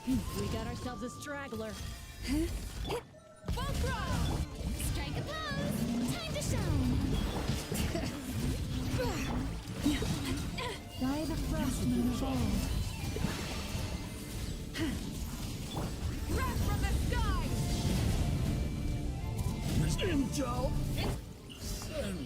We got ourselves a straggler. Full throttle! Strike a pose! Time to shine! By the frostman of all. Wrath from the sky! Intel! Send!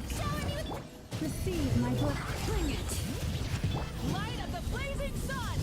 Shower me with... Receive my blood. Bring it! Light of the blazing sun!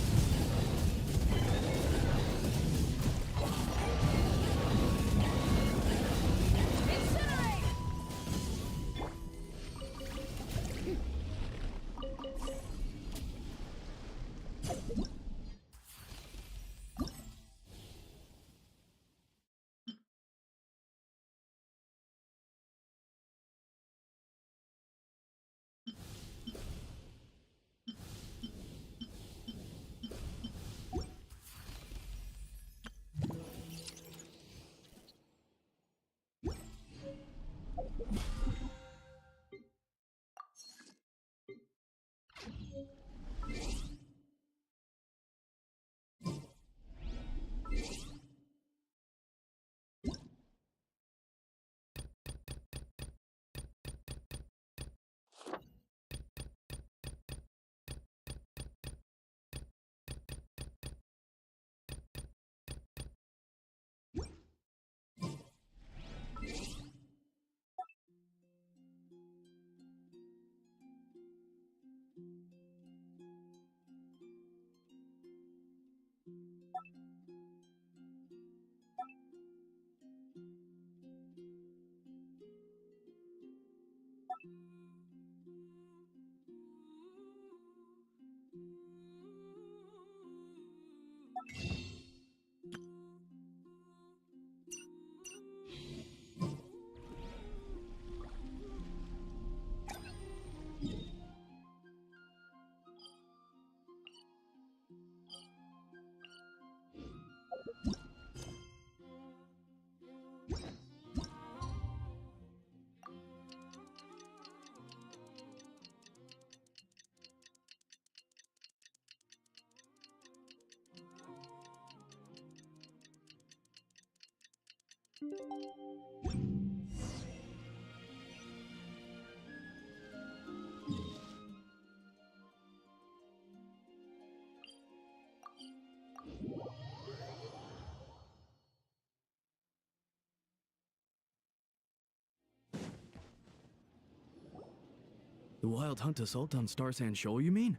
Incinerate! The Wild Hunt assault on Star Sand Shoal, you mean?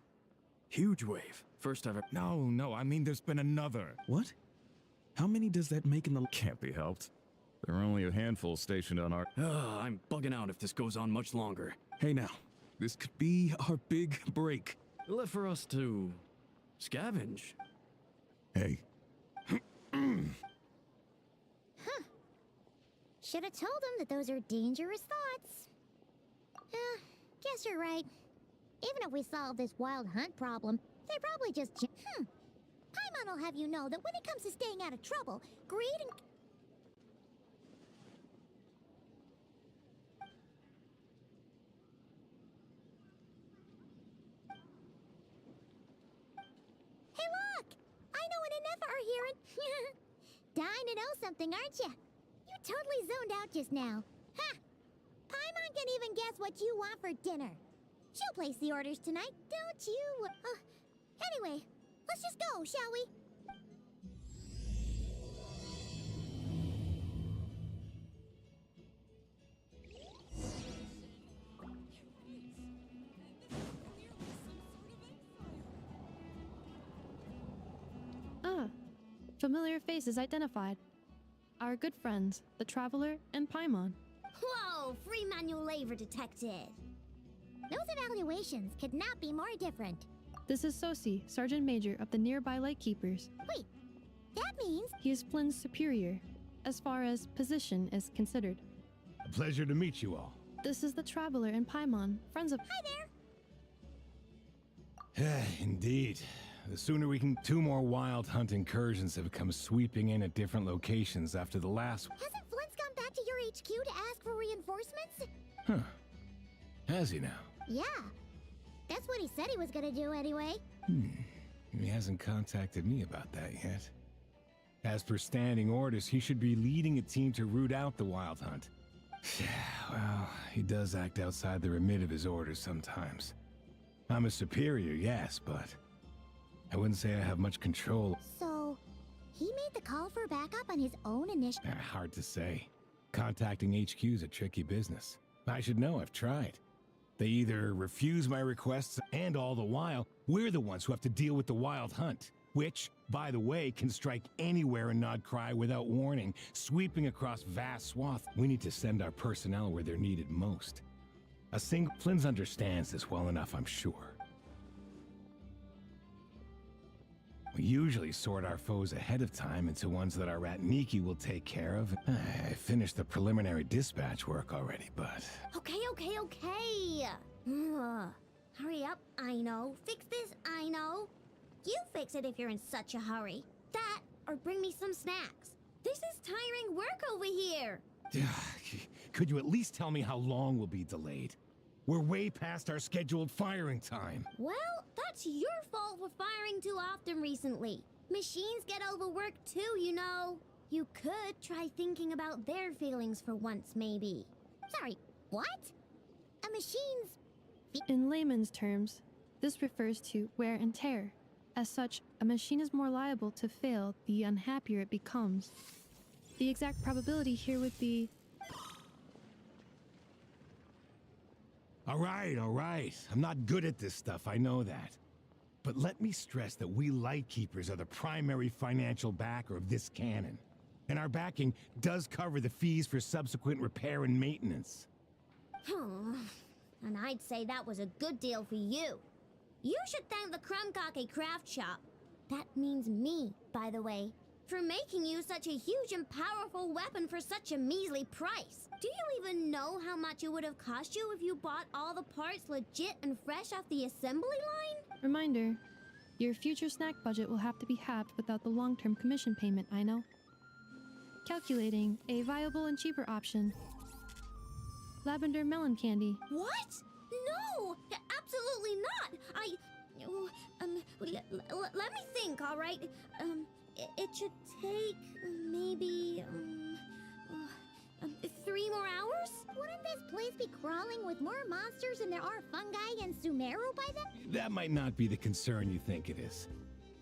Huge wave. First ever. No, I mean there's been another. What? How many does that make in the... Can't be helped. There are only a handful stationed on our... I'm bugging out if this goes on much longer. Hey now, this could be our big break. Left for us to... scavenge. Hey, Should have told him that those are dangerous thoughts. Guess you're right. Even if we solve this wild hunt problem, they probably just... Paimon will have you know that when it comes to staying out of trouble, greed and... Hey, look! I know and Inefa are here and... Dying to know something, aren't you? You totally zoned out just now. Ha! Paimon can even guess what you want for dinner. She'll place the orders tonight, don't you? Anyway, let's just go, shall we? Familiar faces identified. Our good friends, the Traveler and Paimon. Whoa, free manual labor detected. Those evaluations could not be more different. This is Sosi, Sergeant Major of the nearby Lightkeepers. Wait, that means... He is Flynn's superior, as far as position is considered. A pleasure to meet you all. This is the Traveler and Paimon, friends of... Hi there! Indeed. The sooner we can... 2 more wild hunt incursions have come sweeping in at different locations after the last... Hasn't Flint's gone back to your HQ to ask for reinforcements? Huh. Has he now? Yeah. That's what he said he was gonna do anyway. He hasn't contacted me about that yet. As per standing orders, he should be leading a team to root out the wild hunt. Well, he does act outside the remit of his orders sometimes. I'm a superior, yes, but I wouldn't say I have much control. So, he made the call for backup on his own initiative. Hard to say. Contacting HQ's a tricky business. I should know, I've tried. They either refuse my requests, and all the while, we're the ones who have to deal with the wild hunt. Which, by the way, can strike anywhere in Nod Cry without warning, sweeping across vast swaths. We need to send our personnel where they're needed most. A single... Flynn's understands this well enough, I'm sure. We usually sort our foes ahead of time into ones that our rat Nikki will take care of. I finished the preliminary dispatch work already, but... Okay. Hurry up, I know. Fix this, I know. You fix it if you're in such a hurry. That, or bring me some snacks. This is tiring work over here. Could you at least tell me how long we'll be delayed? We're way past our scheduled firing time. Well, that's your fault for firing too often recently. Machines get overworked too, you know. You could try thinking about their feelings for once, maybe. Sorry, what? A machine's... In layman's terms, this refers to wear and tear. As such, a machine is more liable to fail the unhappier it becomes. The exact probability here would be... All right. I'm not good at this stuff, I know that. But let me stress that we Lightkeepers are the primary financial backer of this cannon. And our backing does cover the fees for subsequent repair and maintenance. And I'd say that was a good deal for you. You should thank the Krumkake craft shop. That means me, by the way, for making you such a huge and powerful weapon for such a measly price. Do you even know how much it would have cost you if you bought all the parts legit and fresh off the assembly line? Reminder, your future snack budget will have to be halved without the long-term commission payment, I know. Calculating a viable and cheaper option. Lavender melon candy. What? No! Absolutely not! Let me think, all right? It should take maybe, 3 more hours? Wouldn't this place be crawling with more monsters than there are fungi and Sumeru by then? That might not be the concern you think it is.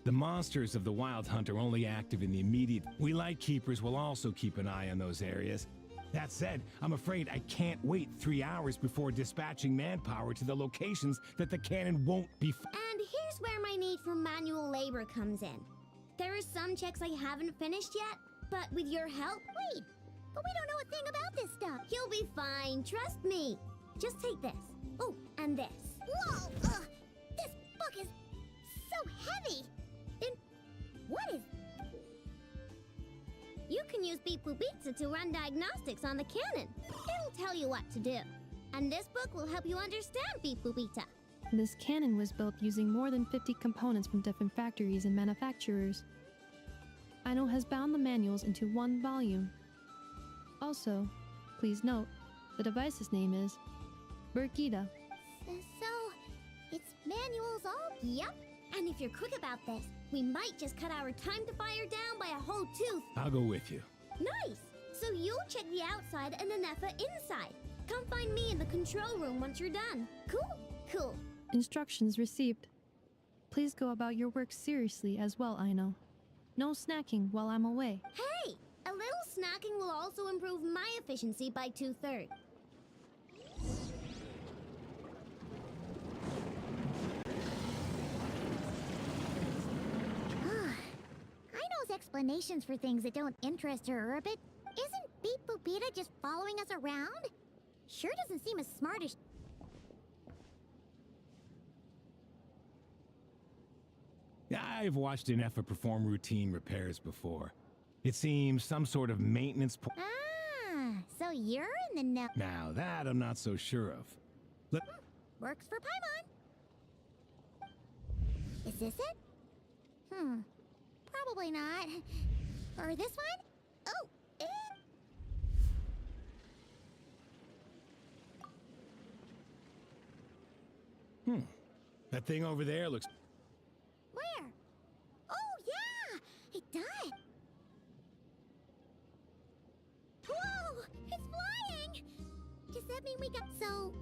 The monsters of the Wild Hunt are only active in the immediate... We Lightkeepers will also keep an eye on those areas. That said, I'm afraid I can't wait 3 hours before dispatching manpower to the locations that the cannon won't be... And here's where my need for manual labor comes in. There are some checks I haven't finished yet, but with your help... Wait, but we don't know a thing about this stuff. You'll be fine, trust me. Just take this. Oh, and this. Whoa! This book is so heavy! Then what is... You can use Beep Boop Pizza to run diagnostics on the cannon. It'll tell you what to do. And this book will help you understand Beep Boop Pizza. This cannon was built using more than 50 components from different factories and manufacturers. Aino has bound the manuals into one volume. Also, please note, the device's name is Burkida. So, it's manuals all? Yep. And if you're quick about this, we might just cut our time to fire down by a whole tooth. I'll go with you. Nice! So you'll check the outside and Anefa inside. Come find me in the control room once you're done. Cool. Instructions received. Please go about your work seriously as well, Aino. No snacking while I'm away. Hey! A little snacking will also improve my efficiency by 2/3. Aino's explanations for things that don't interest her are a bit... Isn't Beep Boopita just following us around? Sure doesn't seem as smart as... I've watched Inefa perform routine repairs before. It seems some sort of maintenance Ah, so you're in the know. Now that I'm not so sure of. Works for Paimon. Is this it? Probably not. Or this one? Oh, That thing over there looks... where? Oh, yeah! It died! Whoa! It's flying! Does that mean we got... So,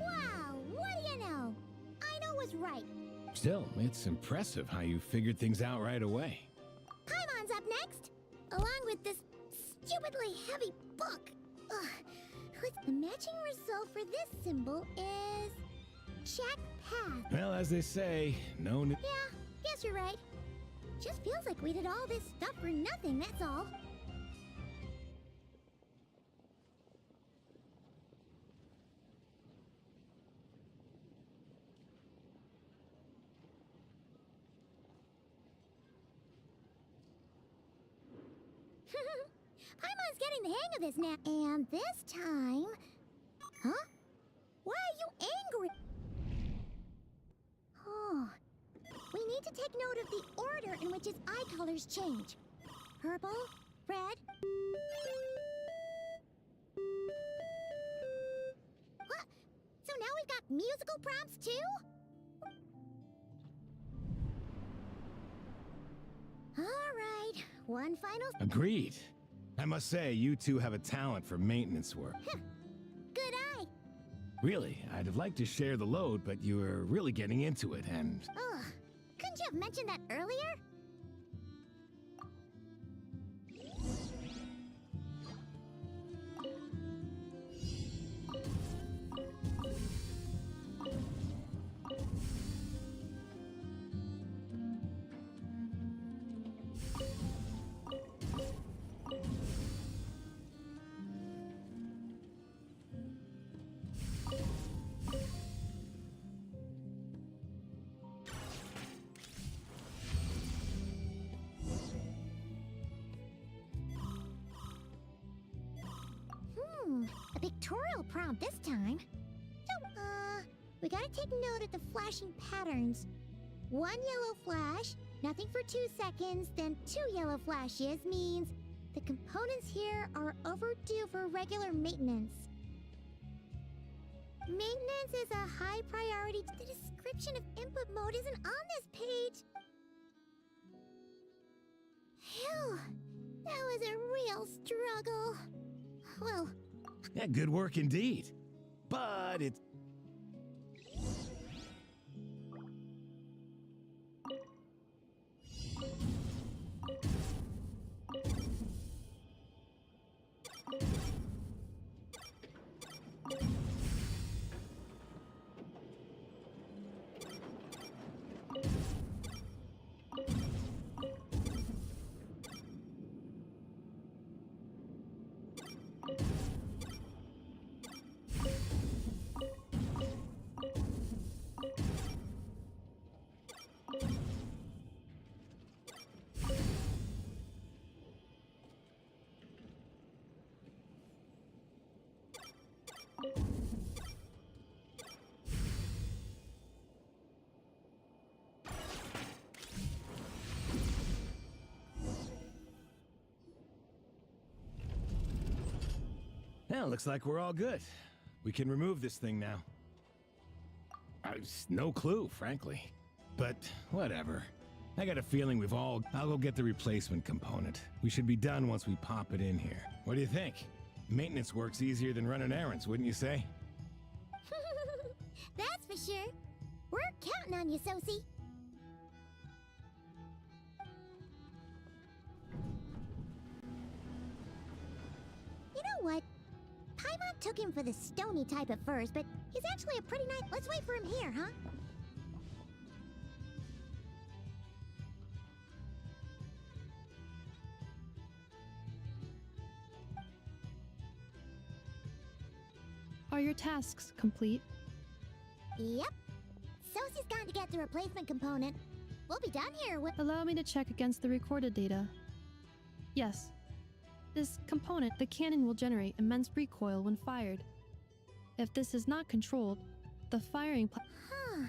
wow! What do you know? I know was right. Still, it's impressive how you figured things out right away. Paimon's up next, along with this stupidly heavy book. Ugh. The matching result for this symbol is... check path. Well, as they say, no... Yeah, guess you're right. Just feels like we did all this stuff for nothing, that's all. Paimon's getting the hang of this now. And this time... Huh? Why are you angry? Oh. We need to take note of the order in which his eye colors change. Purple, red... What? So now we've got musical prompts too? All right, one final... Agreed. I must say, you two have a talent for maintenance work. Good eye. Really, I'd have liked to share the load, but you were really getting into it, and... Ugh. Couldn't you have mentioned that earlier? A pictorial prompt this time. So, we gotta take note of the flashing patterns. One yellow flash, nothing for 2 seconds, then 2 yellow flashes means the components here are overdue for regular maintenance. Maintenance is a high priority. The description of input mode isn't on this page. Phew, that was a real struggle. Well, Yeah, good work indeed. But it's... Well, looks like we're all good. We can remove this thing now. I've no clue, frankly. But whatever. I got a feeling I'll go get the replacement component. We should be done once we pop it in here. What do you think? Maintenance work's easier than running errands, wouldn't you say? That's for sure. We're counting on you, Sosie. You know what? Paimon took him for the stony type at first, but he's actually a pretty nice... Let's wait for him here, huh? Are your tasks complete? Yep. Sosie's gone to get the replacement component. We'll be done here with... Allow me to check against the recorded data. Yes. This component, the cannon, will generate immense recoil when fired. If this is not controlled, the firing Huh.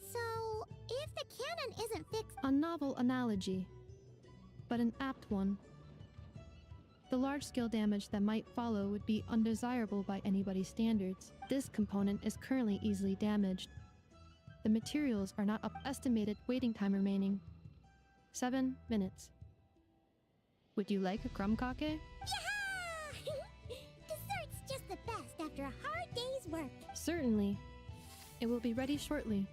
So, if the cannon isn't fixed... A novel analogy, but an apt one. The large-scale damage that might follow would be undesirable by anybody's standards. This component is currently easily damaged. The materials are not up. Estimated waiting time remaining 7 minutes. Would you like a crumb cake? Yeah! Dessert's just the best after a hard day's work. Certainly. It will be ready shortly.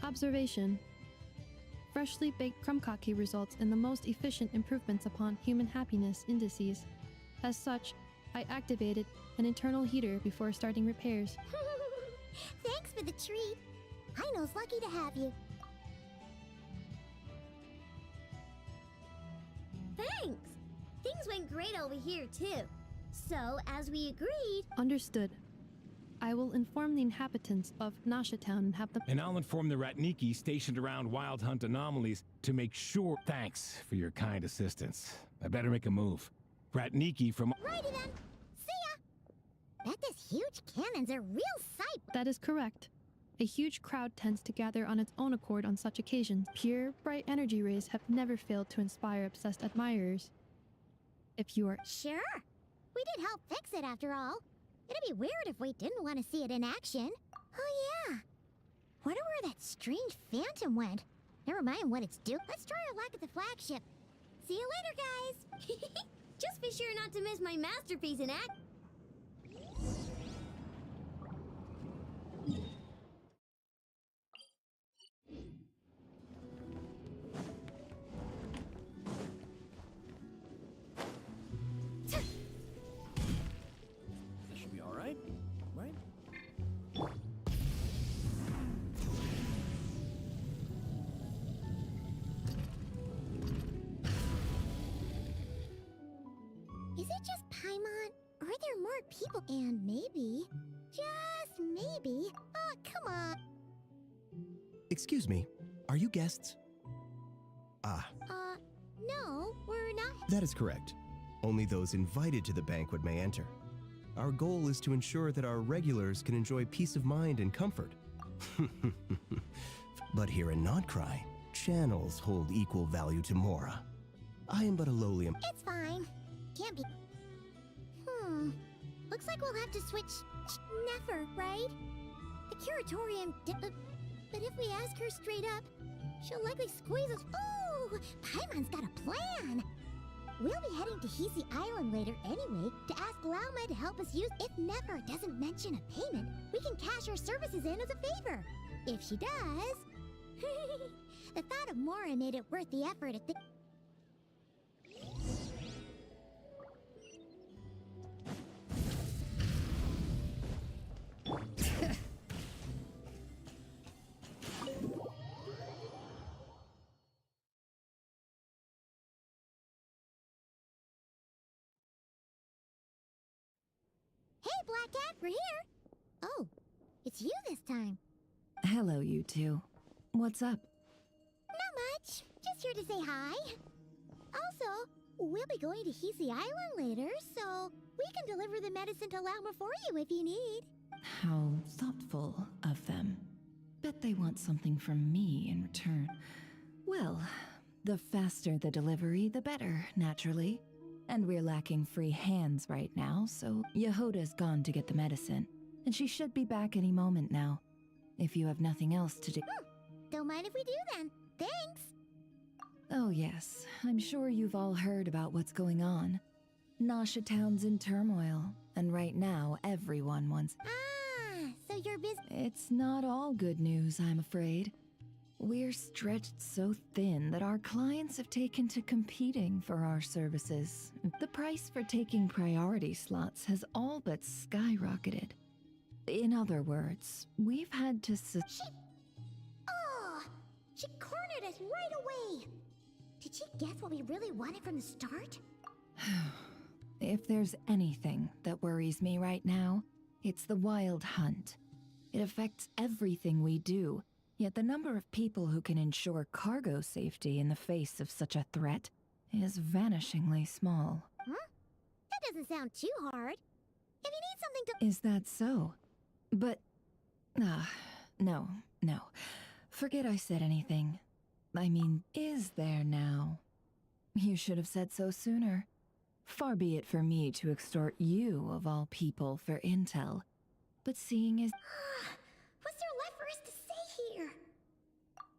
Observation. Freshly baked crumb cake results in the most efficient improvements upon human happiness indices. As such, I activated an internal heater before starting repairs. Thanks for the treat. Hino's lucky to have you. Thanks! Things went great over here, too. So, as we agreed... Understood. I will inform the inhabitants of Nasha Town and have them... And I'll inform the Ratniki stationed around Wild Hunt anomalies to make sure... Thanks for your kind assistance. I better make a move. Ratniki from... Righty then. See ya! Bet this huge cannon's a real sight. That is correct. A huge crowd tends to gather on its own accord on such occasions. Pure, bright energy rays have never failed to inspire obsessed admirers. If you are... Sure. We did help fix it after all. It'd be weird if we didn't want to see it in action. Oh yeah. Wonder where that strange phantom went. Never mind what it's doing. Let's try our luck at the flagship. See you later, guys. Just be sure not to miss my masterpiece in act. Should be all right, right? Is it just Paimon? Or are there more people? And maybe, just maybe... Oh, come on. Excuse me, are you guests? Ah, No, we're not... that is correct. Only those invited to the banquet may enter. Our goal is to ensure that our regulars can enjoy peace of mind and comfort. But here in Notcry, channels hold equal value to Mora. I am but a lowly... It's fine. Can't be... Looks like we'll have to switch... Nefer, right? The curatorium... but if we ask her straight up, she'll likely squeeze us... Oh! Paimon's got a plan! We'll be heading to Hisi Island later anyway to ask Lauma to help us use... If Nefer doesn't mention a payment, we can cash our services in as a favor. If she does... The thought of Mora made it worth the effort at the... Hey, Black Cat, we're here! Oh, it's you this time. Hello, you two. What's up? Not much. Just here to say hi. Also, we'll be going to Hisi Island later, so we can deliver the medicine to Lauma for you if you need. How thoughtful of them. Bet they want something from me in return. Well, The faster the delivery, the better, naturally. And we're lacking free hands right now, so Yehoda's gone to get the medicine. And she should be back any moment now, if you have nothing else to do. Don't mind if we do then. Thanks! Oh yes, I'm sure you've all heard about what's going on. Nasha Town's in turmoil, and right now everyone wants... Ah, so you're busy. It's not all good news, I'm afraid. We're stretched so thin that our clients have taken to competing for our services. The price for taking priority slots has all but skyrocketed. In other words, we've had to She cornered us right away! Did she guess what we really wanted from the start? If there's anything that worries me right now, it's the Wild Hunt. It affects everything we do, yet the number of people who can ensure cargo safety in the face of such a threat is vanishingly small. Huh? That doesn't sound too hard. If you need something to... Is that so? But... no. Forget I said anything. I mean, is there now? You should have said so sooner. Far be it for me to extort you, of all people, for intel. But seeing as... What's there left for us to say here?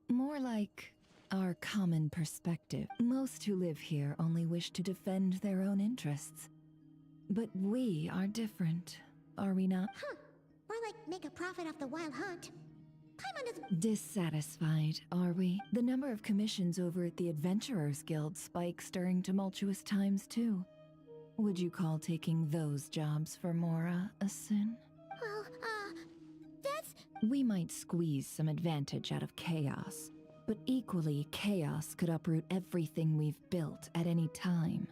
More like our common perspective. Most who live here only wish to defend their own interests. But we are different, are we not? Huh. More like make a profit off the Wild Hunt. Paimon doesn't... Dissatisfied, are we? The number of commissions over at the Adventurers Guild spikes during tumultuous times, too. Would you call taking those jobs for Mora a sin? Well, that's... We might squeeze some advantage out of chaos, but equally, chaos could uproot everything we've built at any time.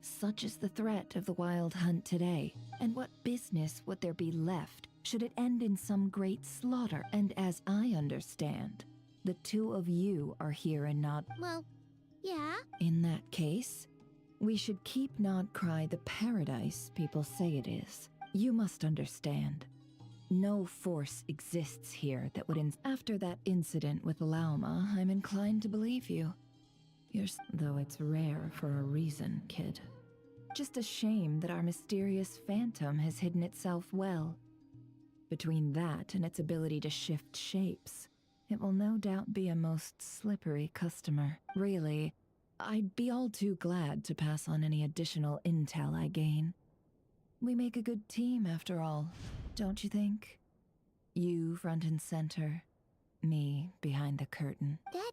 Such is the threat of the Wild Hunt today, and what business would there be left should it end in some great slaughter? And as I understand, the two of you are here and not... Well, yeah? In that case, we should keep Nod Cry the paradise people say it is. You must understand. No force exists here that would After that incident with Lauma, I'm inclined to believe you. Though it's rare for a reason, kid. Just a shame that our mysterious phantom has hidden itself well. Between that and its ability to shift shapes, it will no doubt be a most slippery customer. Really, I'd be all too glad to pass on any additional intel I gain. We make a good team, after all, don't you think? You front and center, me behind the curtain. That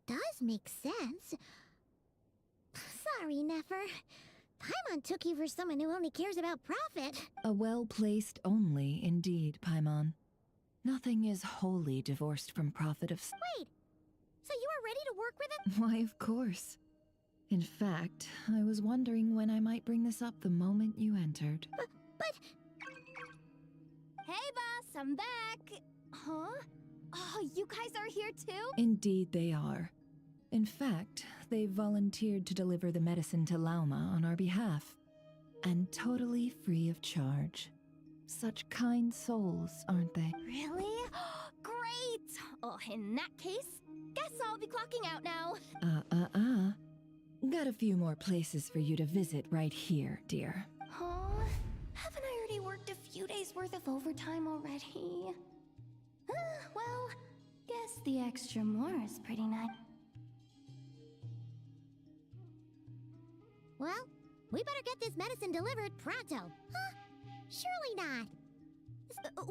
does make sense. Sorry, Nefer. Paimon took you for someone who only cares about profit. A well-placed only, indeed, Paimon. Nothing is wholly divorced from profit of... Wait! So you are ready to work with it? Why, of course. In fact, I was wondering when I might bring this up the moment you entered. But... Hey, boss, I'm back! Huh? Oh, you guys are here too? Indeed they are. In fact, they've volunteered to deliver the medicine to Lauma on our behalf. And totally free of charge. Such kind souls, aren't they? Really? Great! Oh, in that case, guess I'll be clocking out now. Got a few more places for you to visit right here, dear. Huh? Haven't I already worked a few days worth of overtime already? Well, guess the extra more is pretty nice. Well, we better get this medicine delivered pronto. Huh? Surely not.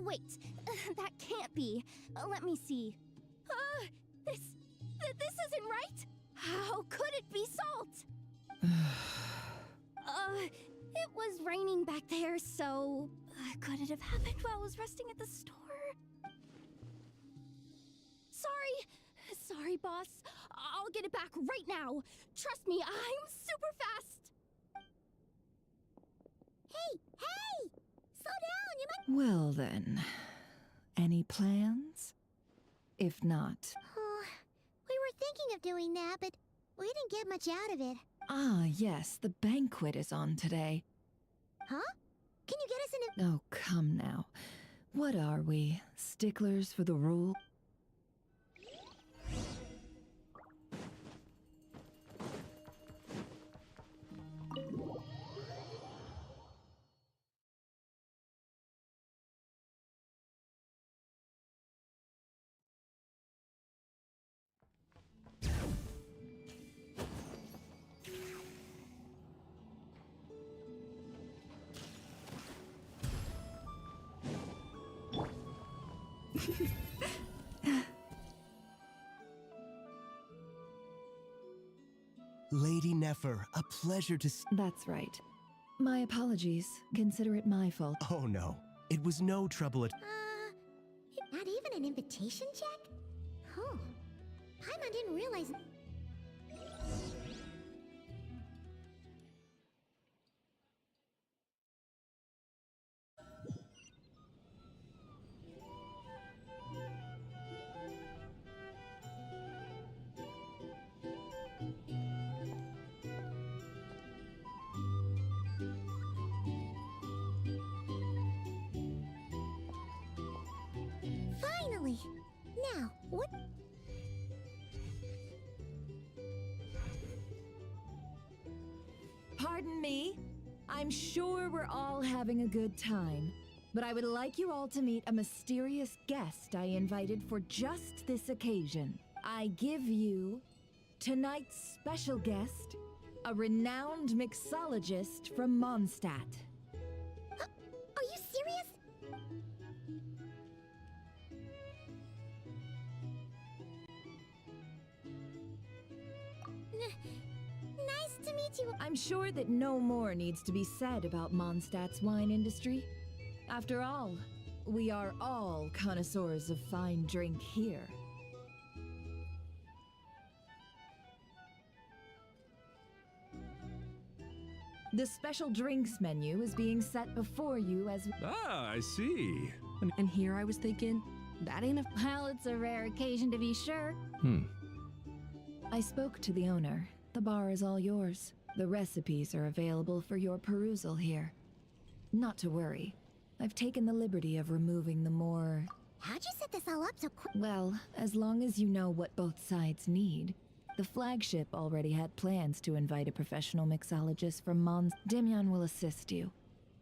Wait, that can't be. Let me see. This isn't right. How could it be salt? It was raining back there, so could it have happened while I was resting at the store? Sorry, boss. I'll get it back right now. Trust me, I'm super fast. Hey! Slow down, you might... Well then, any plans? If not... Oh, we were thinking of doing that, but we didn't get much out of it. Ah, yes, the banquet is on today. Huh? Can you get us into... Oh, come now. What are we, sticklers for the rule? Lady Nefer, a pleasure to That's right. My apologies. Consider it my fault. Oh no, it was no trouble at. Not even an invitation check? Oh, Paimon didn't realize. Finally! Now, what? Pardon me? I'm sure we're all having a good time, but I would like you all to meet a mysterious guest I invited for just this occasion. I give you tonight's special guest, a renowned mixologist from Mondstadt. Are you serious? Nice to meet you. I'm sure that no more needs to be said about Mondstadt's wine industry. After all, we are all connoisseurs of fine drink here. The special drinks menu is being set before you as... Ah, I see. And here I was thinking, that ain't a. Well, it's a rare occasion to be sure. I spoke to the owner. The bar is all yours. The recipes are available for your perusal here. Not to worry. I've taken the liberty of removing the more... How'd you set this all up so quick? Well, as long as you know what both sides need. The flagship already had plans to invite a professional mixologist from Mons. Demyon will assist you.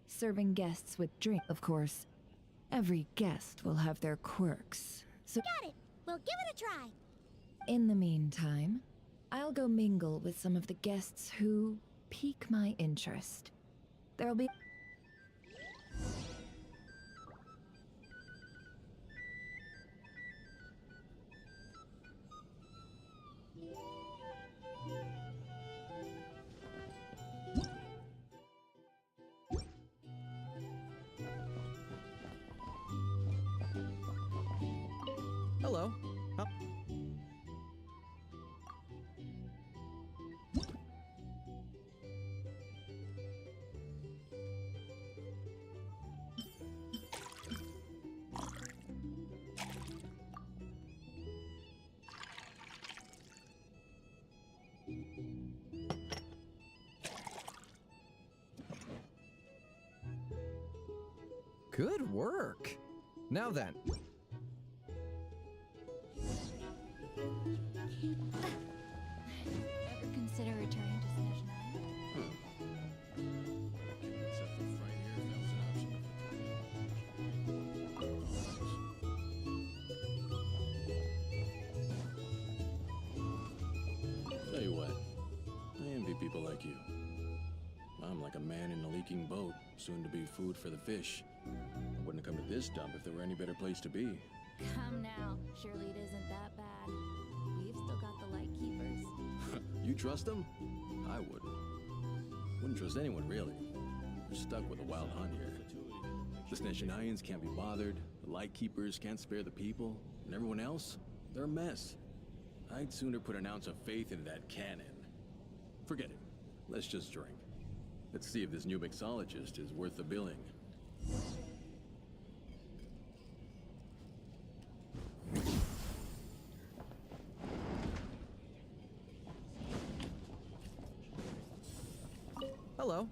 Serving guests with drink, of course. Every guest will have their quirks, so... Got it! We'll give it a try! In the meantime, I'll go mingle with some of the guests who pique my interest. There'll be... Hello. Good work. Now then. Ever consider returning to Snezhnaya? Tell you what, I envy people like you. I'm like a man in a leaking boat, soon to be food for the fish. I wouldn't have come to this dump if there were any better place to be. Come now, surely it isn't that bad. We've still got the light keepers. You trust them? I wouldn't. Wouldn't trust anyone, really. We're stuck with a wild hunt here. The Snezhnayans can't be bothered, the light keepers can't spare the people, and everyone else, they're a mess. I'd sooner put an ounce of faith into that cannon. Forget it. Let's just drink. Let's see if this new mixologist is worth the billing. Hello.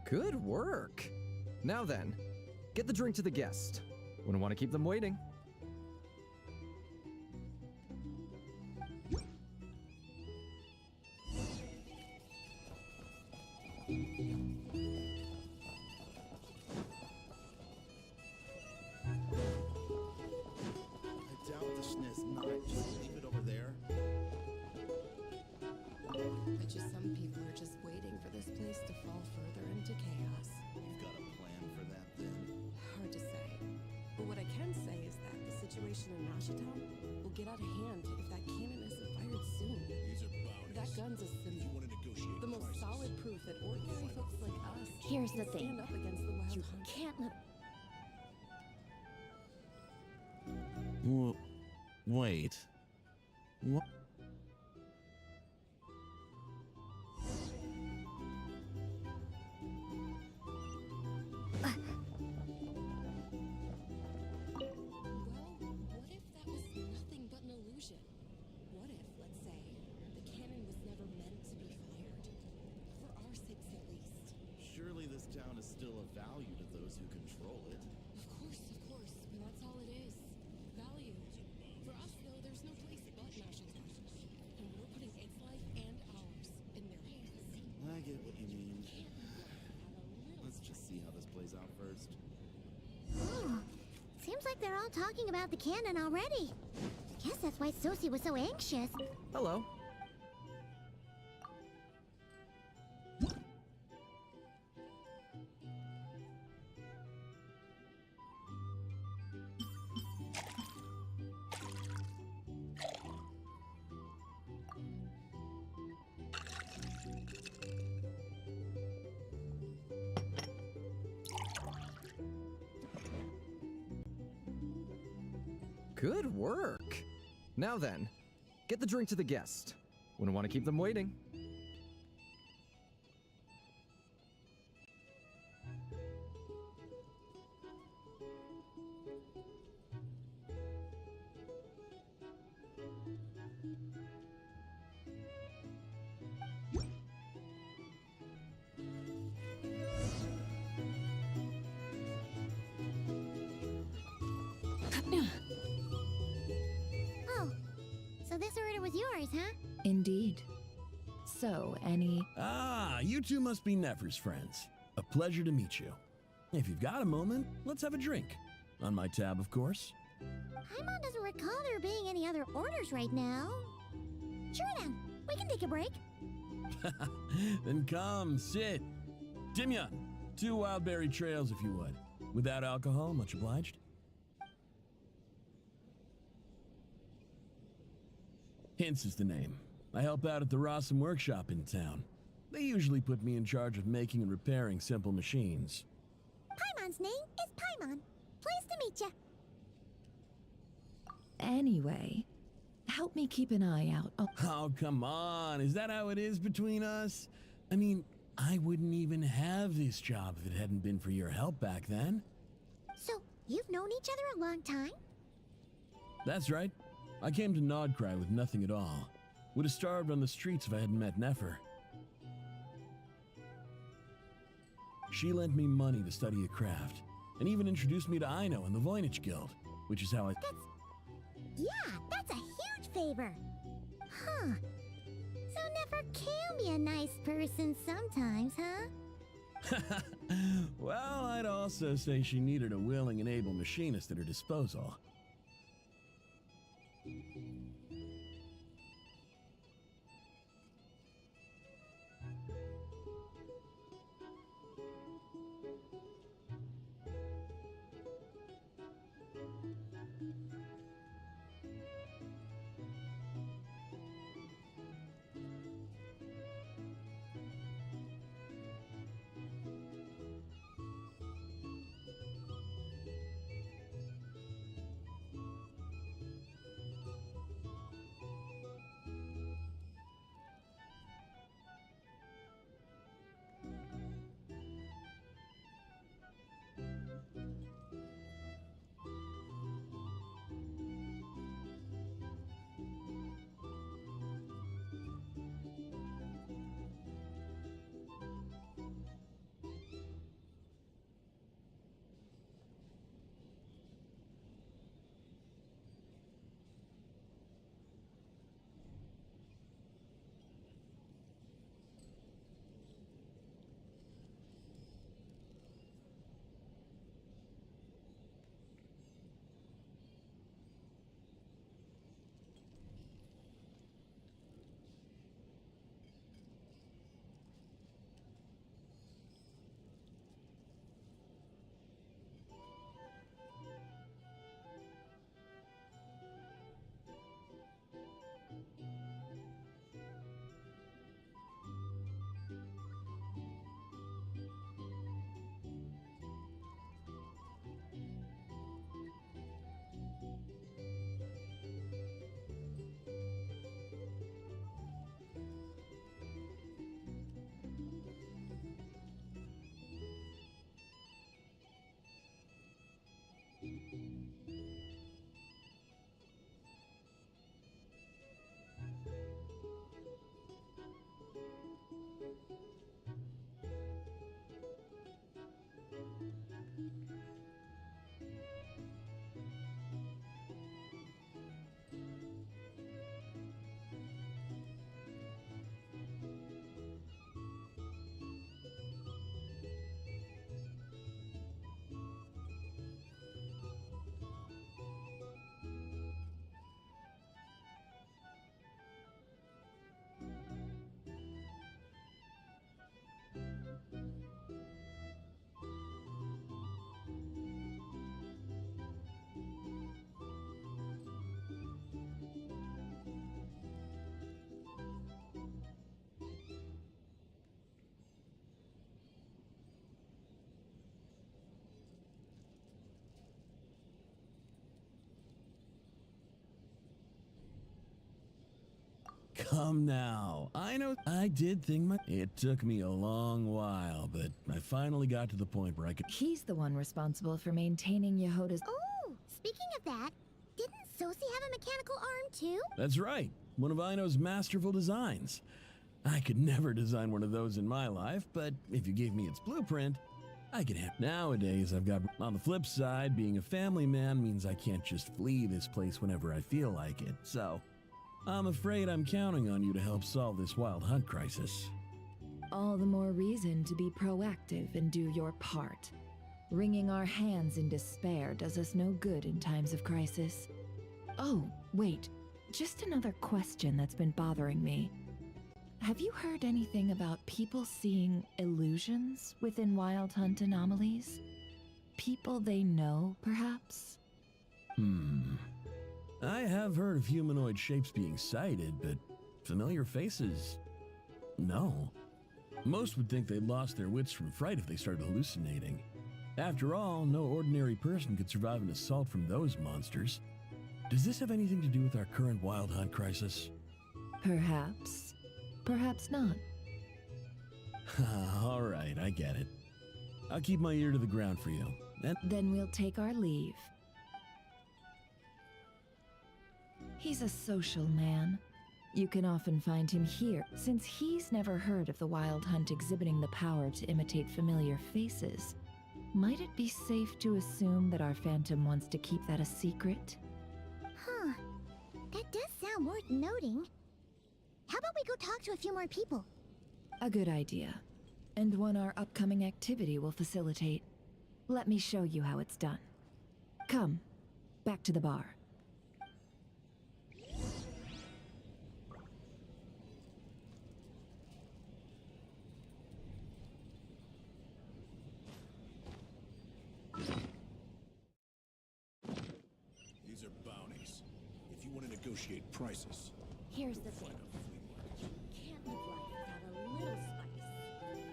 Good work. Now then, get the drink to the guest. Wouldn't want to keep them waiting. I doubt the SNES might just leave it over there. Bet you some people are just waiting for this place to fall further into chaos. You've got a plan for that then? Hard to say. But what I can say is that the situation in Nashitown will get out of hand if that cannon isn't fired soon. These are bounties. That gun's a symbol. You want to negotiate The most prices. solid proof that ordinary folks like us Here's the stand thing. up against the wild You hunt. can't let... Wait. What? Well, what if that was nothing but an illusion? What if, let's say, the cannon was never meant to be fired? For our sakes, at least. Surely this town is still of value to those who control it. Of course, but that's all it is. Value. For us, though, there's no place but Nashitown. And we're putting its life and ours in their hands. I get what you mean. Let's just see how this plays out first. Oh, seems like they're all talking about the cannon already. Guess that's why Sosie was so anxious. Hello. Good work. Now then, get the drink to the guest. Wouldn't want to keep them waiting. Oh, so this order was yours, huh? Indeed. So, any... Ah, you two must be Nefer's friends. A pleasure to meet you. If you've got a moment, let's have a drink. On my tab, of course. Paimon doesn't recall there being any other orders right now. Sure then, we can take a break. Then come, sit. Timyon, 2 wildberry trails if you would. Without alcohol, much obliged. Hints is the name. I help out at the Rossum workshop in town. They usually put me in charge of making and repairing simple machines. Paimon's name is Paimon. Pleased to meet you. Anyway, help me keep an eye out. Oh, come on. Is that how it is between us? I mean, I wouldn't even have this job if it hadn't been for your help back then. So, you've known each other a long time? That's right. I came to Nodcry with nothing at all. Would have starved on the streets if I hadn't met Nefer. She lent me money to study a craft, and even introduced me to Aino and the Voynich Guild, which is how I... That's a huge favor. Huh. So Nefer can be a nice person sometimes, huh? Well, I'd also say she needed a willing and able machinist at her disposal. Come now. I know I did think it took me a long while, but I finally got to the point where I could. He's the one responsible for maintaining Yehoda's. Oh, speaking of that, didn't Sosie have a mechanical arm too? That's right. One of Ino's masterful designs. I could never design one of those in my life, but if you gave me its blueprint, I could have. Nowadays, I've got. On the flip side, being a family man means I can't just flee this place whenever I feel like it, so I'm afraid I'm counting on you to help solve this wild hunt crisis. All the more reason to be proactive and do your part. Wringing our hands in despair does us no good in times of crisis. Oh, wait. Just another question that's been bothering me. Have you heard anything about people seeing illusions within Wild Hunt anomalies? People they know, perhaps? I have heard of humanoid shapes being sighted, but familiar faces? No. Most would think they'd lost their wits from fright if they started hallucinating. After all, no ordinary person could survive an assault from those monsters. Does this have anything to do with our current Wild Hunt crisis? Perhaps. Perhaps not. All right, I get it. I'll keep my ear to the ground for you. And then we'll take our leave. He's a social man. You can often find him here, since he's never heard of the Wild Hunt exhibiting the power to imitate familiar faces. Might it be safe to assume that our Phantom wants to keep that a secret? Huh. That does sound worth noting. How about we go talk to a few more people? A good idea. And one our upcoming activity will facilitate. Let me show you how it's done. Come, back to the bar. These are bounties. If you want to negotiate prices. Here's the thing. You can't live life without a little spice.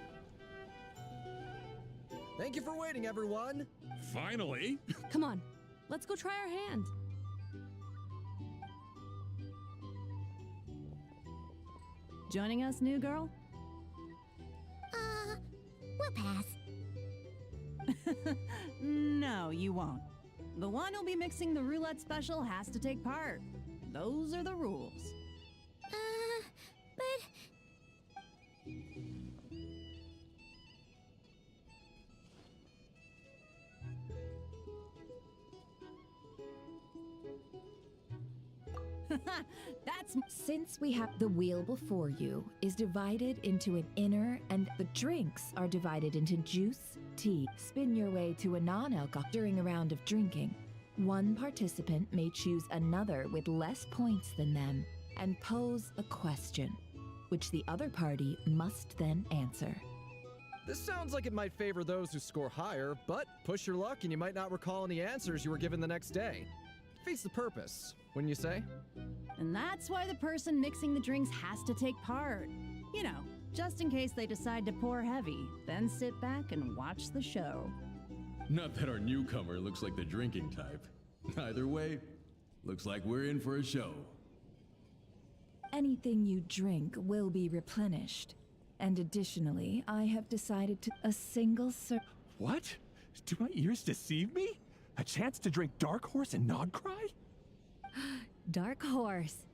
Thank you for waiting, everyone. Finally? Come on, let's go try our hand. Joining us, new girl? We'll pass. No, you won't. The one who'll be mixing the roulette special has to take part. Those are the rules. That's... Since we have the wheel before you is divided into an inner and the drinks are divided into juice, tea. Spin your way to a non-alcohol during a round of drinking. One participant may choose another with less points than them and pose a question, which the other party must then answer. This sounds like it might favor those who score higher, but push your luck and you might not recall any answers you were given the next day. Defeats the purpose, wouldn't you say? And that's why the person mixing the drinks has to take part. You know, just in case they decide to pour heavy, then sit back and watch the show. Not that our newcomer looks like the drinking type. Either way, looks like we're in for a show. Anything you drink will be replenished. And additionally, I have decided to a single What? Do my ears deceive me? A chance to drink Dark Horse and not cry? Dark Horse.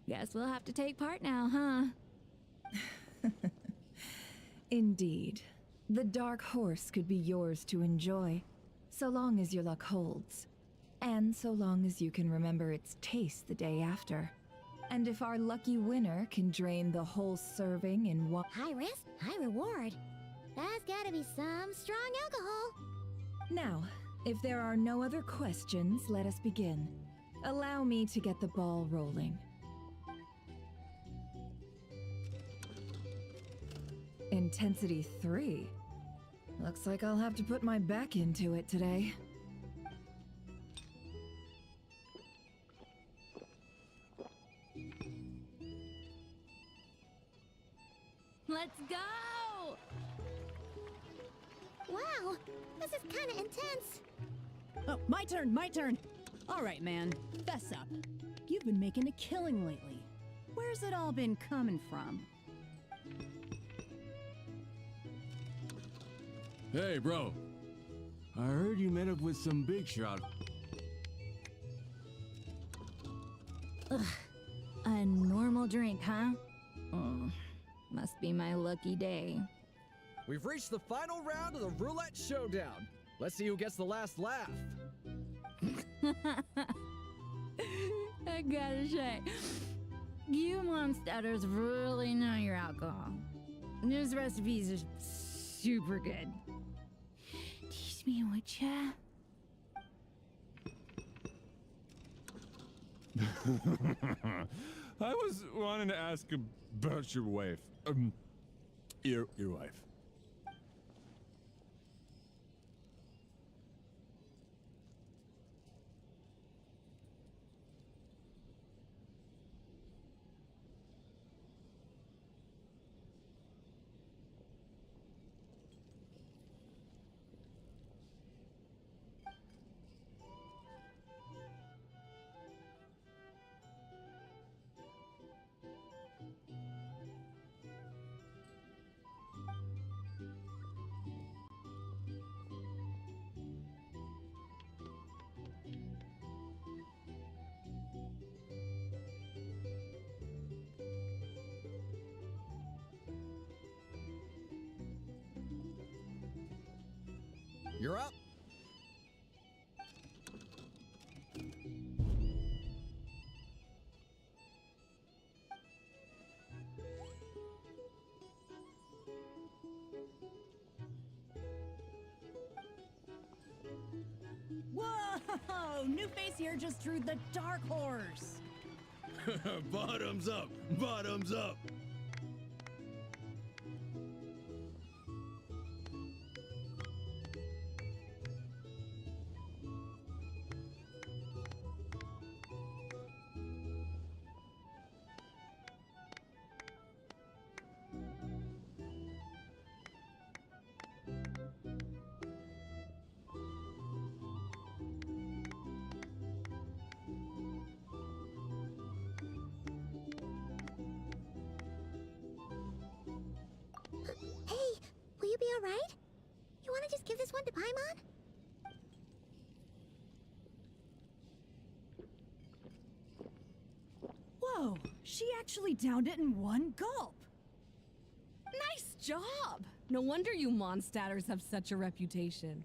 Guess we'll have to take part now, huh? Indeed. The Dark Horse could be yours to enjoy, so long as your luck holds. And so long as you can remember its taste the day after. And if our lucky winner can drain the whole serving in one... High risk, high reward. That's gotta be some strong alcohol. Now, if there are no other questions, let us begin. Allow me to get the ball rolling. Intensity 3. Looks like I'll have to put my back into it today. Let's go! Wow, this is kind of intense. Oh, my turn, my turn. All right, man, fess up. You've been making a killing lately. Where's it all been coming from? Hey, bro. I heard you met up with some big shot. Ugh. A normal drink, huh? Oh, must be my lucky day. We've reached the final round of the roulette showdown. Let's see who gets the last laugh. I gotta say, you monsters really know your alcohol. This recipes are super good. Teach me, would ya? I was wanting to ask about your wife. Your wife. You're up. Whoa! New face here just drew the dark horse. Bottoms up! Bottoms up! Hey, will you be alright? You wanna just give this one to Paimon? Whoa, she actually downed it in one gulp. Nice job! No wonder you Mondstadters have such a reputation.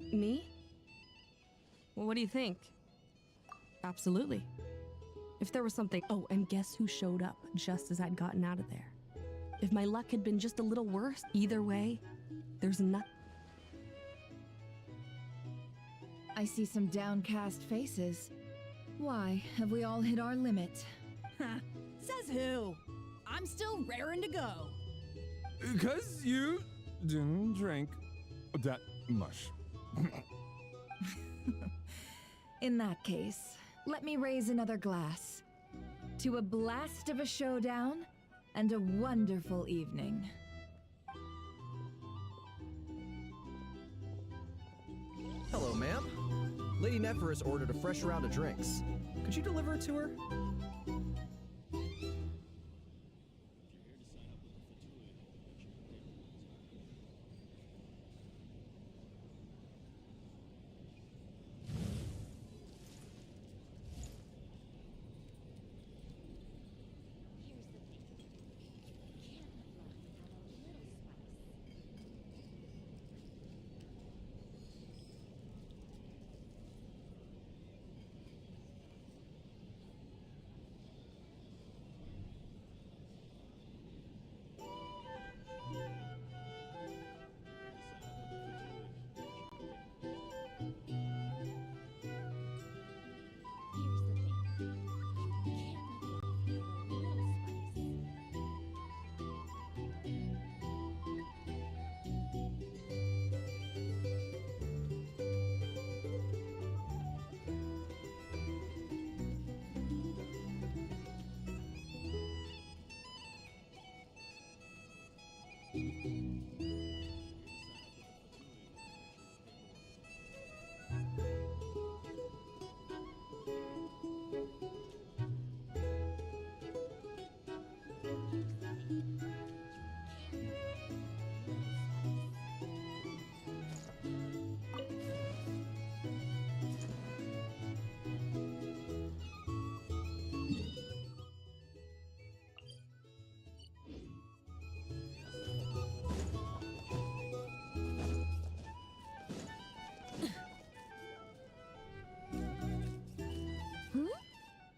Me? Well, what do you think? Absolutely. If there was something... Oh, and guess who showed up just as I'd gotten out of there? If my luck had been just a little worse, either way, there's nothing... I see some downcast faces. Why, have we all hit our limit? Says who? I'm still raring to go. Because you didn't drink that much. In that case, let me raise another glass. To a blast of a showdown and a wonderful evening. Hello, ma'am. Lady Nephris ordered a fresh round of drinks. Could you deliver it to her?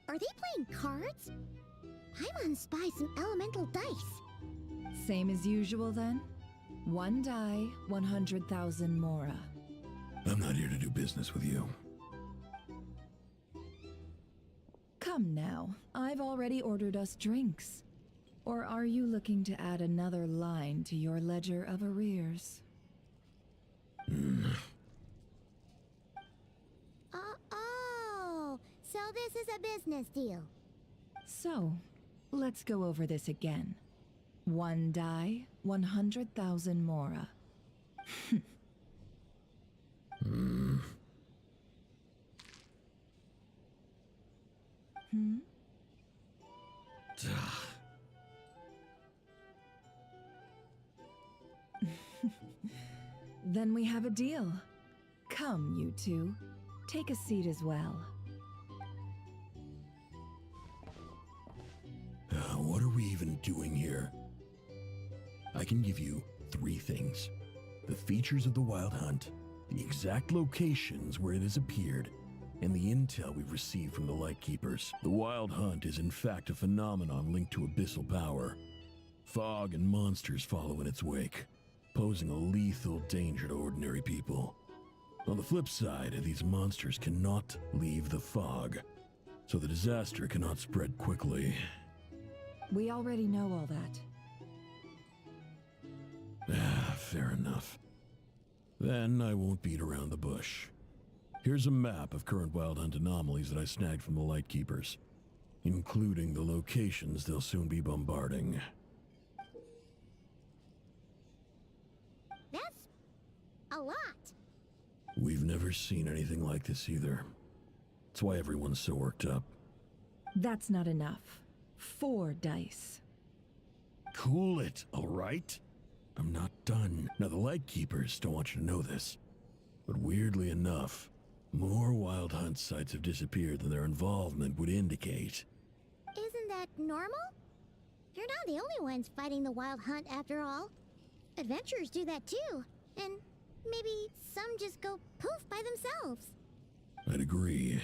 Are they playing cards? Paimon spies some elemental dice. Same as usual then? 1 die, 100,000 mora. I'm not here to do business with you. Come now, I've already ordered us drinks. Or are you looking to add another line to your ledger of arrears? Oh, so this is a business deal. So, let's go over this again. 1 die, 100,000 mora. Then we have a deal. Come, you two. Take a seat as well. What are we even doing here? I can give you 3 things. The features of the Wild Hunt, the exact locations where it has appeared, and the intel we've received from the Lightkeepers. The Wild Hunt is in fact a phenomenon linked to abyssal power. Fog and monsters follow in its wake, posing a lethal danger to ordinary people. On the flip side, these monsters cannot leave the fog, so the disaster cannot spread quickly. We already know all that. Fair enough. Then I won't beat around the bush. Here's a map of current Wild Hunt anomalies that I snagged from the Lightkeepers, including the locations they'll soon be bombarding. That's a lot. We've never seen anything like this either. That's why everyone's so worked up. That's not enough. 4 dice. Cool it, all right? I'm not done. Now, the Lightkeepers don't want you to know this, but weirdly enough, more Wild Hunt sites have disappeared than their involvement would indicate. Isn't that normal? You're not the only ones fighting the Wild Hunt after all. Adventurers do that too, and maybe some just go poof by themselves. I'd agree.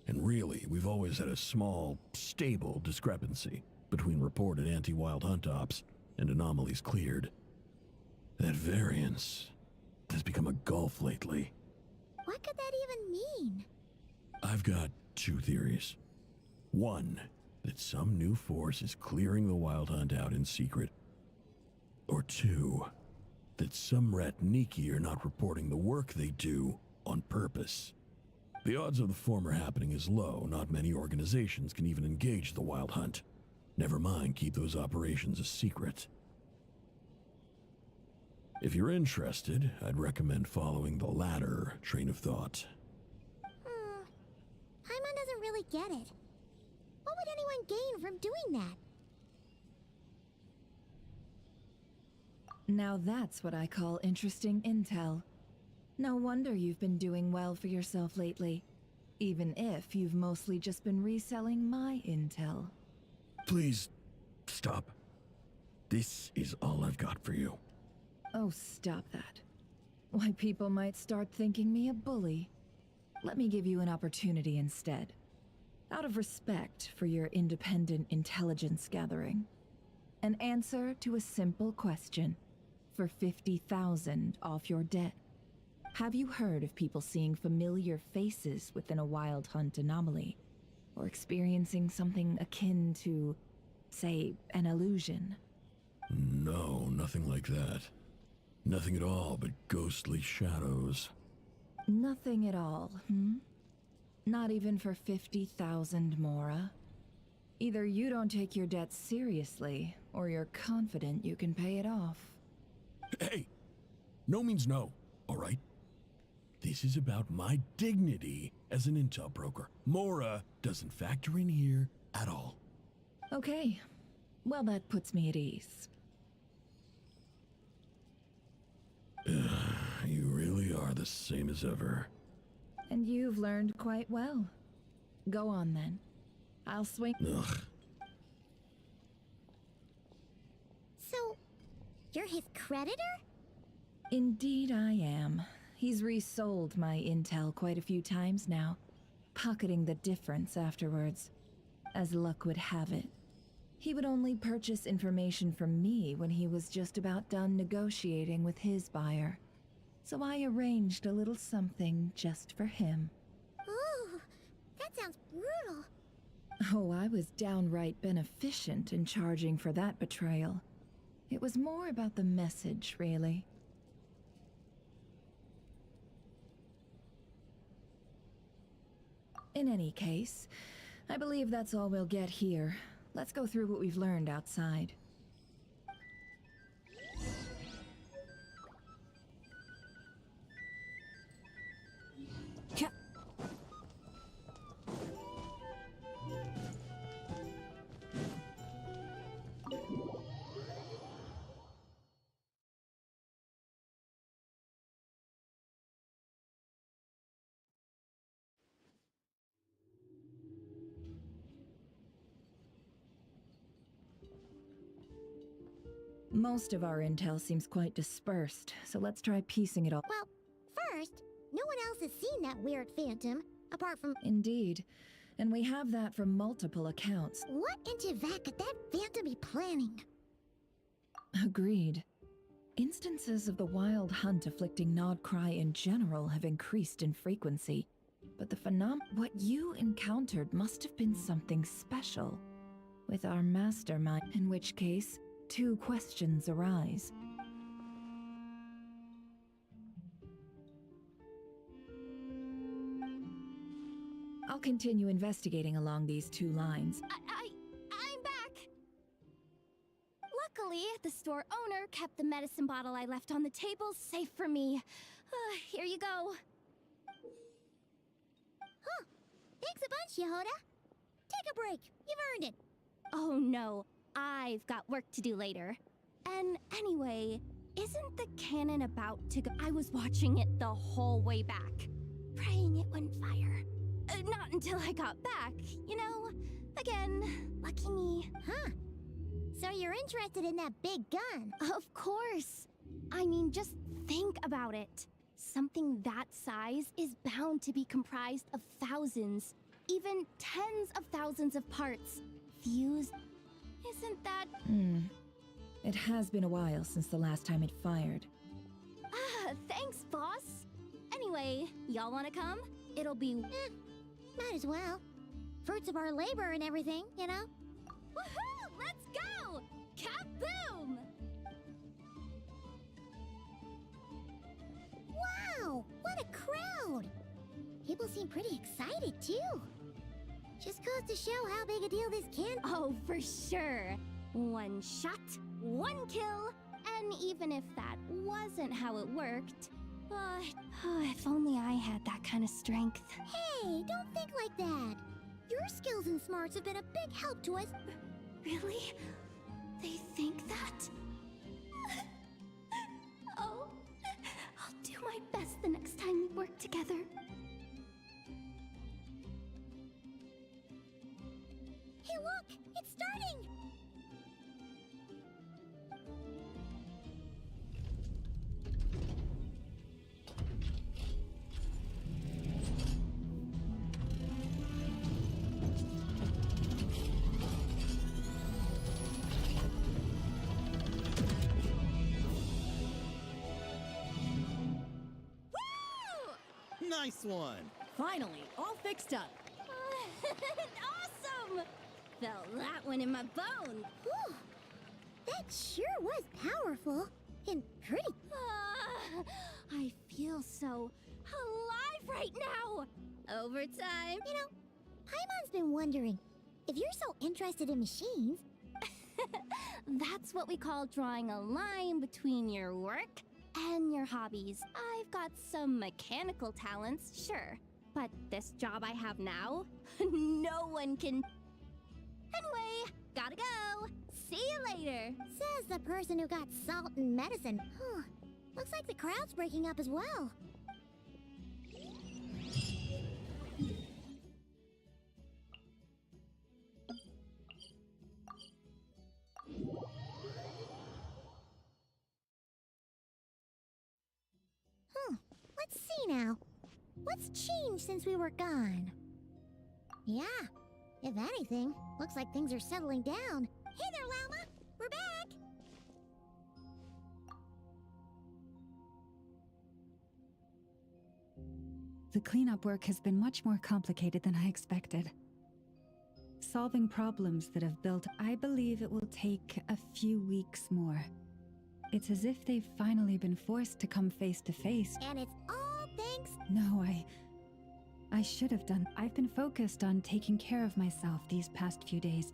And really, we've always had a small, stable discrepancy between reported anti-wild hunt ops and anomalies cleared. That variance has become a gulf lately. What could that even mean? I've got two theories. One, that some new force is clearing the wild hunt out in secret. Or two, that some Ratniki are not reporting the work they do on purpose. The odds of the former happening is low. Not many organizations can even engage the wild hunt. Never mind keep those operations a secret. If you're interested, I'd recommend following the latter train of thought. Paimon doesn't really get it. What would anyone gain from doing that? Now that's what I call interesting intel. No wonder you've been doing well for yourself lately. Even if you've mostly just been reselling my intel. Please, stop. This is all I've got for you. Oh, stop that. Why, people might start thinking me a bully. Let me give you an opportunity instead. Out of respect for your independent intelligence gathering. An answer to a simple question. For 50,000 off your debt. Have you heard of people seeing familiar faces within a wild hunt anomaly? Or experiencing something akin to, say, an illusion? No, nothing like that. Nothing at all but ghostly shadows. Nothing at all, Not even for 50,000 Mora? Either you don't take your debt seriously, or you're confident you can pay it off. Hey! No means no, alright? This is about my dignity as an intel broker. Mora doesn't factor in here at all. Okay. Well, that puts me at ease. You really are the same as ever. And you've learned quite well. Go on then. I'll swing. Ugh. So, you're his creditor? Indeed I am. He's resold my intel quite a few times now, pocketing the difference afterwards. As luck would have it, he would only purchase information from me when he was just about done negotiating with his buyer. So I arranged a little something just for him. Ooh, that sounds brutal. Oh, I was downright beneficent in charging for that betrayal. It was more about the message, really. In any case, I believe that's all we'll get here. Let's go through what we've learned outside. Most of our intel seems quite dispersed, so let's try piecing it all. Well, first, no one else has seen that weird phantom, apart from... Indeed. And we have that from multiple accounts. What in Teyvat could that phantom be planning? Agreed. Instances of the wild hunt afflicting Nodcry in general have increased in frequency. But the what you encountered must have been something special. With our mastermind, in which case, two questions arise. I'll continue investigating along these two lines. I'm back! Luckily, the store owner kept the medicine bottle I left on the table safe for me. Here you go. Huh. Thanks a bunch, Yehoda. Take a break. You've earned it. Oh no, I've got work to do later. And anyway, isn't the cannon about to go? I was watching it the whole way back. Praying it wouldn't fire. Not until I got back, you know? Again, lucky me. Huh. So you're interested in that big gun? Of course. I mean, just think about it. Something that size is bound to be comprised of thousands, even tens of thousands of parts, fused. Isn't that... It has been a while since the last time it fired. Thanks, boss. Anyway, y'all wanna come? It'll be... Might as well. Fruits of our labor and everything, you know? Woohoo! Let's go! Kaboom! Wow! What a crowd! People seem pretty excited, too. Just goes to show how big a deal this can... Oh, for sure. One shot, one kill, and even if that wasn't how it worked... if only I had that kind of strength. Hey, don't think like that. Your skills and smarts have been a big help to us. Really? They think that? Oh, I'll do my best the next time we work together. Hey, look! It's starting! Nice one! Finally, all fixed up. Awesome! Felt that one in my bones. Whew. That sure was powerful. And pretty. I feel so alive right now. Overtime. You know, Paimon's been wondering, if you're so interested in machines... That's what we call drawing a line between your work and your hobbies. I've got some mechanical talents, sure. But this job I have now, no one can... Anyway, gotta go. See you later. Says the person who got salt and medicine. Huh. Looks like the crowd's breaking up as well. Let's see now. What's changed since we were gone? Yeah, if anything, looks like things are settling down. Hey there, Llama! We're back! The cleanup work has been much more complicated than I expected. Solving problems that have built, I believe it will take a few weeks more. It's as if they've finally been forced to come face to face. And it's all thanks... No, I should have done. I've been focused on taking care of myself these past few days,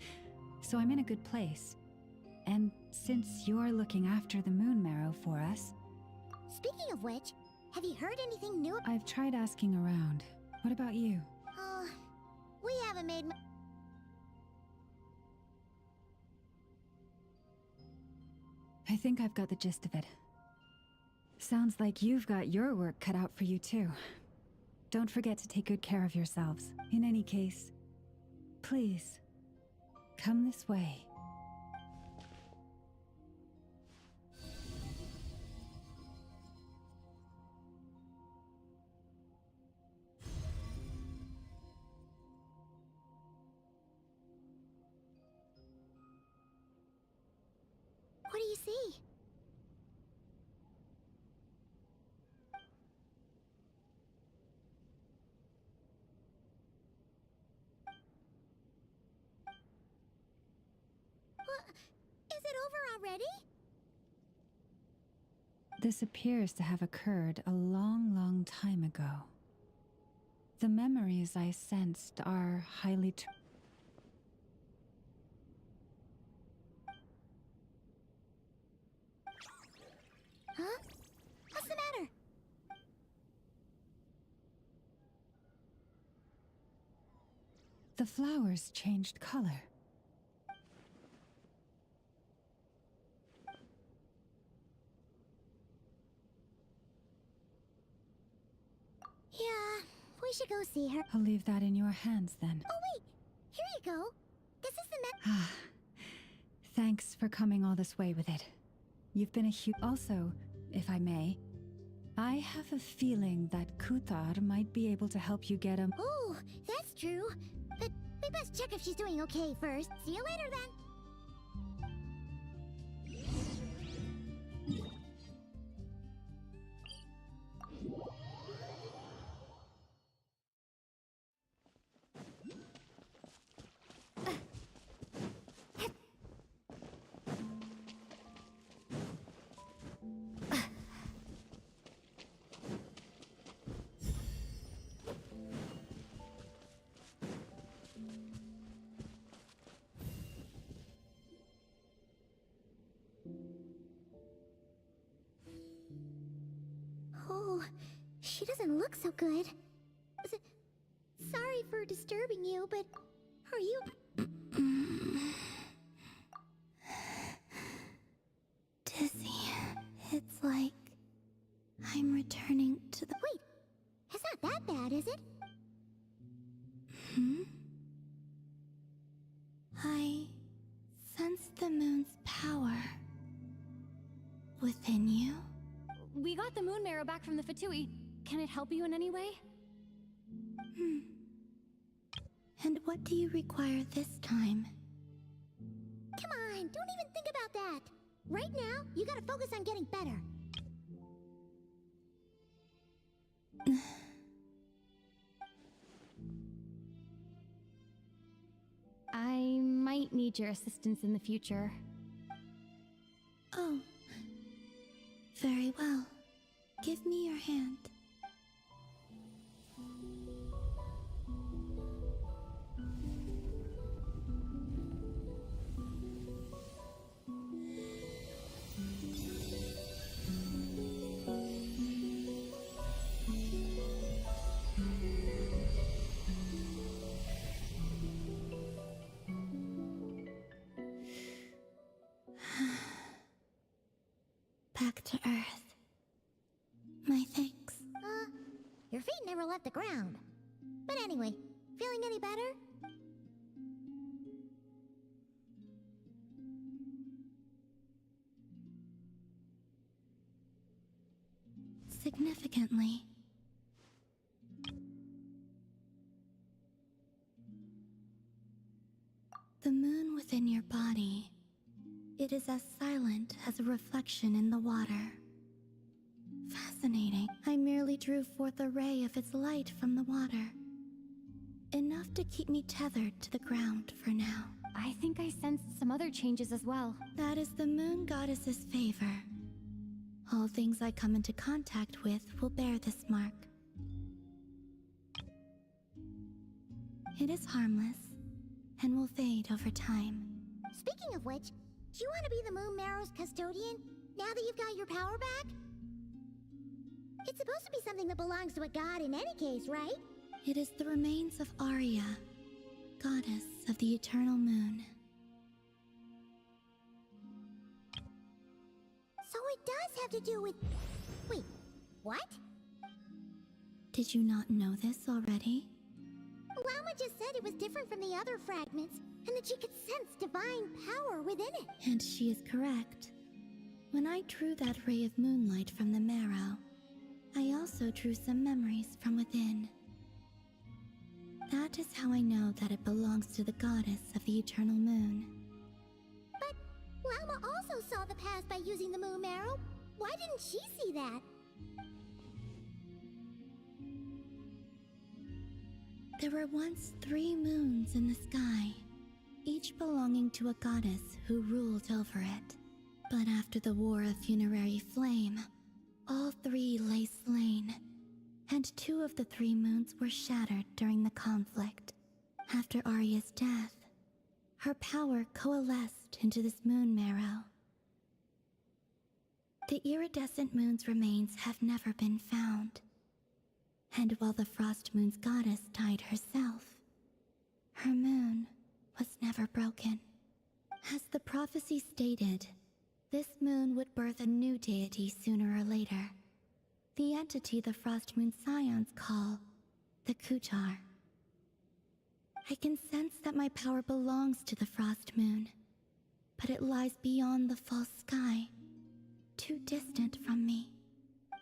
so I'm in a good place. And since you're looking after the moon marrow for us... Speaking of which, have you heard anything new? I've tried asking around. What about you? We haven't made... I think I've got the gist of it. Sounds like you've got your work cut out for you too. Don't forget to take good care of yourselves. In any case, please, come this way. What do you see? Is it over already? This appears to have occurred a long, long time ago. The memories I sensed are highly... Huh? What's the matter? The flowers changed color. Yeah, we should go see her. I'll leave that in your hands then. Oh wait, here you go. This is the Thanks for coming all this way with it. You've been a huge... Also, if I may, I have a feeling that Kuthar might be able to help you get a... Oh, that's true. But we best check if she's doing okay first. See you later then. Oh, she doesn't look so good. Sorry for disturbing you, but are you... Dizzy. It's like I'm returning to the... Wait, it's not that bad, is it? I sense the moon's power within you. We got the moon marrow back from the Fatui. Can it help you in any way? And what do you require this time? Come on, don't even think about that. Right now, you gotta focus on getting better. I might need your assistance in the future. Oh. Very well. Give me your hand. Back to Earth. My thanks. Your feet never left the ground. But anyway, feeling any better? Significantly. The moon within your body. It is as silent as a reflection in the water. Fascinating. I merely drew forth a ray of its light from the water. Enough to keep me tethered to the ground for now. I think I sensed some other changes as well. That is the moon goddess's favor. All things I come into contact with will bear this mark. It is harmless, and will fade over time. Speaking of which, do you want to be the Moon Marrow's custodian, now that you've got your power back? It's supposed to be something that belongs to a god in any case, right? It is the remains of Arya, goddess of the eternal moon. So it does have to do with... Wait, what? Did you not know this already? Llama just said it was different from the other fragments, and that she could sense divine power within it. And she is correct. When I drew that ray of moonlight from the marrow, I also drew some memories from within. That is how I know that it belongs to the goddess of the eternal moon. But Llama also saw the past by using the moon marrow. Why didn't she see that? There were once 3 moons in the sky, each belonging to a goddess who ruled over it. But after the War of Funerary Flame, all 3 lay slain, and 2 of the 3 moons were shattered during the conflict. After Arya's death, her power coalesced into this moon marrow. The iridescent moon's remains have never been found. And while the Frost Moon's goddess died herself, her moon was never broken. As the prophecy stated, this moon would birth a new deity sooner or later. The entity the Frost Moon Scions call the Kutar. I can sense that my power belongs to the Frost Moon, but it lies beyond the false sky, too distant from me.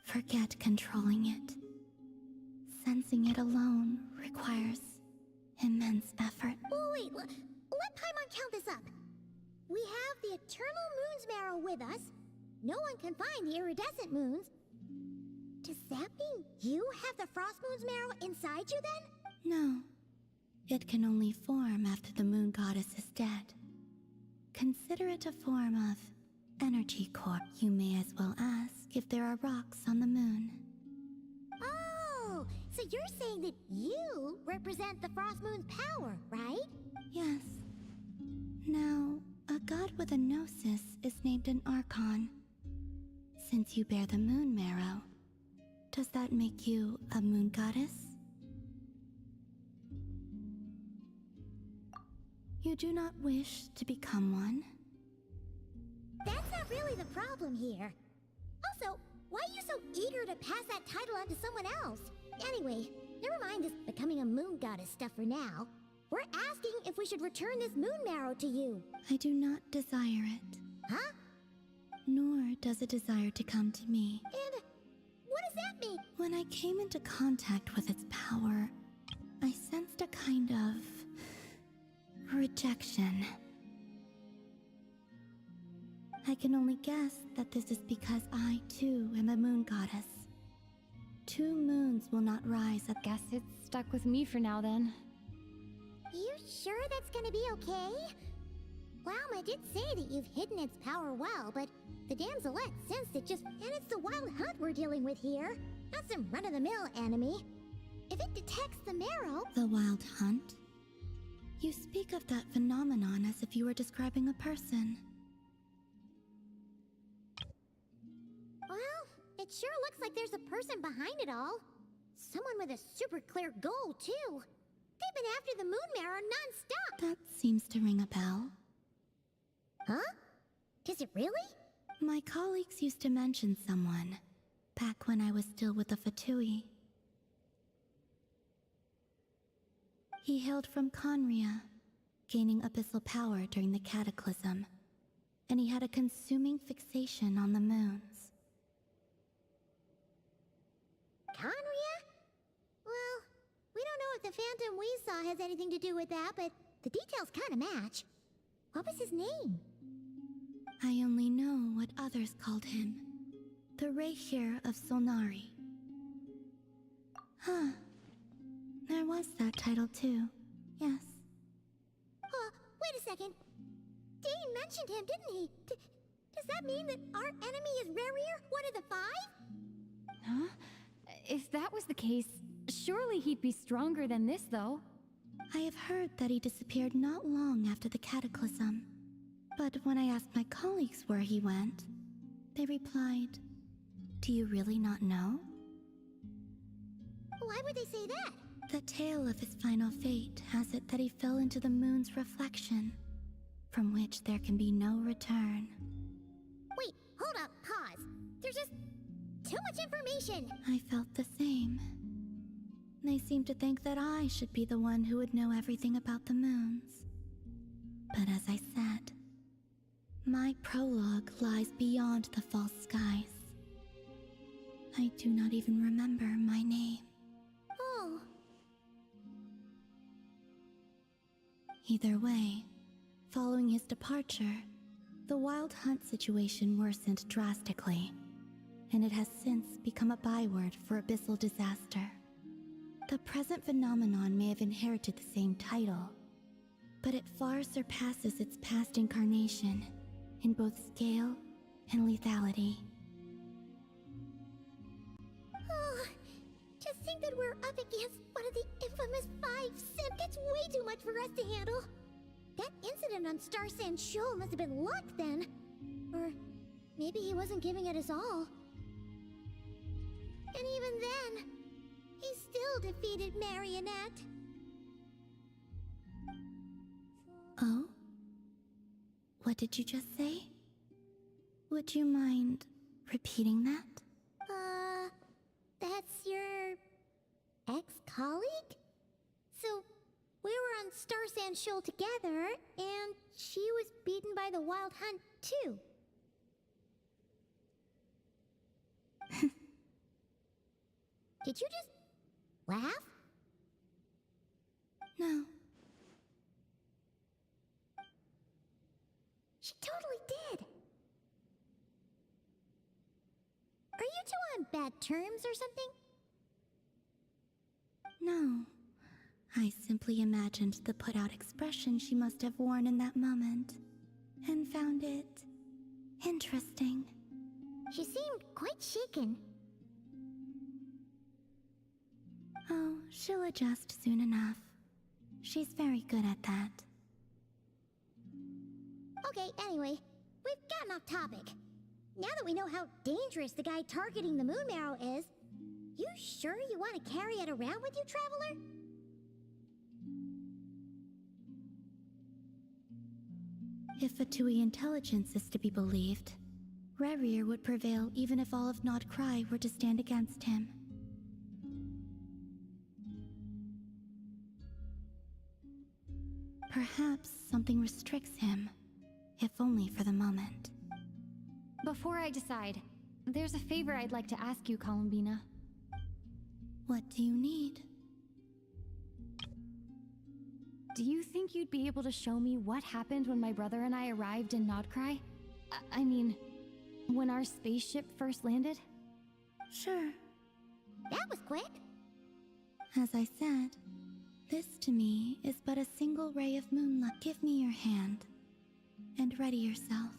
Forget controlling it. Sensing it alone requires immense effort. Oh, wait, let Paimon count this up. We have the Eternal Moon's Marrow with us. No one can find the iridescent moons. Does that mean you have the Frost Moon's Marrow inside you then? No. It can only form after the Moon Goddess is dead. Consider it a form of energy core. You may as well ask if there are rocks on the moon. Oh, so you're saying that you represent the Frost Moon's power, right? Yes. Now, a god with a gnosis is named an Archon. Since you bear the Moon Marrow, does that make you a moon goddess? You do not wish to become one? That's not really the problem here. Also, why are you so eager to pass that title on to someone else? Anyway, never mind this becoming a moon goddess stuff for now. We're asking if we should return this moon marrow to you. I do not desire it. Huh? Nor does it desire to come to me. And what does that mean? When I came into contact with its power, I sensed a kind of rejection. I can only guess that this is because I, too, am a moon goddess. 2 moons will not rise up. Guess it's stuck with me for now then. You sure that's gonna be okay? Lauma did say that you've hidden its power well, but the damselette sensed it just... And it's the wild hunt we're dealing with here, not some run-of-the-mill enemy. If it detects the marrow... The wild hunt? You speak of that phenomenon as if you were describing a person. Well, it sure looks like there's a person behind it all. Someone with a super clear goal, too. They've been after the moon marrow non-stop. That seems to ring a bell. Huh? Is it really? My colleagues used to mention someone, back when I was still with the Fatui. He hailed from Conria, gaining abyssal power during the Cataclysm, and he had a consuming fixation on the moons. Conria? Well, we don't know if the phantom we saw has anything to do with that, but the details kind of match. What was his name? I only know what others called him. The Reikir of Solnari. Huh. There was that title too. Yes. Wait a second. Dane mentioned him, didn't he? Does that mean that our enemy is Rerir, one of the 5? Huh? If that was the case, surely he'd be stronger than this, though. I have heard that he disappeared not long after the Cataclysm. But when I asked my colleagues where he went, they replied, "Do you really not know?" Why would they say that? The tale of his final fate has it that he fell into the moon's reflection, from which there can be no return. Wait, hold up, pause. There's just too much information. I felt the same. They seemed to think that I should be the one who would know everything about the moons. But as I said, my prologue lies beyond the false skies. I do not even remember my name. Oh. Either way, following his departure, the wild hunt situation worsened drastically, and it has since become a byword for abyssal disaster. The present phenomenon may have inherited the same title, but it far surpasses its past incarnation in both scale and lethality. Oh, to think that we're up against one of the infamous 5 Simp gets way too much for us to handle. That incident on Star Sand Shoal must have been luck then. Or maybe he wasn't giving it his all. And even then, he still defeated Marionette. Oh? What did you just say? Would you mind repeating that? That's your ex-colleague? So, we were on Star Sand Shoal together, and she was beaten by the Wild Hunt, too. Did you just laugh? No. She totally did. Are you two on bad terms or something? No. I simply imagined the put-out expression she must have worn in that moment, and found it interesting. She seemed quite shaken. Oh, she'll adjust soon enough. She's very good at that. Okay, anyway, we've gotten off topic. Now that we know how dangerous the guy targeting the moon marrow is, you sure you want to carry it around with you, Traveler? If a Tui intelligence is to be believed, Rerir would prevail even if all of Nod Cry were to stand against him. Perhaps something restricts him, if only for the moment. Before I decide, there's a favor I'd like to ask you, Columbina. What do you need? Do you think you'd be able to show me what happened when my brother and I arrived in Nodcry? I mean, when our spaceship first landed? Sure. That was quick. As I said, this to me is but a single ray of moonlight. Give me your hand, and ready yourself.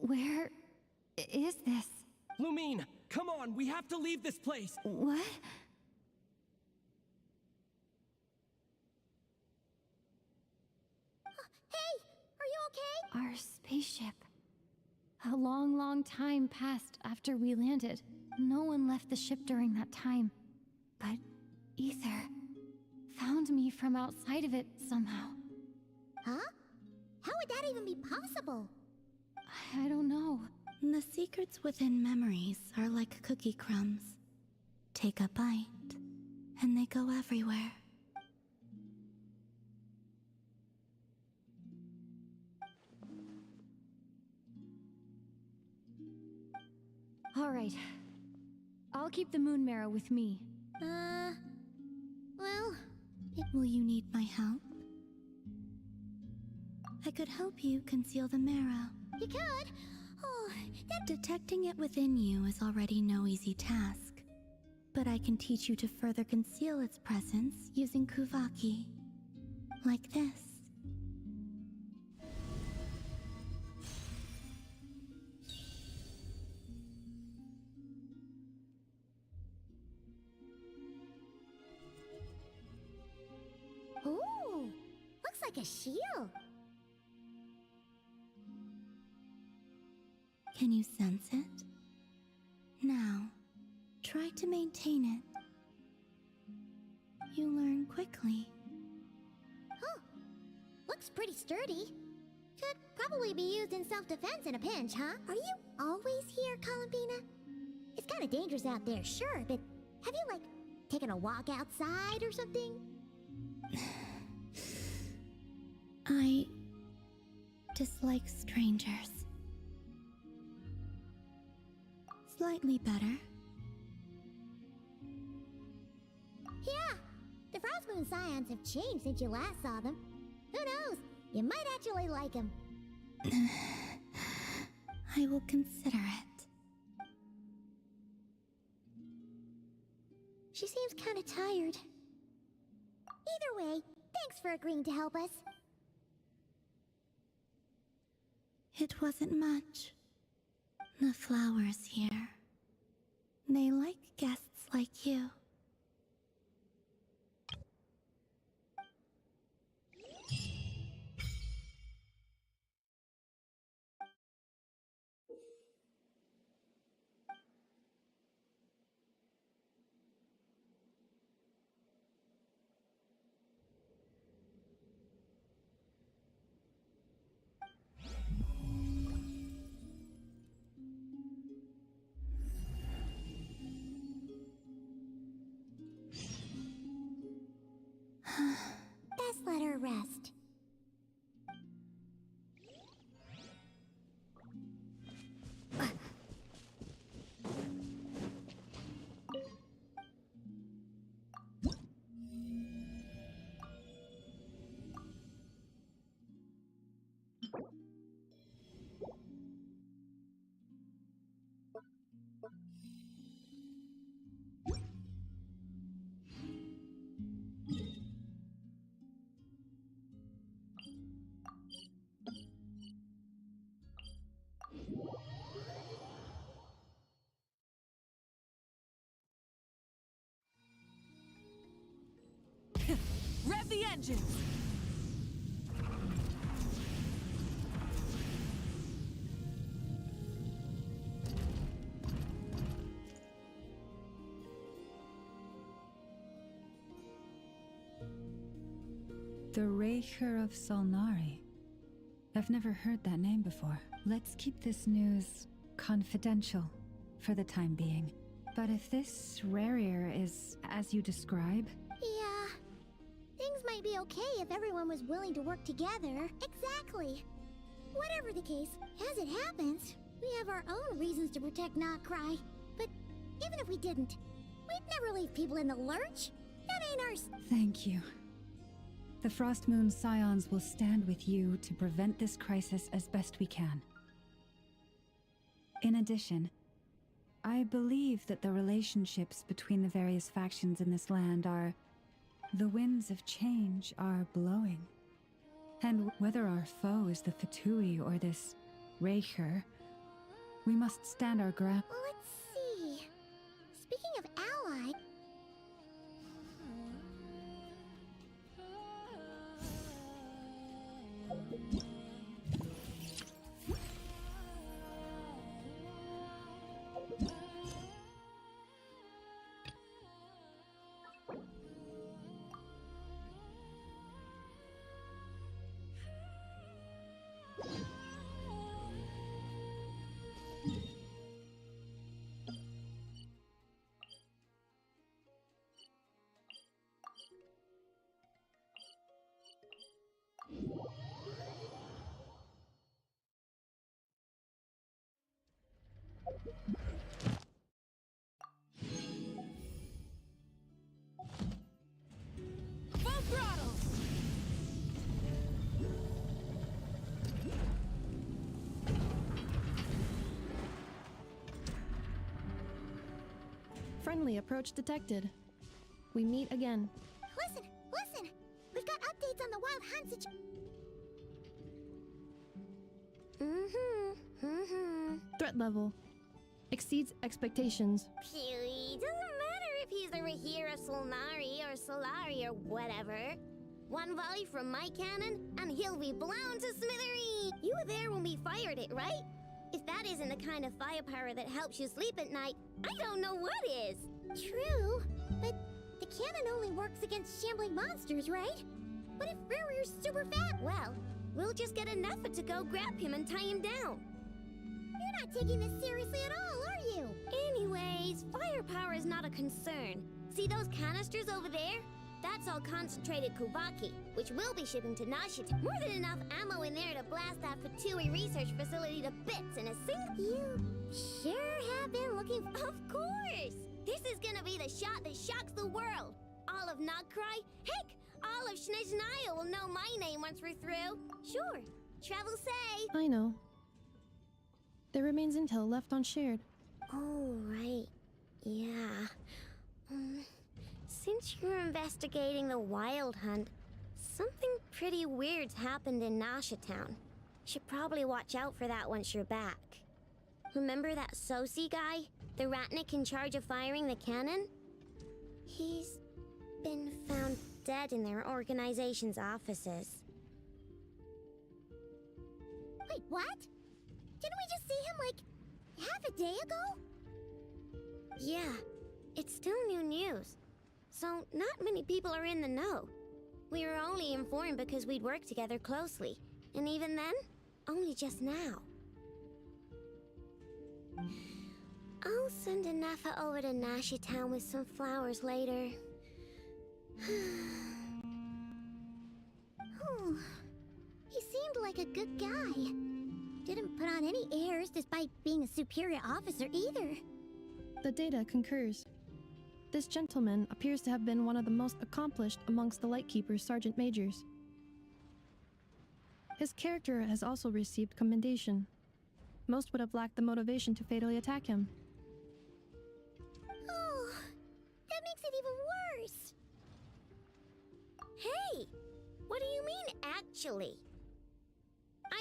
Where is this? Lumine, come on, we have to leave this place! What? Hey, are you okay? Our spaceship. A long, long time passed after we landed. No one left the ship during that time. But Ether found me from outside of it somehow. Huh? How would that even be possible? I don't know. The secrets within memories are like cookie crumbs. Take a bite, and they go everywhere. All right. I'll keep the moon marrow with me. Well... Will you need my help? I could help you conceal the marrow. You could? Oh, that... Detecting it within you is already no easy task. But I can teach you to further conceal its presence using Kuvaki. Like this. Ooh, looks like a shield. Can you sense it? Now, try to maintain it. You learn quickly. Huh. Looks pretty sturdy. Could probably be used in self-defense in a pinch, huh? Are you always here, Columbina? It's kind of dangerous out there, sure, but have you, like, taken a walk outside or something? I dislike strangers. Slightly better. Yeah, the Frost Moon Scions have changed since you last saw them. Who knows? You might actually like them. I will consider it. She seems kind of tired. Either way, thanks for agreeing to help us. It wasn't much. The flowers here. They like guests like you. Best let her rest. Rev the engines! The Raker of Solnari. I've never heard that name before. Let's keep this news confidential for the time being. But if this Rarier is as you describe... Yeah. Things might be okay if everyone was willing to work together. Exactly. Whatever the case, as it happens, we have our own reasons to protect Notcry. But even if we didn't, we'd never leave people in the lurch. That ain't ours. Thank you. The Frostmoon Scions will stand with you to prevent this crisis as best we can. In addition, I believe that the relationships between the various factions in this land are... The winds of change are blowing. And whether our foe is the Fatui or this Raker, we must stand our ground. Let's see. Speaking of ally... Full throttle! Friendly approach detected. We meet again. Listen! Listen! We've got updates on the Wild Hunt situation. Threat level exceeds expectations. Phew, doesn't matter if he's the Rahira Solnari or Solari or whatever. One volley from my cannon, and he'll be blown to smithereens. You were there when we fired it, right? If that isn't the kind of firepower that helps you sleep at night, I don't know what is. True, but the cannon only works against shambling monsters, right? What if Rarir's super fat? Well, we'll just get enough to go grab him and tie him down. You're not taking this seriously at all, are you? Anyways, firepower is not a concern. See those canisters over there? That's all concentrated Kubaki, which we'll be shipping to Nashita. More than enough ammo in there to blast that Fatui research facility to bits in a single... You sure have been looking... Of course! This is gonna be the shot that shocks the world. All of Notcry, heck, all of Snezhnaya will know my name once we're through. Sure, travel say. I know. There remains intel left unshared. Oh, right. Yeah. Since you're investigating the Wild Hunt, something pretty weird's happened in Nasha Town. Should probably watch out for that once you're back. Remember that Sosi guy? The Ratnik in charge of firing the cannon? He's been found dead in their organization's offices. Wait, what? Didn't we just see him, like, half a day ago? Yeah, it's still new news. So, not many people are in the know. We were only informed because we'd worked together closely. And even then, only just now. I'll send a Nafa over to Nashi Town with some flowers later. He seemed like a good guy. Didn't put on any airs despite being a superior officer either. The data concurs. This gentleman appears to have been one of the most accomplished amongst the Lightkeeper's sergeant majors. His character has also received commendation. Most would have lacked the motivation to fatally attack him. Oh, that makes it even worse. Hey, what do you mean, actually?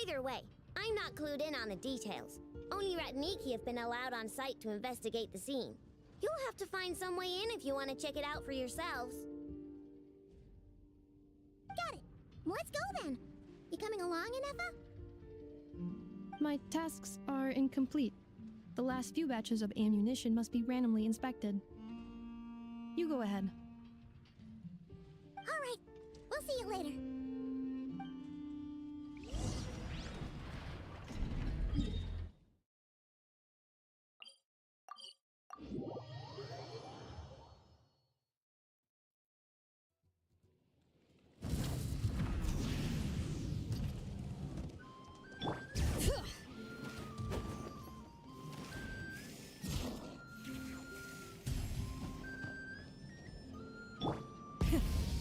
Either way, I'm not clued in on the details. Only Ratniki have been allowed on site to investigate the scene. You'll have to find some way in if you want to check it out for yourselves. Got it. Let's go then. You coming along, Inefa? My tasks are incomplete. The last few batches of ammunition must be randomly inspected. You go ahead. All right. We'll see you later.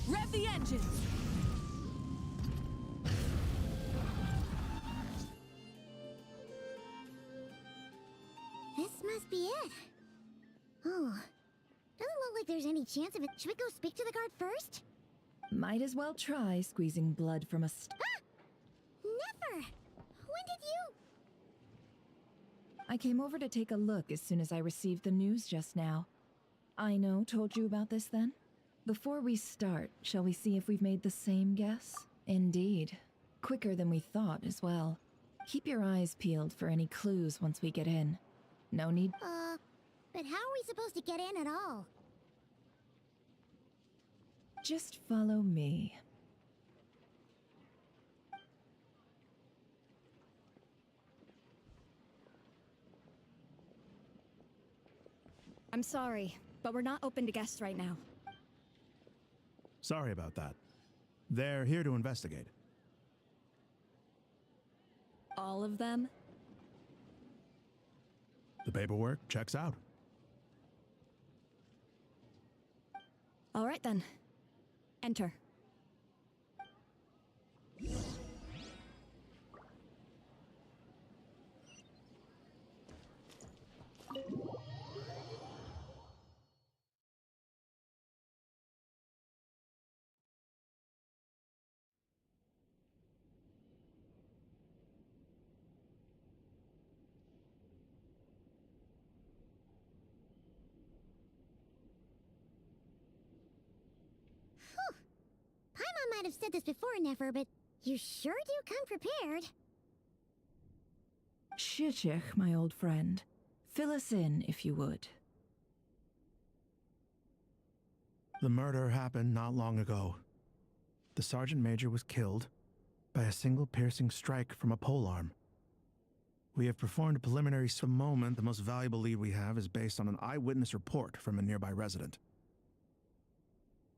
Rev the engines! This must be it. Oh, doesn't look like there's any chance of it. Should we go speak to the guard first? Might as well try squeezing blood from a Never! When did you? I came over to take a look as soon as I received the news just now. Aino told you about this then? Before we start, shall we see if we've made the same guess? Indeed. Quicker than we thought as well. Keep your eyes peeled for any clues once we get in. No need. But how are we supposed to get in at all? Just follow me. I'm sorry, but we're not open to guests right now. Sorry about that. They're here to investigate. All of them? The paperwork checks out. All right then. Enter. Paimon might have said this before, Nefer, but you sure do come prepared. Shishich, my old friend. Fill us in, if you would. The murder happened not long ago. The Sergeant Major was killed by a single piercing strike from a polearm. We have performed a preliminary moment. The most valuable lead we have is based on an eyewitness report from a nearby resident.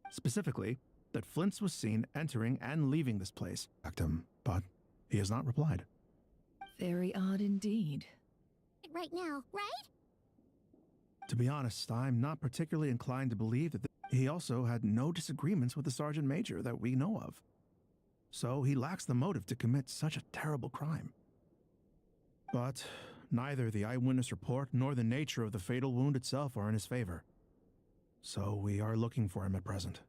Specifically, that Flint's was seen entering and leaving this place. But he has not replied. Very odd indeed. Right now, right? To be honest, I'm not particularly inclined to believe that he also had no disagreements with the Sergeant Major that we know of. So he lacks the motive to commit such a terrible crime. But neither the eyewitness report nor the nature of the fatal wound itself are in his favor. So we are looking for him at present.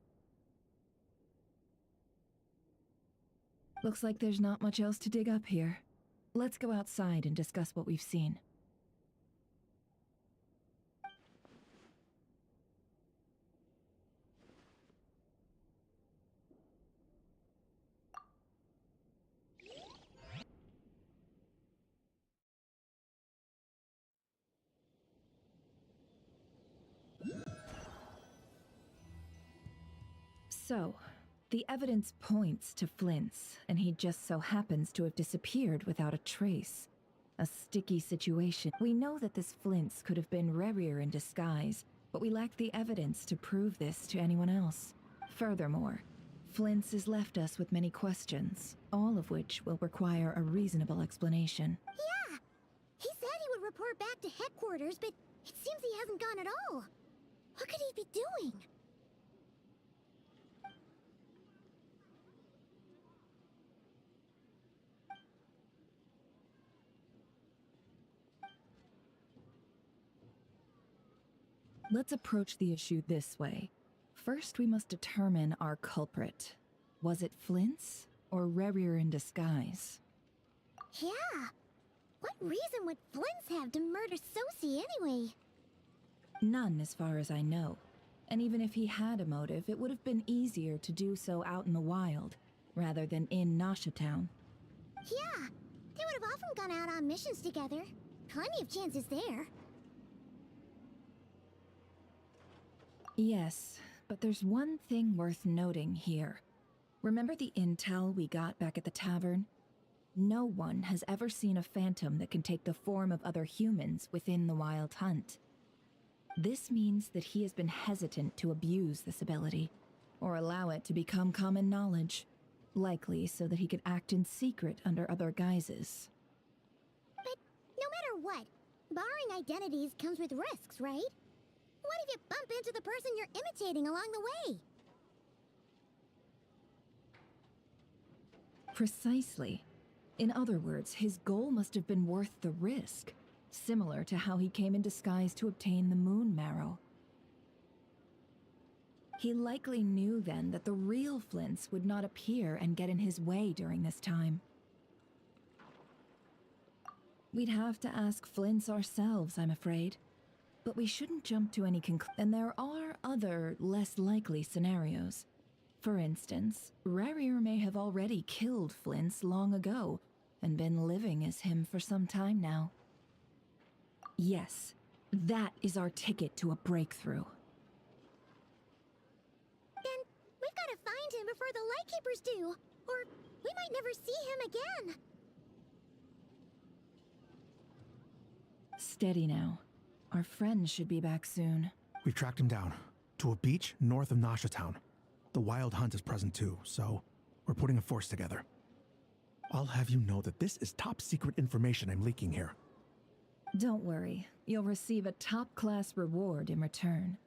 Looks like there's not much else to dig up here. Let's go outside and discuss what we've seen. So, the evidence points to Flint's, and he just so happens to have disappeared without a trace. A sticky situation. We know that this Flint's could have been Rerir in disguise, but we lack the evidence to prove this to anyone else. Furthermore, Flint's has left us with many questions, all of which will require a reasonable explanation. Yeah! He said he would report back to headquarters, but it seems he hasn't gone at all. What could he be doing? Let's approach the issue this way. First, we must determine our culprit. Was it Flint's or Rerir in disguise? Yeah! What reason would Flint's have to murder Sosie anyway? None, as far as I know. And even if he had a motive, it would have been easier to do so out in the wild, rather than in Nasha Town. Yeah! They would have often gone out on missions together. Plenty of chances there. Yes, but there's one thing worth noting here. Remember the intel we got back at the tavern? No one has ever seen a phantom that can take the form of other humans within the Wild Hunt. This means that he has been hesitant to abuse this ability, or allow it to become common knowledge, likely so that he could act in secret under other guises. But no matter what, borrowing identities comes with risks, right? What if you bump into the person you're imitating along the way? Precisely. In other words, his goal must have been worth the risk, similar to how he came in disguise to obtain the moon marrow. He likely knew then that the real Flint's would not appear and get in his way during this time. We'd have to ask Flint's ourselves, I'm afraid. But we shouldn't jump to any conclusion. And there are other, less likely scenarios. For instance, Rerir may have already killed Flint's long ago, and been living as him for some time now. Yes, that is our ticket to a breakthrough. Then we've got to find him before the Lightkeepers do, or we might never see him again. Steady now. Our friend should be back soon. We've tracked him down to a beach north of Nasha Town. The Wild Hunt is present too, so we're putting a force together. I'll have you know that this is top secret information I'm leaking here. Don't worry, you'll receive a top-class reward in return.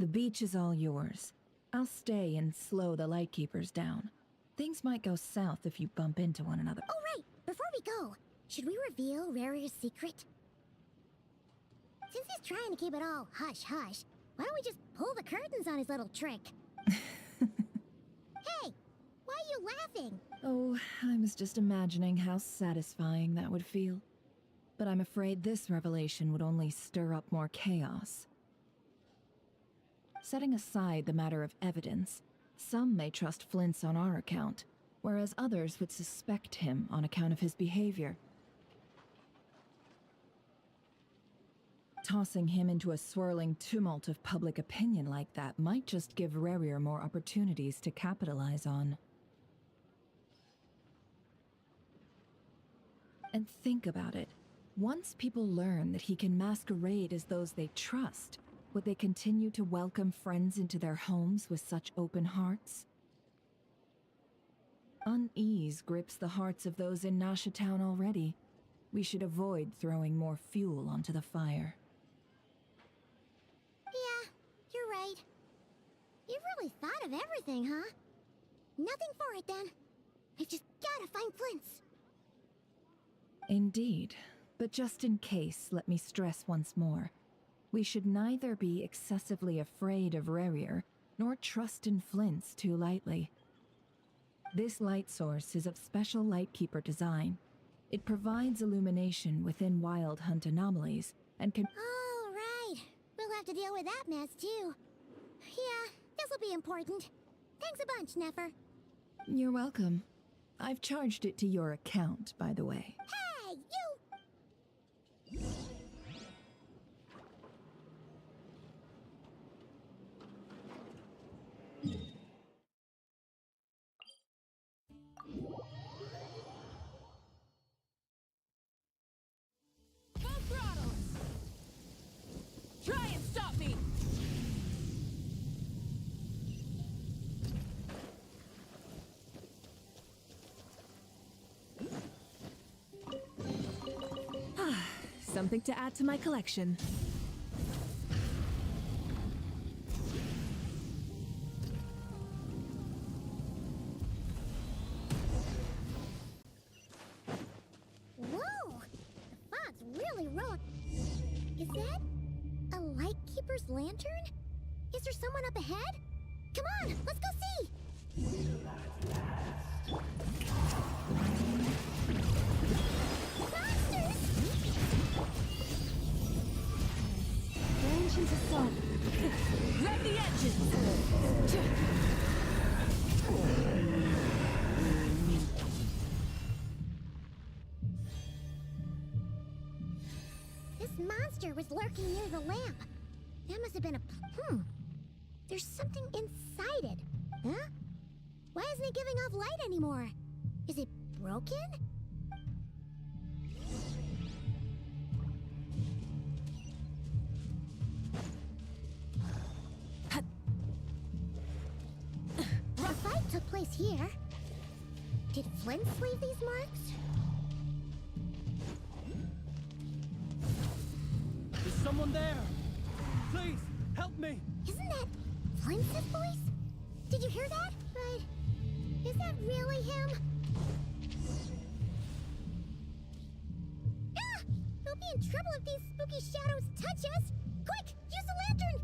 The beach is all yours. I'll stay and slow the Lightkeepers down. Things might go south if you bump into one another. Oh right, before we go, should we reveal Rerir's secret? Since he's trying to keep it all hush-hush, why don't we just pull the curtains on his little trick? Hey, why are you laughing? Oh, I was just imagining how satisfying that would feel. But I'm afraid this revelation would only stir up more chaos. Setting aside the matter of evidence, some may trust Flint's on our account, whereas others would suspect him on account of his behavior. Tossing him into a swirling tumult of public opinion like that might just give Rerir more opportunities to capitalize on. And think about it. Once people learn that he can masquerade as those they trust, would they continue to welcome friends into their homes with such open hearts? Unease grips the hearts of those in Nasha Town already. We should avoid throwing more fuel onto the fire. Yeah, you're right. You've really thought of everything, huh? Nothing for it then. We've just gotta find Flint's. Indeed. But just in case, let me stress once more. We should neither be excessively afraid of Rerir, nor trust in Flint's too lightly. This light source is of special Lightkeeper design. It provides illumination within Wild Hunt anomalies, and can— Oh, right. We'll have to deal with that mess, too. Yeah, this'll be important. Thanks a bunch, Nefer. You're welcome. I've charged it to your account, by the way. Hey, you! Something to add to my collection. Whoa! The fog's really rolling. Is that a Lightkeeper's lantern? Is there someone up ahead? Come on, let's go see! Monsters! Ancient assault. Grab the edges! This monster was lurking near the lamp. That must have been a... There's something inside it. Huh? Why isn't it giving off light anymore? Is it broken? The fight took place here. Did Flint leave these marks? Is someone there? Please, help me! Isn't that Flint's voice? Did you hear that? Right. Is that really him? Ah! We'll be in trouble if these spooky shadows touch us! Quick! Use the lantern!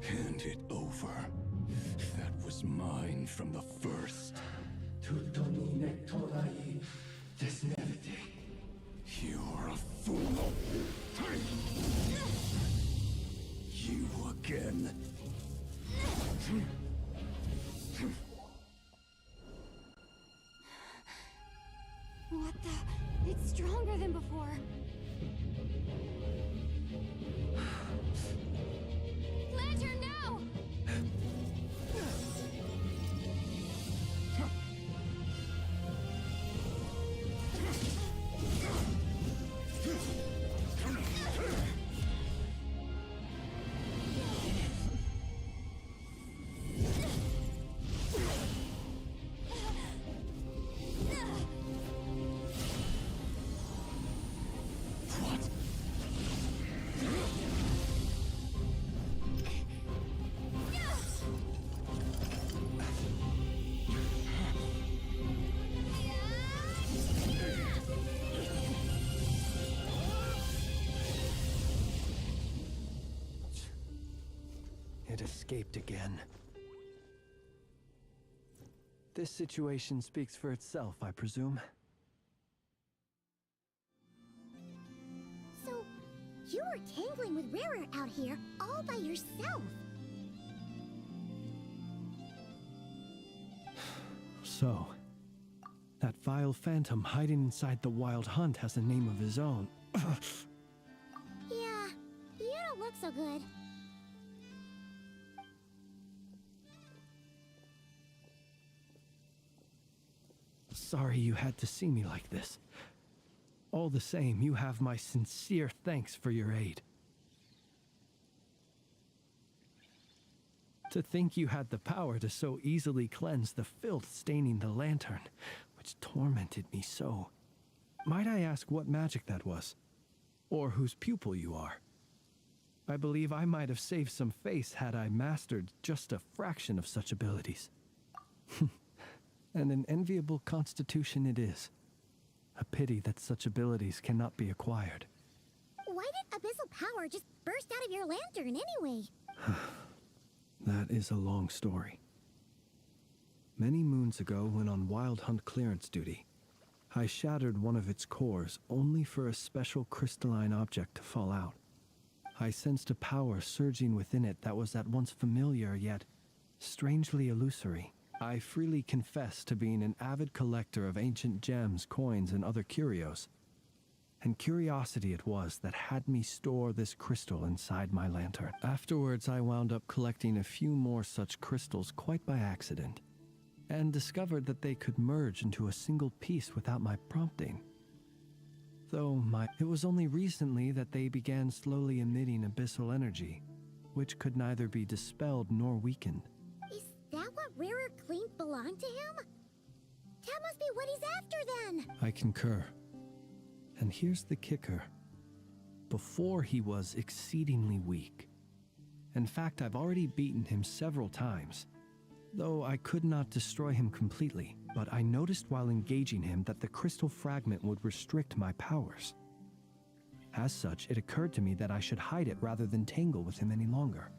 Hand it over. That was mine from the first. You're a fool. You again. What the? It's stronger than before. Lantern, now! It escaped again. This situation speaks for itself, I presume. So, you were tangling with Rarer out here all by yourself. So, that vile phantom hiding inside the Wild Hunt has a name of his own. Yeah, you don't look so good. Sorry you had to see me like this. All the same, you have my sincere thanks for your aid. To think you had the power to so easily cleanse the filth staining the lantern, which tormented me so. Might I ask what magic that was? Or whose pupil you are? I believe I might have saved some face had I mastered just a fraction of such abilities. And an enviable constitution it is. A pity that such abilities cannot be acquired. Why did abyssal power just burst out of your lantern anyway? That is a long story. Many moons ago, when on Wild Hunt clearance duty, I shattered one of its cores only for a special crystalline object to fall out. I sensed a power surging within it that was at once familiar yet strangely illusory. I freely confess to being an avid collector of ancient gems, coins, and other curios. And curiosity it was that had me store this crystal inside my lantern. Afterwards, I wound up collecting a few more such crystals quite by accident, and discovered that they could merge into a single piece without my prompting. Though it was only recently that they began slowly emitting abyssal energy, which could neither be dispelled nor weakened. Is that what Rarer claimed belonged to him? That must be what he's after then! I concur. And here's the kicker. Before he was exceedingly weak. In fact, I've already beaten him several times, though I could not destroy him completely. But I noticed while engaging him that the crystal fragment would restrict my powers. As such, it occurred to me that I should hide it rather than tangle with him any longer.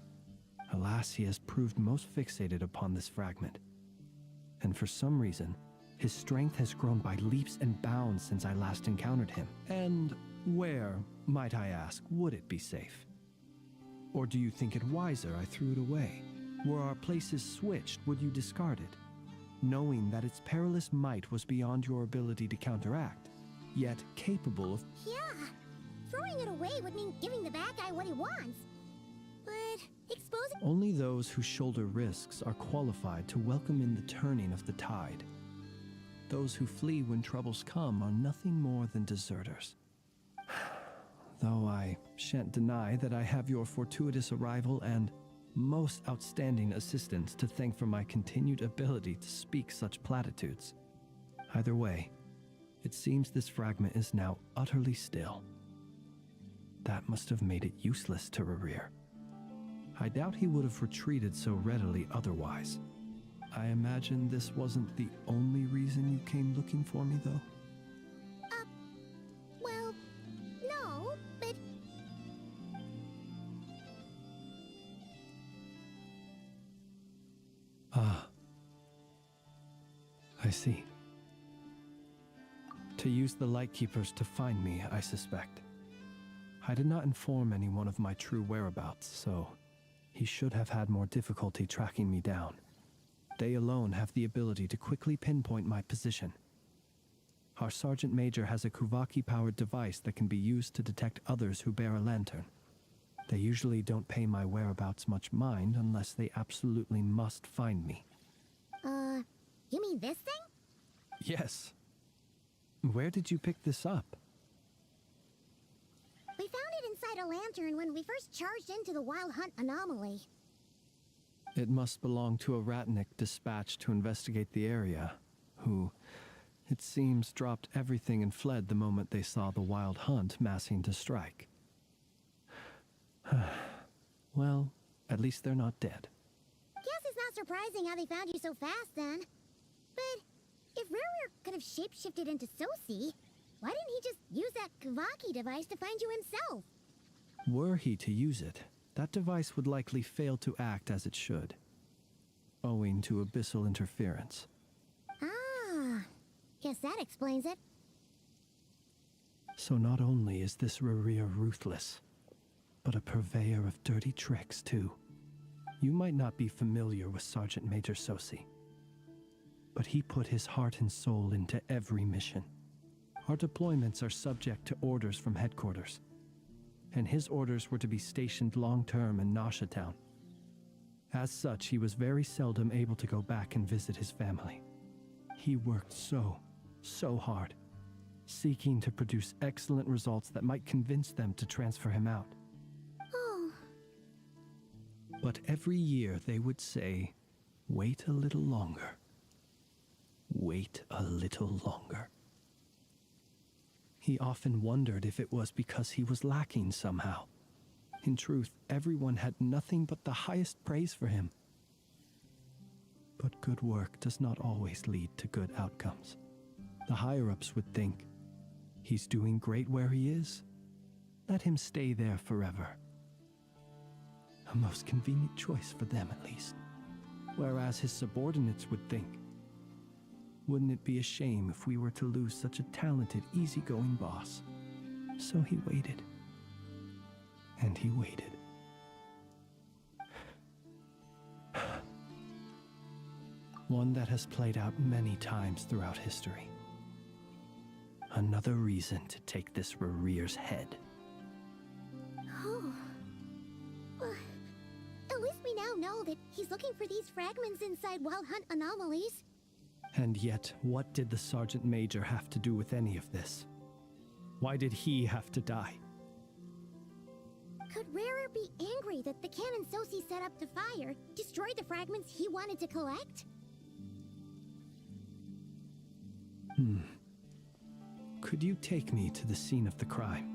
Alas, he has proved most fixated upon this fragment. And for some reason, his strength has grown by leaps and bounds since I last encountered him. And where, might I ask, would it be safe? Or do you think it wiser I threw it away? Were our places switched, would you discard it? Knowing that its perilous might was beyond your ability to counteract, yet capable of... Yeah, throwing it away would mean giving the bad guy what he wants. But exposing... Only those who shoulder risks are qualified to welcome in the turning of the tide. Those who flee when troubles come are nothing more than deserters. Though I shan't deny that I have your fortuitous arrival and most outstanding assistants to thank for my continued ability to speak such platitudes. Either way, it seems this fragment is now utterly still. That must have made it useless to Rerir. I doubt he would have retreated so readily otherwise. I imagine this wasn't the only reason you came looking for me, though? Well, no, but... Ah. I see. To use the Lightkeepers to find me, I suspect. I did not inform anyone of my true whereabouts, so he should have had more difficulty tracking me down. They alone have the ability to quickly pinpoint my position. Our Sergeant Major has a Kuvaki-powered device that can be used to detect others who bear a lantern. They usually don't pay my whereabouts much mind unless they absolutely must find me. You mean this thing? Yes. Where did you pick this up? We found it inside a lantern when we first charged into the Wild Hunt anomaly. It must belong to a Ratnik dispatched to investigate the area, who, it seems, dropped everything and fled the moment they saw the Wild Hunt massing to strike. Well, at least they're not dead. Guess it's not surprising how they found you so fast, then. But if Rerir could have shapeshifted into Sosi, why didn't he just use that Kavaki device to find you himself? Were he to use it, that device would likely fail to act as it should, owing to abyssal interference. Ah, guess that explains it. So not only is this Rerir ruthless, but a purveyor of dirty tricks, too. You might not be familiar with Sergeant Major Sosi, but he put his heart and soul into every mission. Our deployments are subject to orders from headquarters, and his orders were to be stationed long-term in Nasha Town. As such, he was very seldom able to go back and visit his family. He worked so hard, seeking to produce excellent results that might convince them to transfer him out. Oh. But every year they would say, "Wait a little longer. Wait a little longer." He often wondered if it was because he was lacking somehow. In truth, everyone had nothing but the highest praise for him. But good work does not always lead to good outcomes. The higher-ups would think, he's doing great where he is. Let him stay there forever. A most convenient choice for them, at least. Whereas his subordinates would think, wouldn't it be a shame if we were to lose such a talented, easygoing boss? So he waited. And he waited. One that has played out many times throughout history. Another reason to take this Rerir's head. Oh. At least we now know that he's looking for these fragments inside Wild Hunt anomalies. And yet, what did the Sergeant Major have to do with any of this? Why did he have to die? Could Rerir be angry that the cannon Sosi set up to fire destroyed the fragments he wanted to collect? Could you take me to the scene of the crime?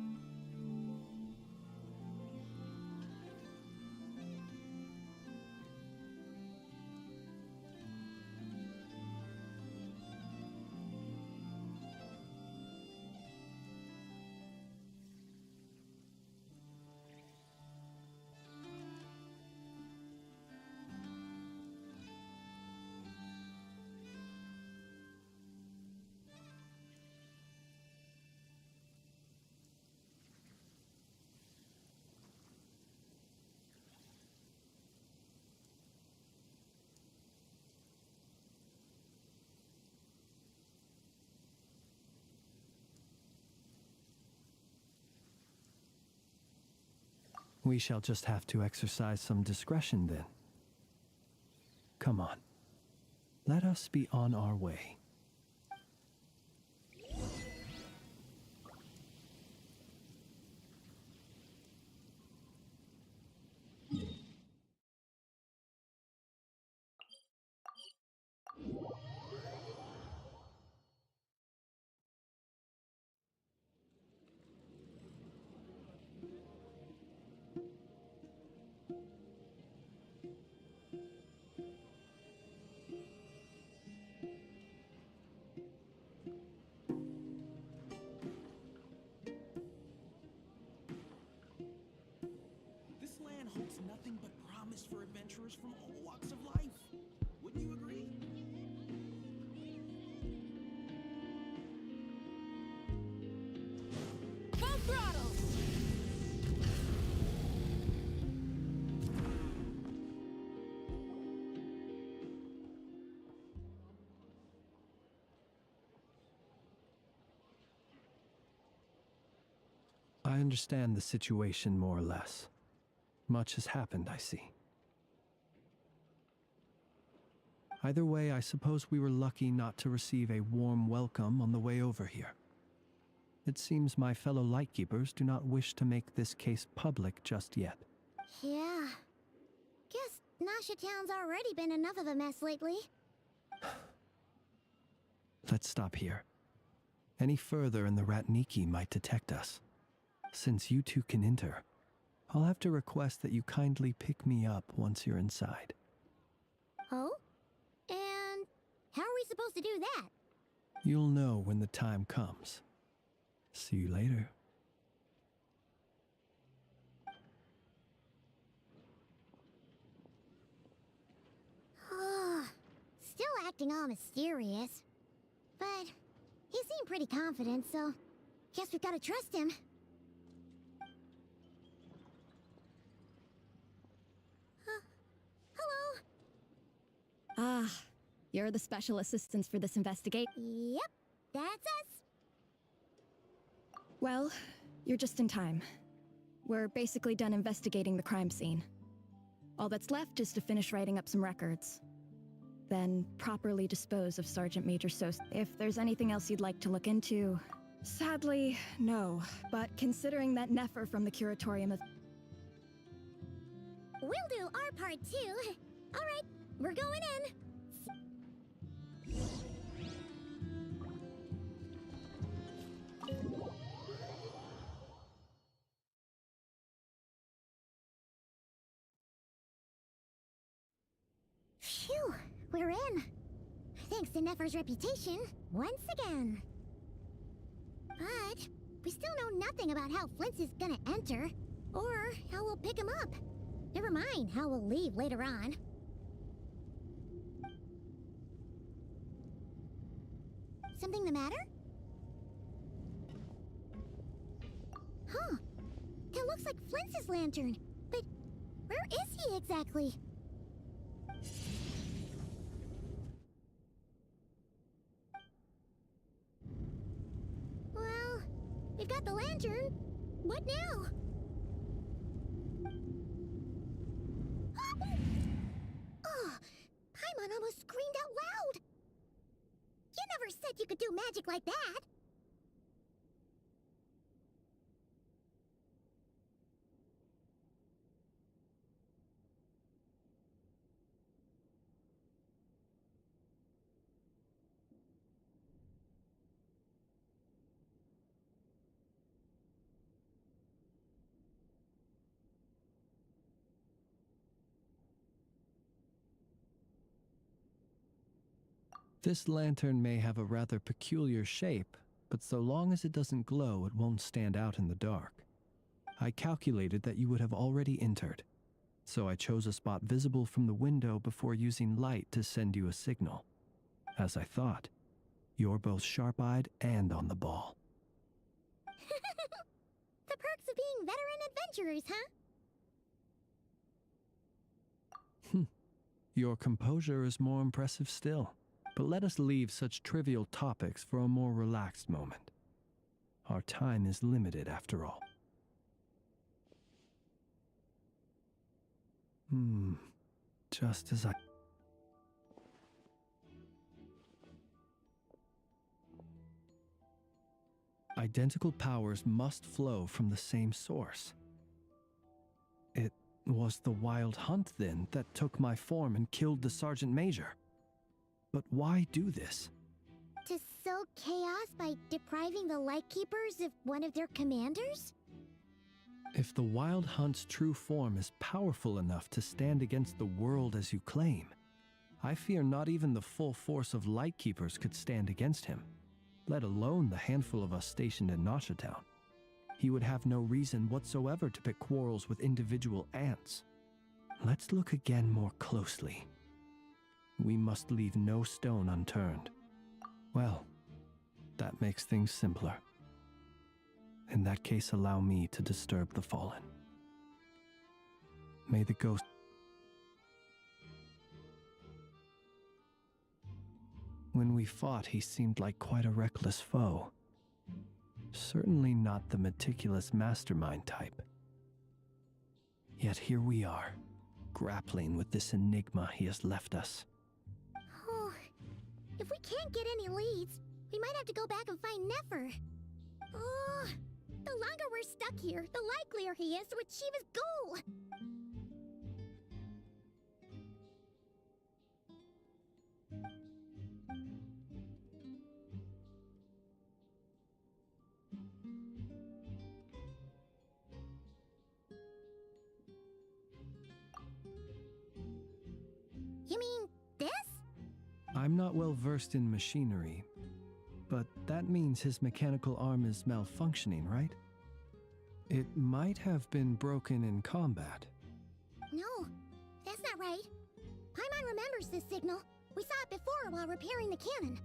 We shall just have to exercise some discretion then. Come on. Let us be on our way. members from all walks of life. Wouldn't you agree? Full throttle! I understand the situation more or less. Much has happened, I see. Either way, I suppose we were lucky not to receive a warm welcome on the way over here. It seems my fellow Lightkeepers do not wish to make this case public just yet. Yeah. Guess Nasha Town's already been enough of a mess lately. Let's stop here. Any further and the Ratniki might detect us. Since you two can enter, I'll have to request that you kindly pick me up once you're inside. Oh? And how are we supposed to do that? You'll know when the time comes. See you later. Still acting all mysterious. But he seemed pretty confident, so guess we've got to trust him. Hello? Ah, you're the special assistants for this investigation. Yep, that's us. Well, you're just in time. We're basically done investigating the crime scene. All that's left is to finish writing up some records. Then properly dispose of Sergeant Major Sos. If there's anything else you'd like to look into... Sadly, no. But considering that Nefer from the Curatorium of... We'll do our part too. All right, we're going in. Phew, we're in. Thanks to Nefer's reputation, once again. But we still know nothing about how Flint's is gonna enter, or how we'll pick him up. Never mind how we'll leave later on. Something the matter? Huh. That looks like Flint's lantern. But where is he exactly? Well, we've got the lantern. What now? Oh, Paimon almost screamed out loud. You never said you could do magic like that. This lantern may have a rather peculiar shape, but so long as it doesn't glow, it won't stand out in the dark. I calculated that you would have already entered, so I chose a spot visible from the window before using light to send you a signal. As I thought, you're both sharp-eyed and on the ball. The perks of being veteran adventurers, huh? Your composure is more impressive still. But let us leave such trivial topics for a more relaxed moment. Our time is limited after all. Just as I... Identical powers must flow from the same source. It was the Wild Hunt, then, that took my form and killed the Sergeant Major. But why do this? To sow chaos by depriving the Lightkeepers of one of their commanders? If the Wild Hunt's true form is powerful enough to stand against the world as you claim, I fear not even the full force of Lightkeepers could stand against him, let alone the handful of us stationed in Nasha Town. He would have no reason whatsoever to pick quarrels with individual ants. Let's look again more closely. We must leave no stone unturned. Well, that makes things simpler. In that case, allow me to disturb the fallen. May the ghost... When we fought, he seemed like quite a reckless foe. Certainly not the meticulous mastermind type. Yet here we are, grappling with this enigma he has left us. Oh, if we can't get any leads, we might have to go back and find Nefer. Oh, the longer we're stuck here, the likelier he is to achieve his goal. You mean this? I'm not well versed in machinery, but that means his mechanical arm is malfunctioning, right? It might have been broken in combat. No, that's not right. Paimon remembers this signal. We saw it before while repairing the cannon.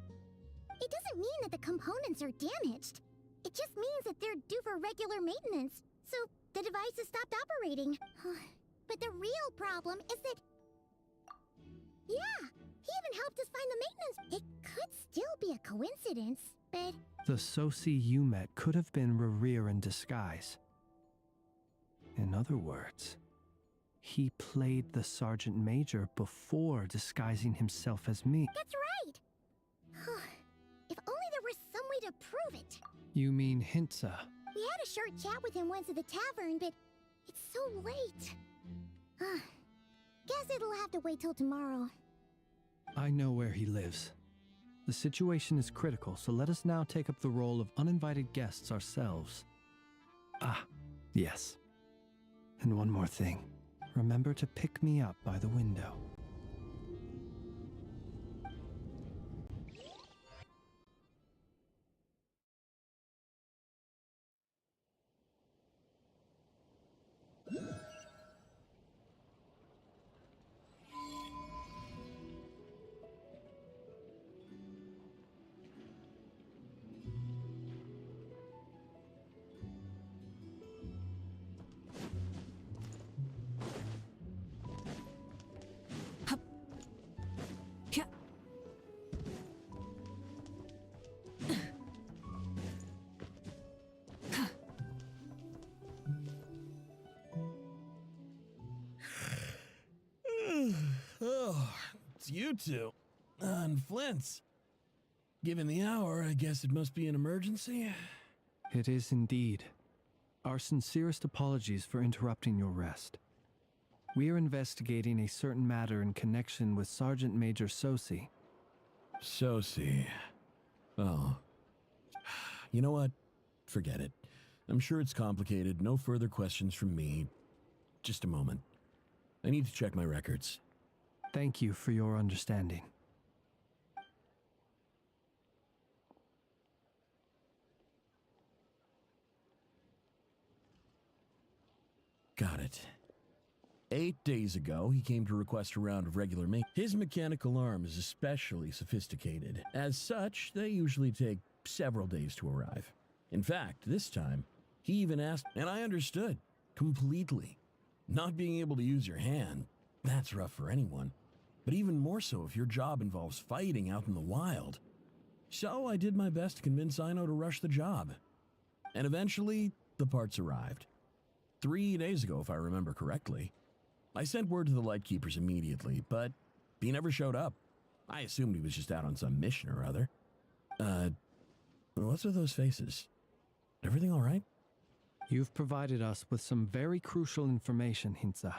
It doesn't mean that the components are damaged. It just means that they're due for regular maintenance, so the device has stopped operating. But the real problem is that... Yeah, he even helped us find the maintenance. It could still be a coincidence, but... The Sosi you met could have been Rerir in disguise. In other words, he played the Sergeant Major before disguising himself as me. That's right! If only there was some way to prove it. You mean Hintsa? We had a short chat with him once at the tavern, but it's so late. Guess it'll have to wait till tomorrow. I know where he lives. The situation is critical, so let us now take up the role of uninvited guests ourselves. Ah, yes. And one more thing. Remember to pick me up by the window. Oh, it's you two. On Flint's. Given the hour, I guess it must be an emergency. It is indeed. Our sincerest apologies for interrupting your rest. We are investigating a certain matter in connection with Sergeant Major Sosi. Sosi. Oh. You know what? Forget it. I'm sure it's complicated. No further questions from me. Just a moment. I need to check my records. Thank you for your understanding. Got it. 8 days ago, he came to request a round of regular maintenance. His mechanical arm is especially sophisticated. As such, they usually take several days to arrive. In fact, this time, he even asked, and I understood completely. Not being able to use your hand, that's rough for anyone. But even more so if your job involves fighting out in the wild. So I did my best to convince Ino to rush the job. And eventually, the parts arrived. 3 days ago, if I remember correctly. I sent word to the Lightkeepers immediately, but he never showed up. I assumed he was just out on some mission or other. What's with those faces? Everything all right? You've provided us with some very crucial information, Hintsa.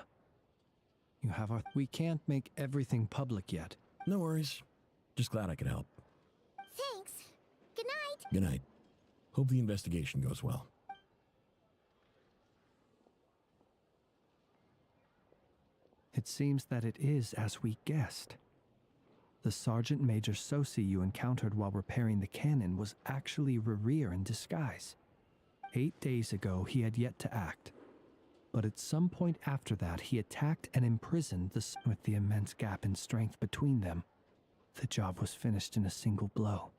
You have our... We can't make everything public yet. No worries. Just glad I could help. Thanks. Good night. Good night. Hope the investigation goes well. It seems that it is as we guessed. The Sergeant Major Sosi you encountered while repairing the cannon was actually Rerir in disguise. 8 days ago, he had yet to act. But at some point after that, he attacked and imprisoned with the immense gap in strength between them. The job was finished in a single blow.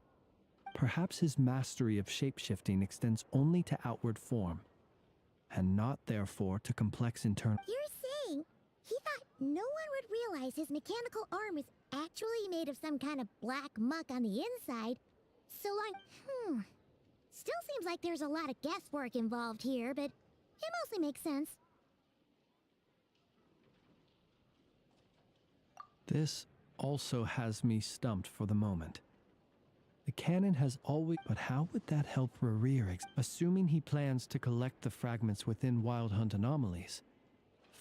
Perhaps his mastery of shapeshifting extends only to outward form, and not therefore to complex internal. You're saying he thought no one would realize his mechanical arm is actually made of some kind of black muck on the inside? So Still seems like there's a lot of guesswork involved here, but it mostly makes sense. This also has me stumped for the moment. The cannon has always... But how would that help Rerir, assuming he plans to collect the fragments within Wild Hunt anomalies?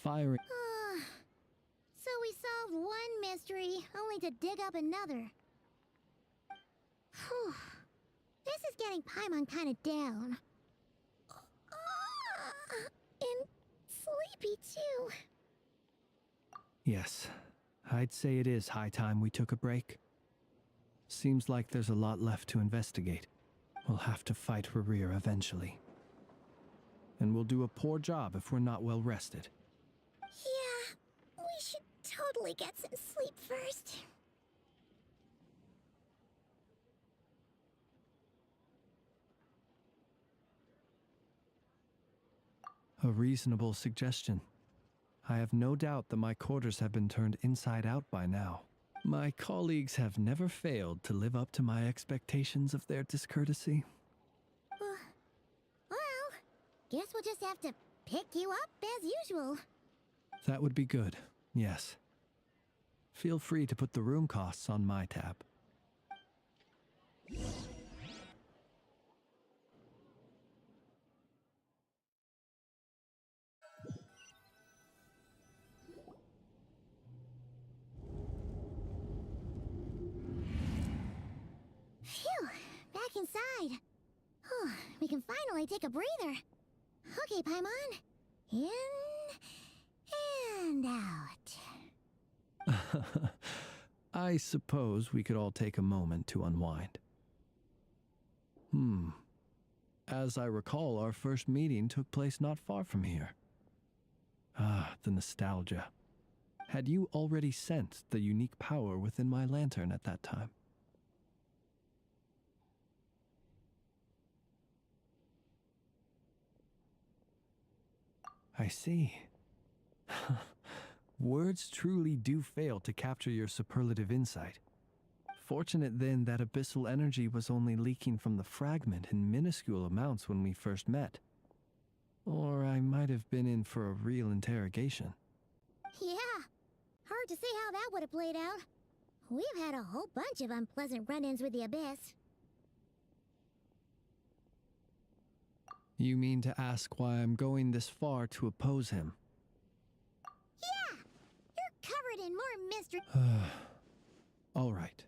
Firing... So we solved one mystery, only to dig up another. Whew. This is getting Paimon kind of down. And sleepy, too. Yes, I'd say it is high time we took a break. Seems like there's a lot left to investigate. We'll have to fight Rerir eventually. And we'll do a poor job if we're not well rested. Yeah, we should totally get some sleep first. A reasonable suggestion. I have no doubt that my quarters have been turned inside out by now. My colleagues have never failed to live up to my expectations of their discourtesy. Well, guess we'll just have to pick you up as usual. That would be good, yes. Feel free to put the room costs on my tab. Phew, back inside. We can finally take a breather. Okay, Paimon. In and out. I suppose we could all take a moment to unwind. As I recall, our first meeting took place not far from here. The nostalgia. Had you already sensed the unique power within my lantern at that time? I see. Words truly do fail to capture your superlative insight. Fortunate then that abyssal energy was only leaking from the fragment in minuscule amounts when we first met. Or I might have been in for a real interrogation. Yeah, hard to say how that would have played out. We've had a whole bunch of unpleasant run-ins with the Abyss. You mean to ask why I'm going this far to oppose him? Yeah! You're covered in more mystery. All right.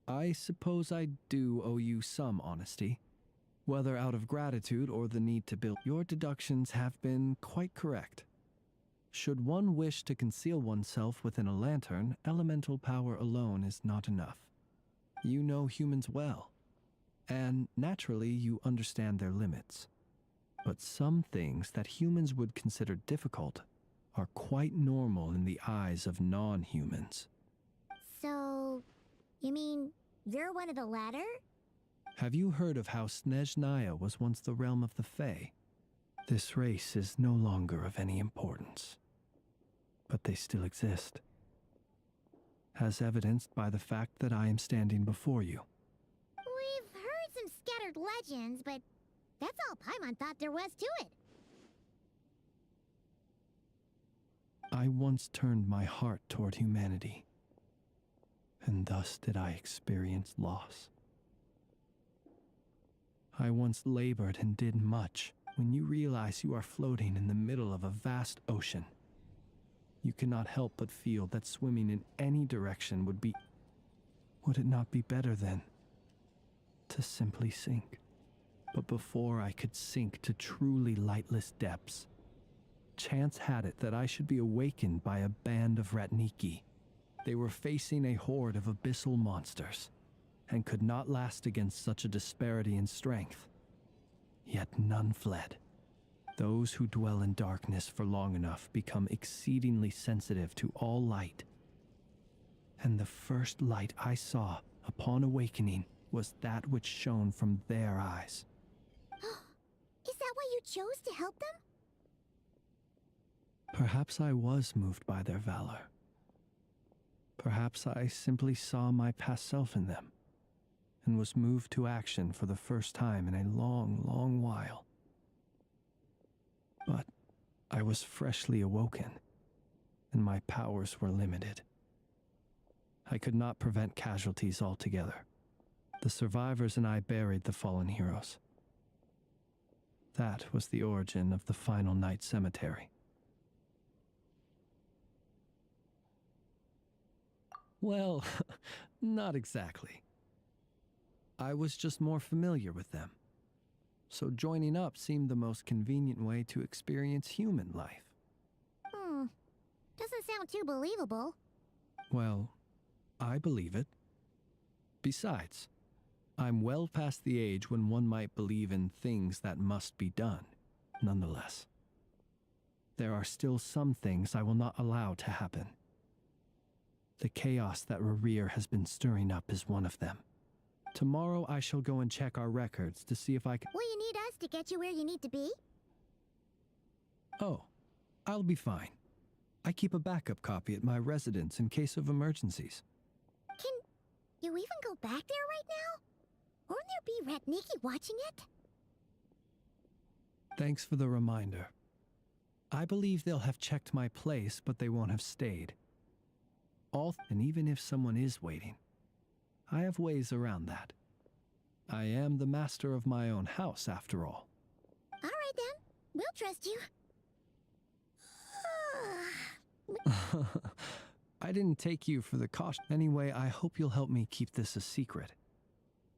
I suppose I do owe you some honesty. Whether out of gratitude or the need to build, your deductions have been quite correct. Should one wish to conceal oneself within a lantern, elemental power alone is not enough. You know humans well, and naturally you understand their limits. But some things that humans would consider difficult are quite normal in the eyes of non-humans. So, you mean you're one of the latter? Have you heard of how Snezhnaya was once the realm of the Fae? This race is no longer of any importance, but they still exist, as evidenced by the fact that I am standing before you. We've heard some scattered legends, but that's all Paimon thought there was to it. I once turned my heart toward humanity, and thus did I experience loss. I once labored and did much. When you realize you are floating in the middle of a vast ocean, you cannot help but feel that swimming in any direction would be... Would it not be better then to simply sink? But before I could sink to truly lightless depths, chance had it that I should be awakened by a band of Ratniki. They were facing a horde of abyssal monsters, and could not last against such a disparity in strength. Yet none fled. Those who dwell in darkness for long enough become exceedingly sensitive to all light. And the first light I saw upon awakening was that which shone from their eyes. Is that why you chose to help them? Perhaps I was moved by their valor. Perhaps I simply saw my past self in them, and was moved to action for the first time in a long, long while. But I was freshly awoken, and my powers were limited. I could not prevent casualties altogether. The survivors and I buried the fallen heroes. That was the origin of the Final Night Cemetery. Well, not exactly. I was just more familiar with them. So joining up seemed the most convenient way to experience human life. Doesn't sound too believable. Well, I believe it. Besides, I'm well past the age when one might believe in things that must be done, nonetheless. There are still some things I will not allow to happen. The chaos that Rerir has been stirring up is one of them. Tomorrow I shall go and check our records to see if I can— Will you need us to get you where you need to be? Oh, I'll be fine. I keep a backup copy at my residence in case of emergencies. Can you even go back there right now? Won't there be Ratniki watching it? Thanks for the reminder. I believe they'll have checked my place, but they won't have stayed. And even if someone is waiting, I have ways around that. I am the master of my own house, after all. All right then, we'll trust you. I didn't take you for the caution. Anyway, I hope you'll help me keep this a secret.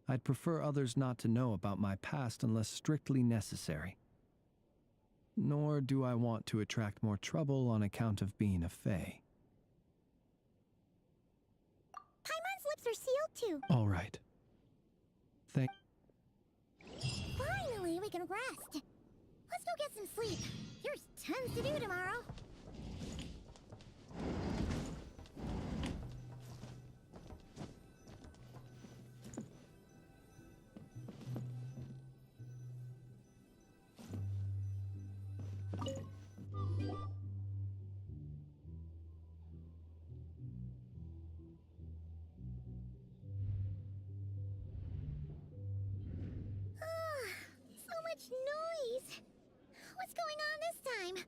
I'd prefer others not to know about my past unless strictly necessary. Nor do I want to attract more trouble on account of being a fae. Paimon's lips are sealed too. All right. Finally, we can rest. Let's go get some sleep. There's tons to do tomorrow. Noise! What's going on this time?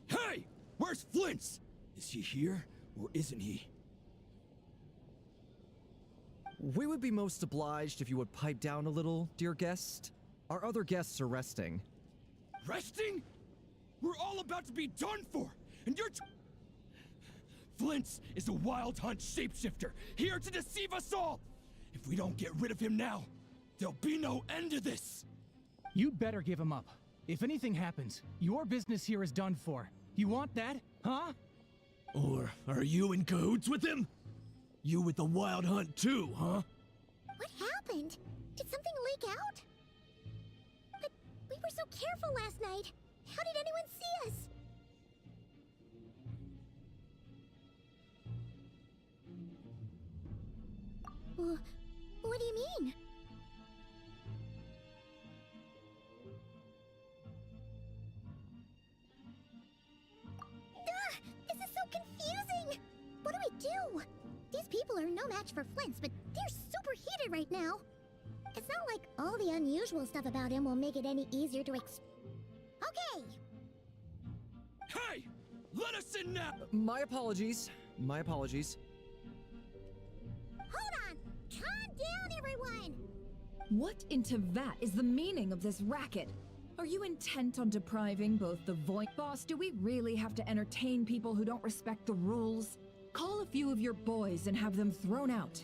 Hey! Where's Flint's? Is he here, or isn't he? We would be most obliged if you would pipe down a little, dear guest. Our other guests are resting. Resting? We're all about to be done for, and you're Flint's is a wild hunt shapeshifter, here to deceive us all! If we don't get rid of him now, there'll be no end to this! You'd better give him up. If anything happens, your business here is done for. You want that, huh? Or are you in cahoots with him? You with the wild hunt too, huh? What happened? Did something leak out? But we were so careful last night. How did anyone see us? What do you mean? This is so confusing! What do we do? These people are no match for Flint's, but they're super heated right now. It's not like all the unusual stuff about him will make it any easier to Okay! Hey! Let us in now! My apologies. My apologies. Hold on! Calm down, everyone! What in Tevat is the meaning of this racket? Are you intent on depriving both the voice— Boss, do we really have to entertain people who don't respect the rules? Call a few of your boys and have them thrown out.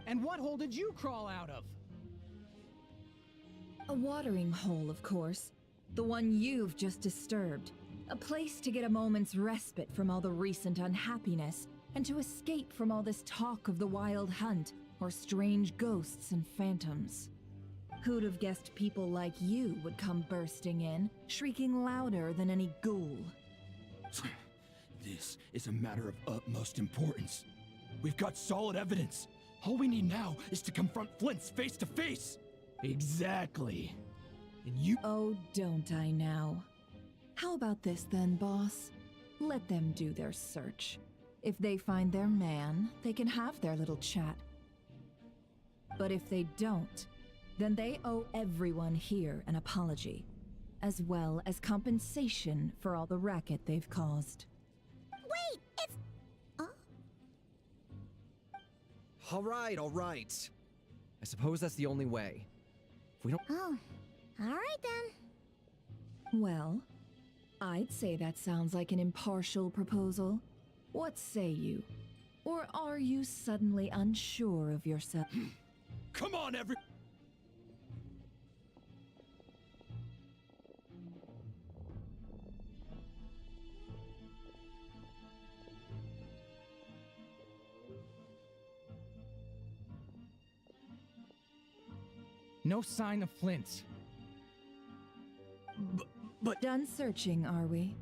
And what hole did you crawl out of? A watering hole, of course. The one you've just disturbed. A place to get a moment's respite from all the recent unhappiness and to escape from all this talk of the wild hunt or strange ghosts and phantoms. Who'd have guessed people like you would come bursting in, shrieking louder than any ghoul? This is a matter of utmost importance. We've got solid evidence. All we need now is to confront Flint's face to face. Exactly. And you— Oh, don't I now? How about this then, boss? Let them do their search. If they find their man, they can have their little chat. But if they don't, then they owe everyone here an apology, as well as compensation for all the racket they've caused. Wait, it's... All right. I suppose that's the only way. If we don't— Oh, alright then. Well, I'd say that sounds like an impartial proposal. What say you? Or are you suddenly unsure of yourself? Come on, every— No sign of Flint. But done searching, are we?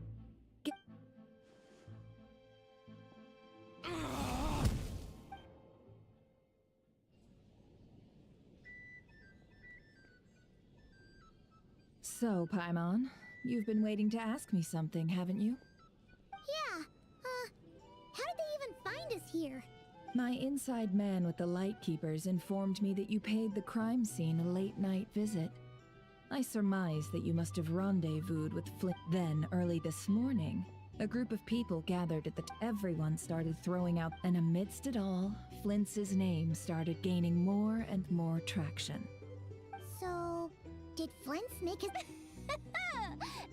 So, Paimon, you've been waiting to ask me something, haven't you? Yeah, how did they even find us here? My inside man with the Lightkeepers informed me that you paid the crime scene a late-night visit. I surmise that you must have rendezvoused with Flint. Then, early this morning, a group of people gathered at the everyone started throwing out, and amidst it all, Flint's name started gaining more and more traction. So, did Flint's make his...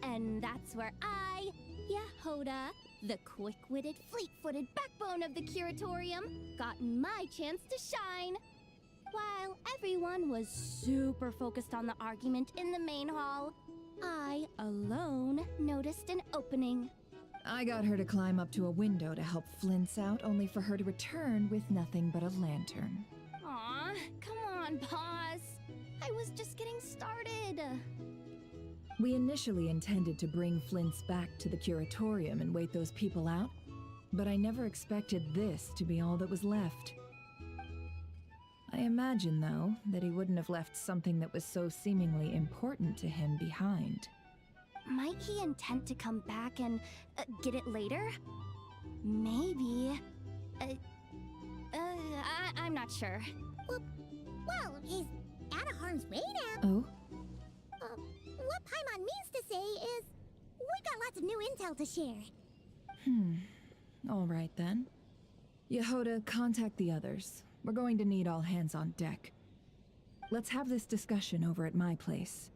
And that's where I, Yehoda, the quick-witted, fleet-footed backbone of the Curatorium, got my chance to shine. While everyone was super focused on the argument in the main hall, I alone noticed an opening. I got her to climb up to a window to help Flint's out, only for her to return with nothing but a lantern. Aw, come on, boss. I was just getting started. We initially intended to bring Flint's back to the Curatorium and wait those people out, but I never expected this to be all that was left. I imagine, though, that he wouldn't have left something that was so seemingly important to him behind. Might he intend to come back and get it later? Maybe. I'm not sure. Well, he's out of harm's way now. Oh? What Paimon means to say is, we got lots of new intel to share. All right then. Yehoda, contact the others. We're going to need all hands on deck. Let's have this discussion over at my place.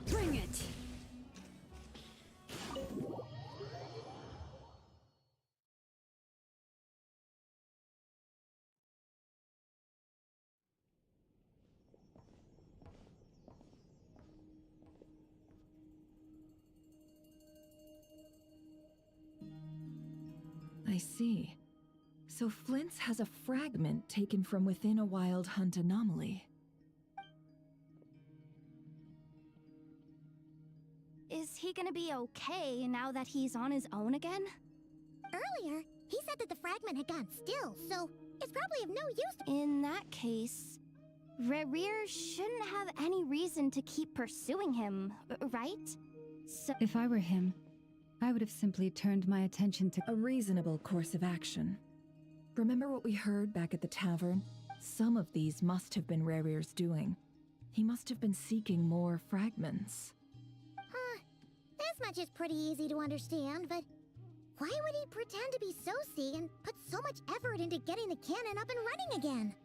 Bring it! I see. So Flint's has a fragment taken from within a wild hunt anomaly. he gonna be okay now that he's on his own again? Earlier, he said that the fragment had gone still, so it's probably of no use. In that case, Rerir shouldn't have any reason to keep pursuing him, right? So If I were him, I would have simply turned my attention to a reasonable course of action. Remember what we heard back at the tavern? Some of these must have been Rerir's doing. He must have been seeking more fragments. This much is pretty easy to understand, but why would he pretend to be Soci and put so much effort into getting the cannon up and running again?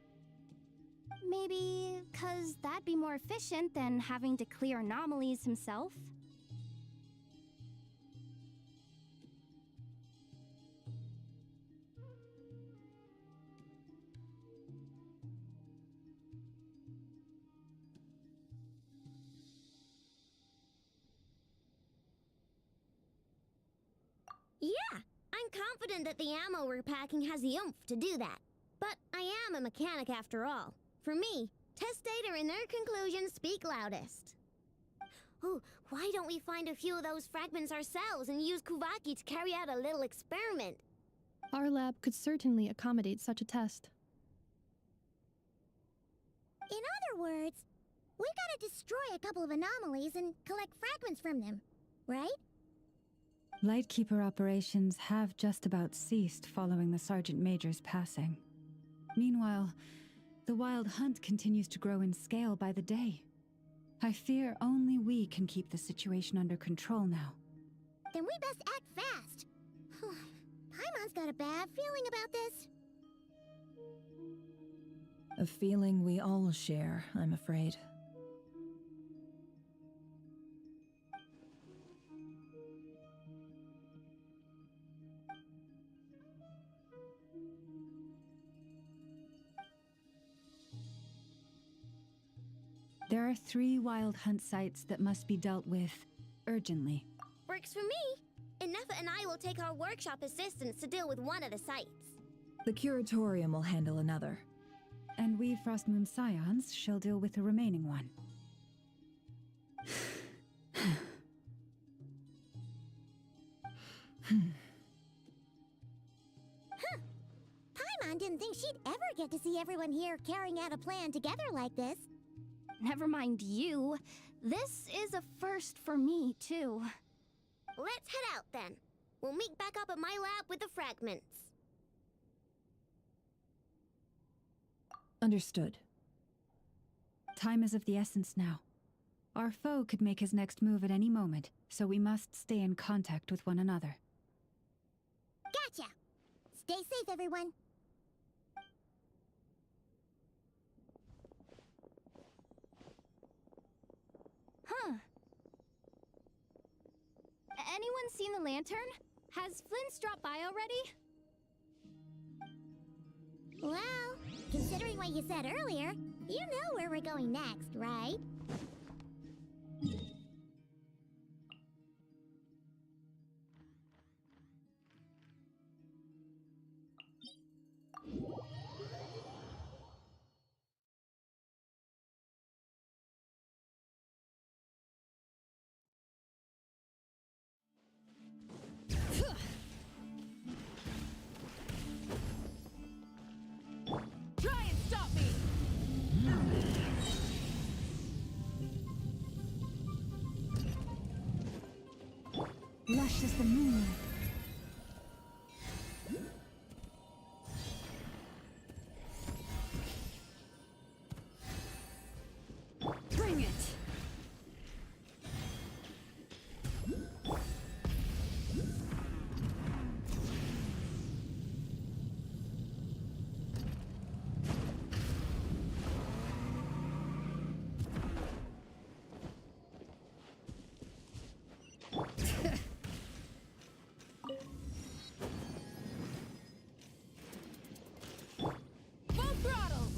Maybe 'cause that'd be more efficient than having to clear anomalies himself? Yeah, I'm confident that the ammo we're packing has the oomph to do that. But I am a mechanic after all. For me, test data and their conclusions speak loudest. Ooh, why don't we find a few of those fragments ourselves and use Kuvaki to carry out a little experiment? Our lab could certainly accommodate such a test. In other words, we gotta destroy a couple of anomalies and collect fragments from them, right? Lightkeeper operations have just about ceased following the Sergeant Major's passing. Meanwhile, the Wild Hunt continues to grow in scale by the day. I fear only we can keep the situation under control now. Then we best act fast. Paimon's got a bad feeling about this. A feeling we all share, I'm afraid. There are 3 Wild Hunt sites that must be dealt with urgently. Works for me. Nefa and I will take our workshop assistants to deal with one of the sites. The Curatorium will handle another. And we Frostmoon Scions shall deal with the remaining one. Paimon didn't think she'd ever get to see everyone here carrying out a plan together like this. Never mind you. This is a first for me, too. Let's head out then. We'll meet back up at my lab with the fragments. Understood. Time is of the essence now. Our foe could make his next move at any moment, so we must stay in contact with one another. Gotcha! Stay safe, everyone. Huh. Anyone seen the lantern? Has Flint's dropped by already? Well, considering what you said earlier, you know where we're going next, right? Try and stop me! Lush as the moon. Bring it! Full throttle!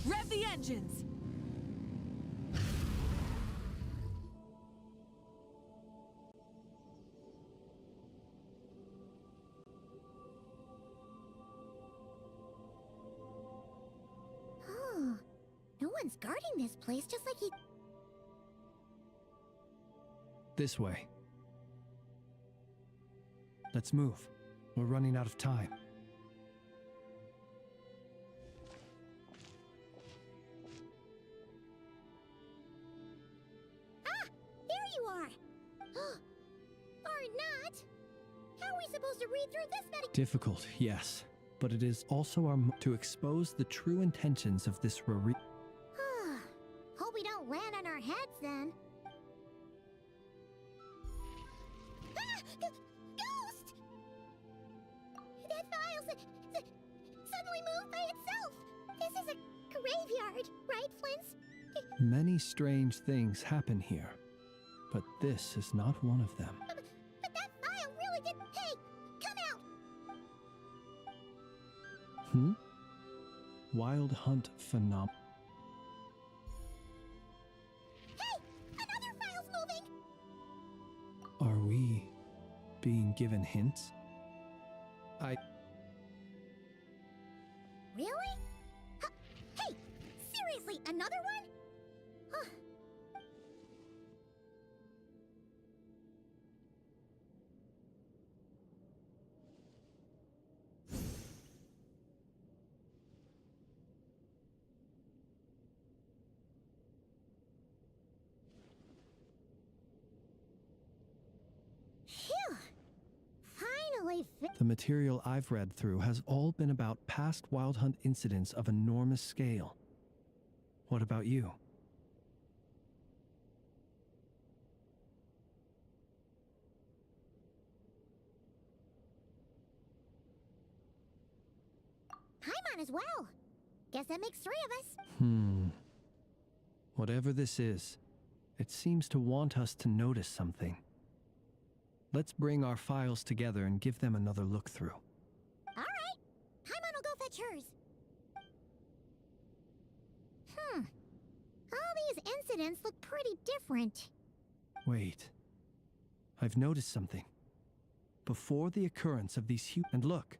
Rev the engines! Someone's guarding this place just like he... This way. Let's move. We're running out of time. Ah! There you are! Or not! How are we supposed to read through this many... Difficult, yes. But it is also our to expose the true intentions of this Hope we don't land on our heads then. Ah! Ghost! That file suddenly moved by itself! This is a graveyard, right, Flint's? Many strange things happen here, but this is not one of them. But that file really did... Hey! Come out! Wild Hunt Phenom... Hey! Another file's moving! Are we being given hints? Really? Hey! Seriously, another one? Huh. Phew! Finally The material I've read through has all been about past Wild Hunt incidents of enormous scale. What about you? Paimon as well. Guess that makes 3 of us. Whatever this is, it seems to want us to notice something. Let's bring our files together and give them another look through. All right. Paimon will go fetch hers. All these incidents look pretty different. Wait. I've noticed something. Before the occurrence of these and look.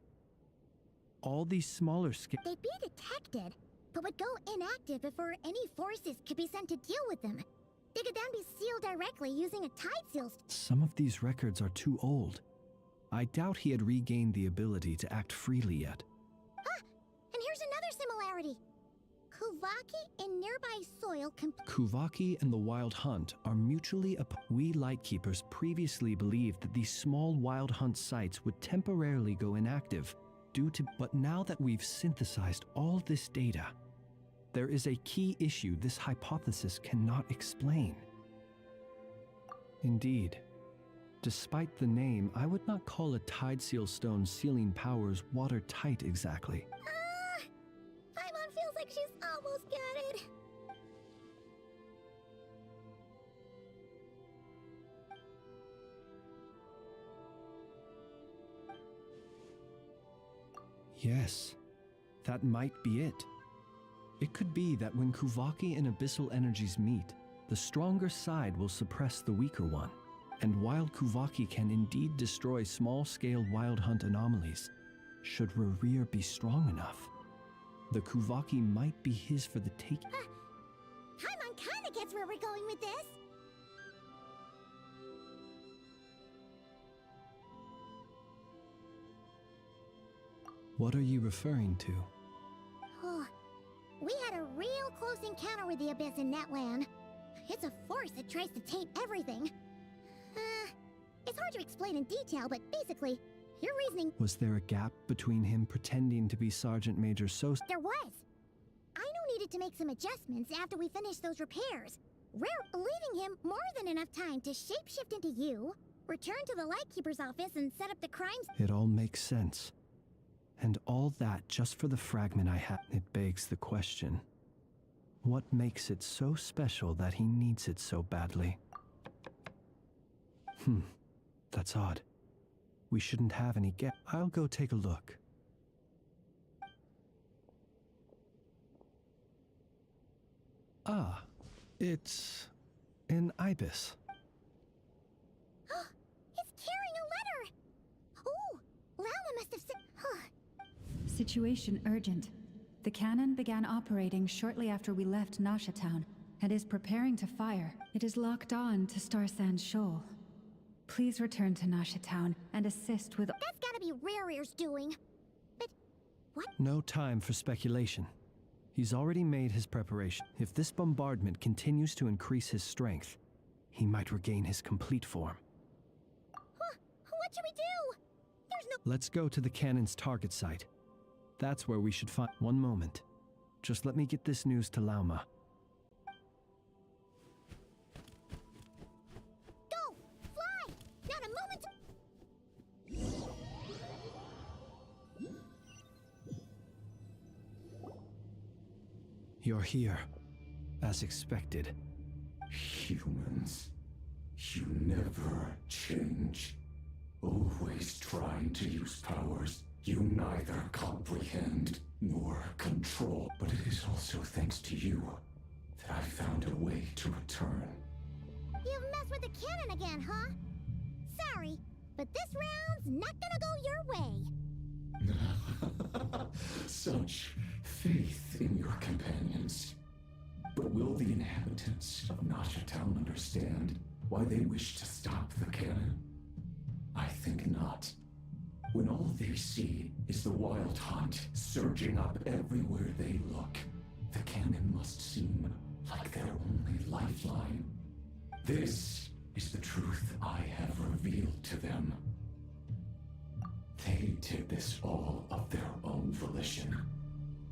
All these smaller scale... They'd be detected, but would go inactive before any forces could be sent to deal with them. They could then be sealed directly using a tide seal. Some of these records are too old. I doubt he had regained the ability to act freely yet. Ah! And here's another similarity. Kuvaki and nearby soil Kuvaki and the Wild Hunt are mutually We Lightkeepers previously believed that these small Wild Hunt sites would temporarily go inactive due to... But now that we've synthesized all this data, there is a key issue this hypothesis cannot explain. Indeed, despite the name, I would not call a tide seal stone's sealing powers watertight exactly. Paimon feels like she's almost got it. Yes, that might be it. It could be that when Kuvaki and abyssal energies meet, the stronger side will suppress the weaker one. And while Kuvaki can indeed destroy small-scale Wild Hunt anomalies, should Rerir be strong enough, the Kuvaki might be his for the taking. Paimon kinda gets where we're going with this. What are you referring to? Oh, we had a real close encounter with the Abyss in Netland. It's a force that tries to taint everything. It's hard to explain in detail, but basically, your reasoning... Was there a gap between him pretending to be Sergeant Major Sos... There was. Aino needed to make some adjustments after we finished those repairs. Leaving him more than enough time to shapeshift into you, return to the Lightkeeper's office, and set up the crimes... It all makes sense. And all that just for the fragment I had. It begs the question. What makes it so special that he needs it so badly? That's odd. We shouldn't have any I'll go take a look. Ah, it's an ibis. It's carrying a letter! Ooh, Lala must have said... Situation urgent. The cannon began operating shortly after we left Nasha Town and is preparing to fire. It is locked on to Star Sand Shoal. Please return to Nasha Town and assist with— That's gotta be Rare-Ear's doing. But what? No time for speculation. He's already made his preparation. If this bombardment continues to increase his strength, he might regain his complete form. Huh? What should we do? There's no— Let's go to the cannon's target site. That's where we should find— One moment. Just let me get this news to Lauma. Go! Fly! Not a moment to— You're here, as expected. Humans, you never change. Always trying to use powers you neither comprehend nor control. But it is also thanks to you that I found a way to return. You've messed with the cannon again, huh? Sorry, but this round's not gonna go your way. Such faith in your companions. But will the inhabitants of Nasha Town understand why they wish to stop the cannon? I think not. When all they see is the wild hunt surging up everywhere they look, the cannon must seem like their only lifeline. This is the truth I have revealed to them. They did this all of their own volition.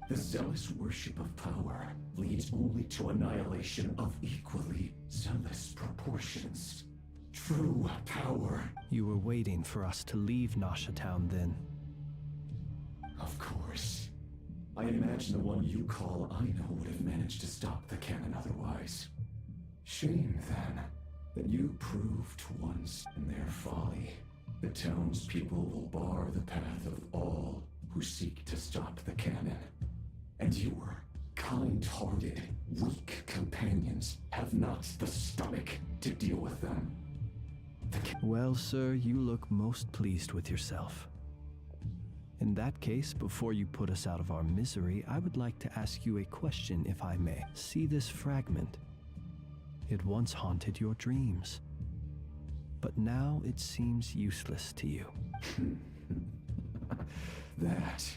The zealous worship of power leads only to annihilation of equally zealous proportions. True power. You were waiting for us to leave Nasha Town then. Of course. I imagine the one you call Aino would have managed to stop the cannon otherwise. Shame, then, that you proved once in their folly. The townspeople will bar the path of all who seek to stop the cannon. And your kind-hearted, weak companions have not the stomach to deal with them. Well, sir, you look most pleased with yourself. In that case, before you put us out of our misery, I would like to ask you a question, if I may. See this fragment? It once haunted your dreams, but now it seems useless to you. That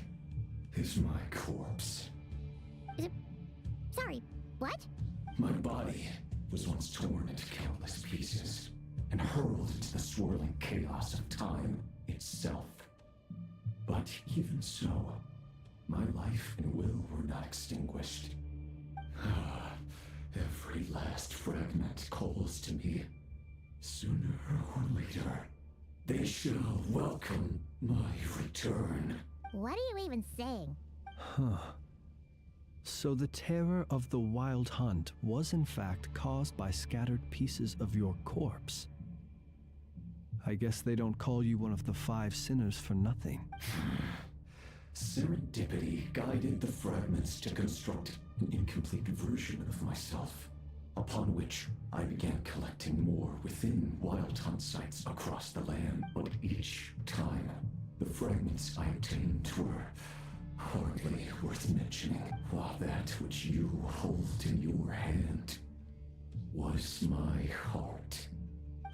is my corpse. Sorry, what? My body was once torn into countless pieces and hurled into the swirling chaos of time itself. But even so, my life and will were not extinguished. Every last fragment calls to me. Sooner or later, they shall welcome my return. What are you even saying? Huh. So the terror of the wild hunt was in fact caused by scattered pieces of your corpse. I guess they don't call you one of the 5 sinners for nothing. Serendipity guided the fragments to construct an incomplete version of myself, upon which I began collecting more within wild hunt sites across the land. But each time, the fragments I obtained were hardly worth mentioning, while that which you hold in your hand was my heart.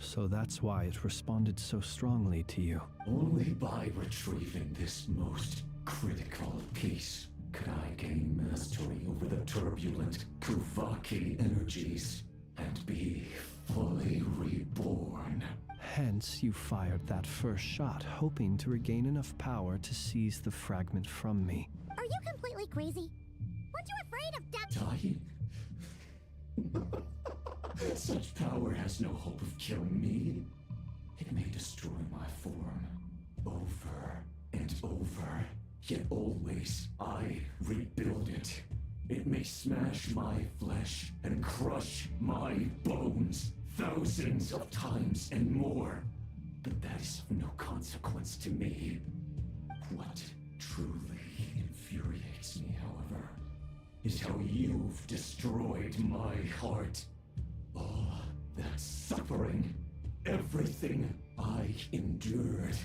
So that's why it responded so strongly to you. Only by retrieving this most critical piece could I gain mastery over the turbulent Kuvaki energies and be fully reborn. Hence, you fired that first shot, hoping to regain enough power to seize the fragment from me. Are you completely crazy? Weren't you afraid of Dying? Such power has no hope of killing me. It may destroy my form over and over, yet always I rebuild it. It may smash my flesh and crush my bones thousands of times and more, but that is of no consequence to me. What truly infuriates me, however, is how you've destroyed my heart. All that suffering, everything I endured,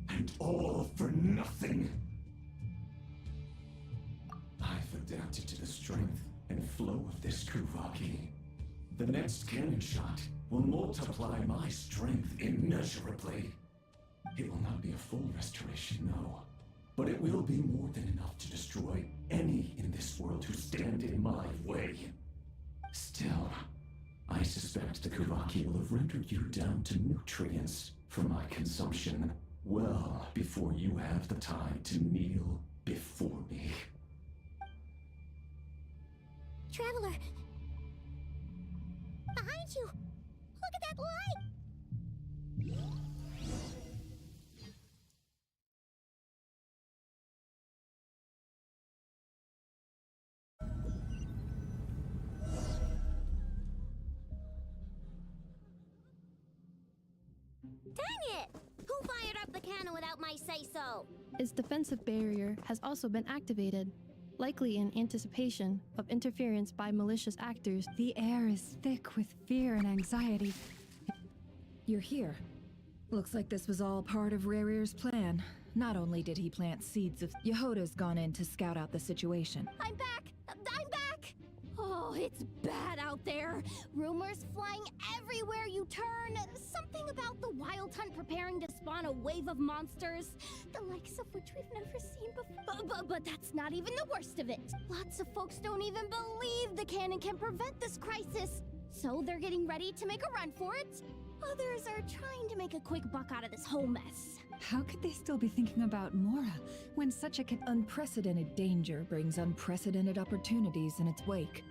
and all for nothing. I strength and flow of this Kuvaki. The next cannon shot will multiply my strength immeasurably. It will not be a full restoration, no. But it will be more than enough to destroy any in this world who stand in my way. Still, I suspect the Kuvaki will have rendered you down to nutrients for my consumption well before you have the time to kneel before me. Traveler! Behind you! Look at that light! Dang it! Who fired up the cannon without my say-so? Its defensive barrier has also been activated, likely in anticipation of interference by malicious actors. The air is thick with fear and anxiety. You're here. Looks like this was all part of Rarir's plan. Not only did he plant seeds of... Yehoda's gone in to scout out the situation. I'm back! I'm back! Oh, it's bad out there. Rumors flying everywhere you turn. Something about the Wild Hunt preparing to spawn a wave of monsters, the likes of which we've never seen before. But that's not even the worst of it. Lots of folks don't even believe the cannon can prevent this crisis. So they're getting ready to make a run for it. Others are trying to make a quick buck out of this whole mess. How could they still be thinking about Mora when such a unprecedented danger brings unprecedented opportunities in its wake?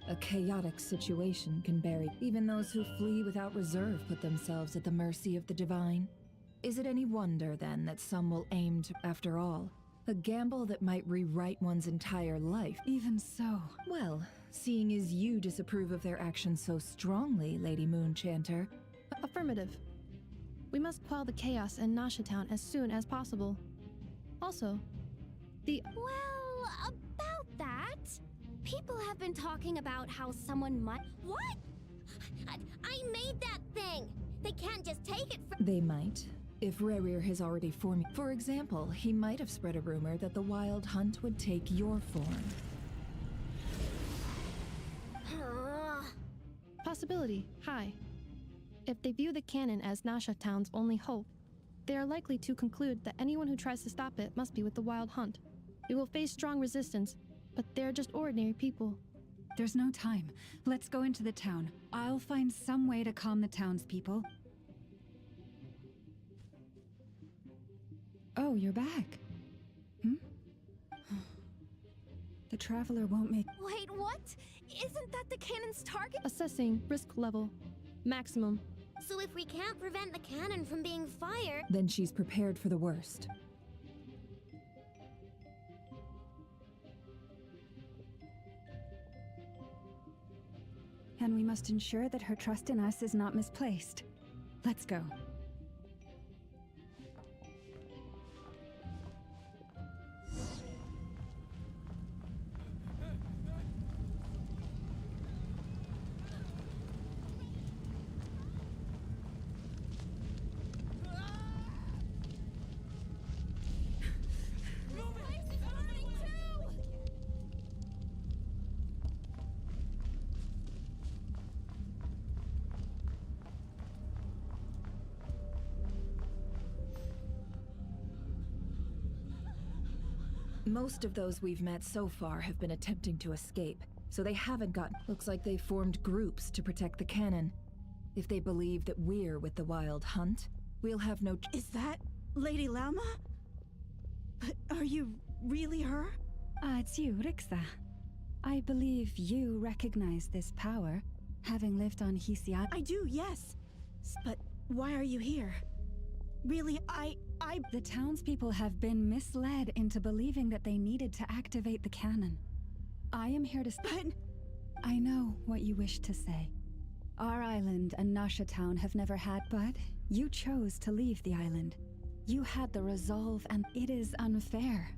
A chaotic situation can bury even those who flee without reserve put themselves at the mercy of the divine. Is it any wonder then that some will aim to, after all, a gamble that might rewrite one's entire life? Even so. Well, seeing as you disapprove of their actions so strongly, Lady Moonchanter. Affirmative. We must quell the chaos in Nasha Town as soon as possible. Also, Well, about that, people have been talking about how someone might... What? I made that thing! They can't just take it from... They might. If Rarir has already formed... For example, he might have spread a rumor that the Wild Hunt would take your form. Possibility high. If they view the cannon as Nasha Town's only hope, they are likely to conclude that anyone who tries to stop it must be with the Wild Hunt. We will face strong resistance, but they're just ordinary people. There's no time. Let's go into the town. I'll find some way to calm the townspeople. Oh, you're back. The Traveler won't make... Wait, what? Isn't that the cannon's target? Assessing risk level. Maximum. So if we can't prevent the cannon from being fired... Then she's prepared for the worst. And we must ensure that her trust in us is not misplaced. Let's go. Most of those we've met so far have been attempting to escape, so they haven't gotten... Looks like they formed groups to protect the cannon. If they believe that we're with the Wild Hunt, we'll have no... Is that Lady Lauma? But are you really her? It's you, Rixa. I believe you recognize this power, having lived on Hisia. I do, yes. But why are you here? Really, The townspeople have been misled into believing that they needed to activate the cannon. I am here to... But... I know what you wish to say. Our island and Nasha Town have never had, but you chose to leave the island. You had the resolve, and it is unfair,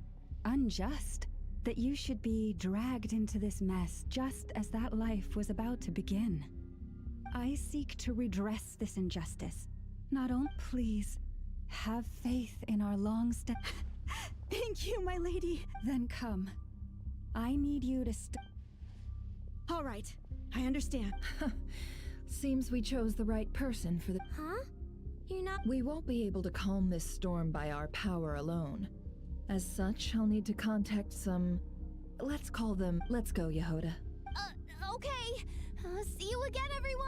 unjust, that you should be dragged into this mess just as that life was about to begin. I seek to redress this injustice. Not only... Please, have faith in our Thank you, my lady. Then come. I need you to All right, I understand. Seems we chose the right person for the— Huh? You're not— We won't be able to calm this storm by our power alone. As such, I'll need to contact some— let's call them— Let's go, Yehoda. Okay. See you again, everyone.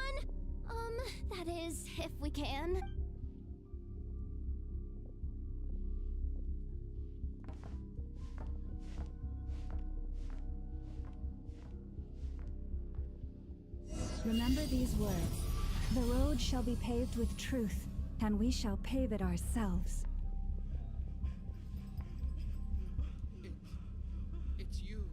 That is, if we can. Remember these words. The road shall be paved with truth, and we shall pave it ourselves. It's you,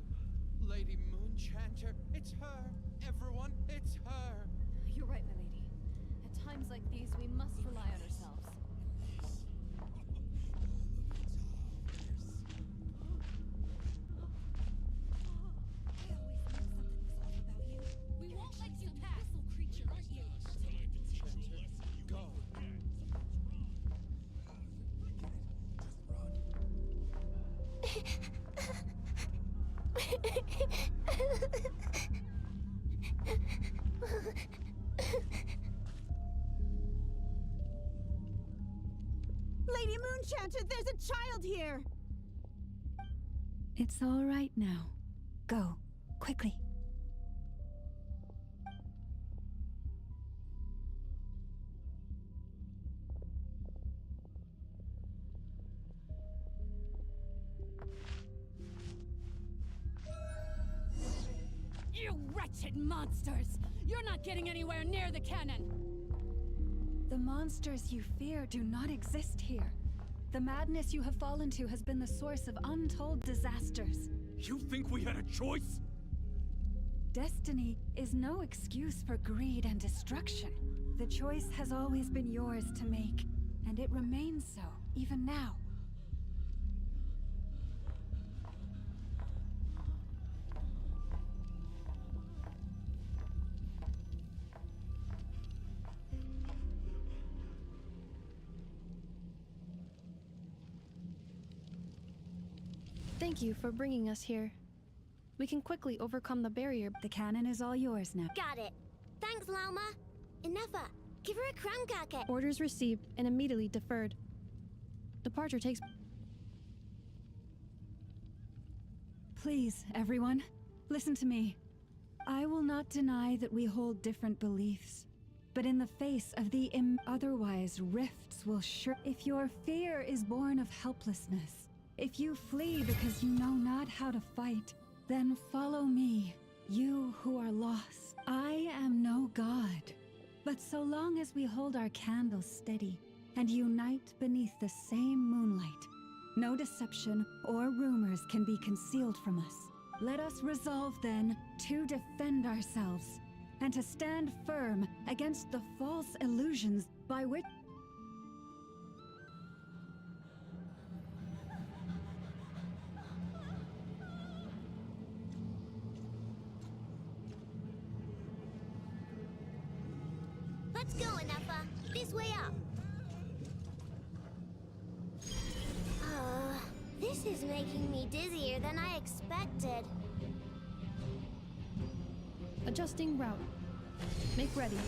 Lady Moonchanter. It's her. Everyone, it's her. You're right, my lady. At times like these, we must rely on ourselves. We won't let you pass. Creature, aren't you? Go. Lady Moonchanter, there's a child here! It's all right now. Go, quickly. You wretched monsters! You're not getting anywhere near the cannon! The monsters you fear do not exist here. The madness you have fallen to has been the source of untold disasters. You think we had a choice? Destiny is no excuse for greed and destruction. The choice has always been yours to make, and it remains so, even now. Thank you for bringing us here. We can quickly overcome the barrier. The cannon is all yours now. Got it. Thanks, Lauma. Inefa, give her a crown cracker. Orders received and immediately deferred. Departure takes... Please, everyone, listen to me. I will not deny that we hold different beliefs, but in the face of the otherwise rifts will if your fear is born of helplessness, if you flee because you know not how to fight, then follow me, you who are lost. I am no god, but so long as we hold our candles steady and unite beneath the same moonlight, no deception or rumors can be concealed from us. Let us resolve then to defend ourselves and to stand firm against the false illusions by which Let's go, Inefa. This way up. This is making me dizzier than I expected. Adjusting route. Make ready.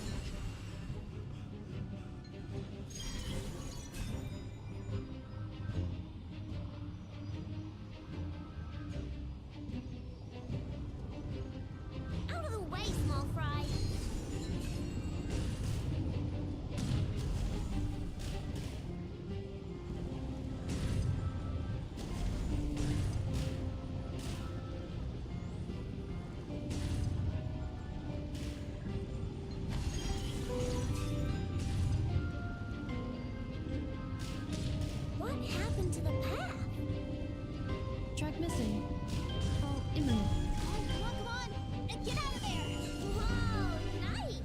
Out of the way, small fry. What happened to the path? Track missing. Oh, imminent. Come on, come on! Get out of there! Whoa, nice!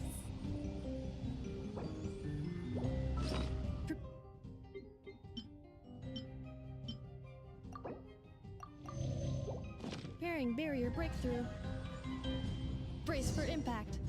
Preparing barrier breakthrough. Brace for impact.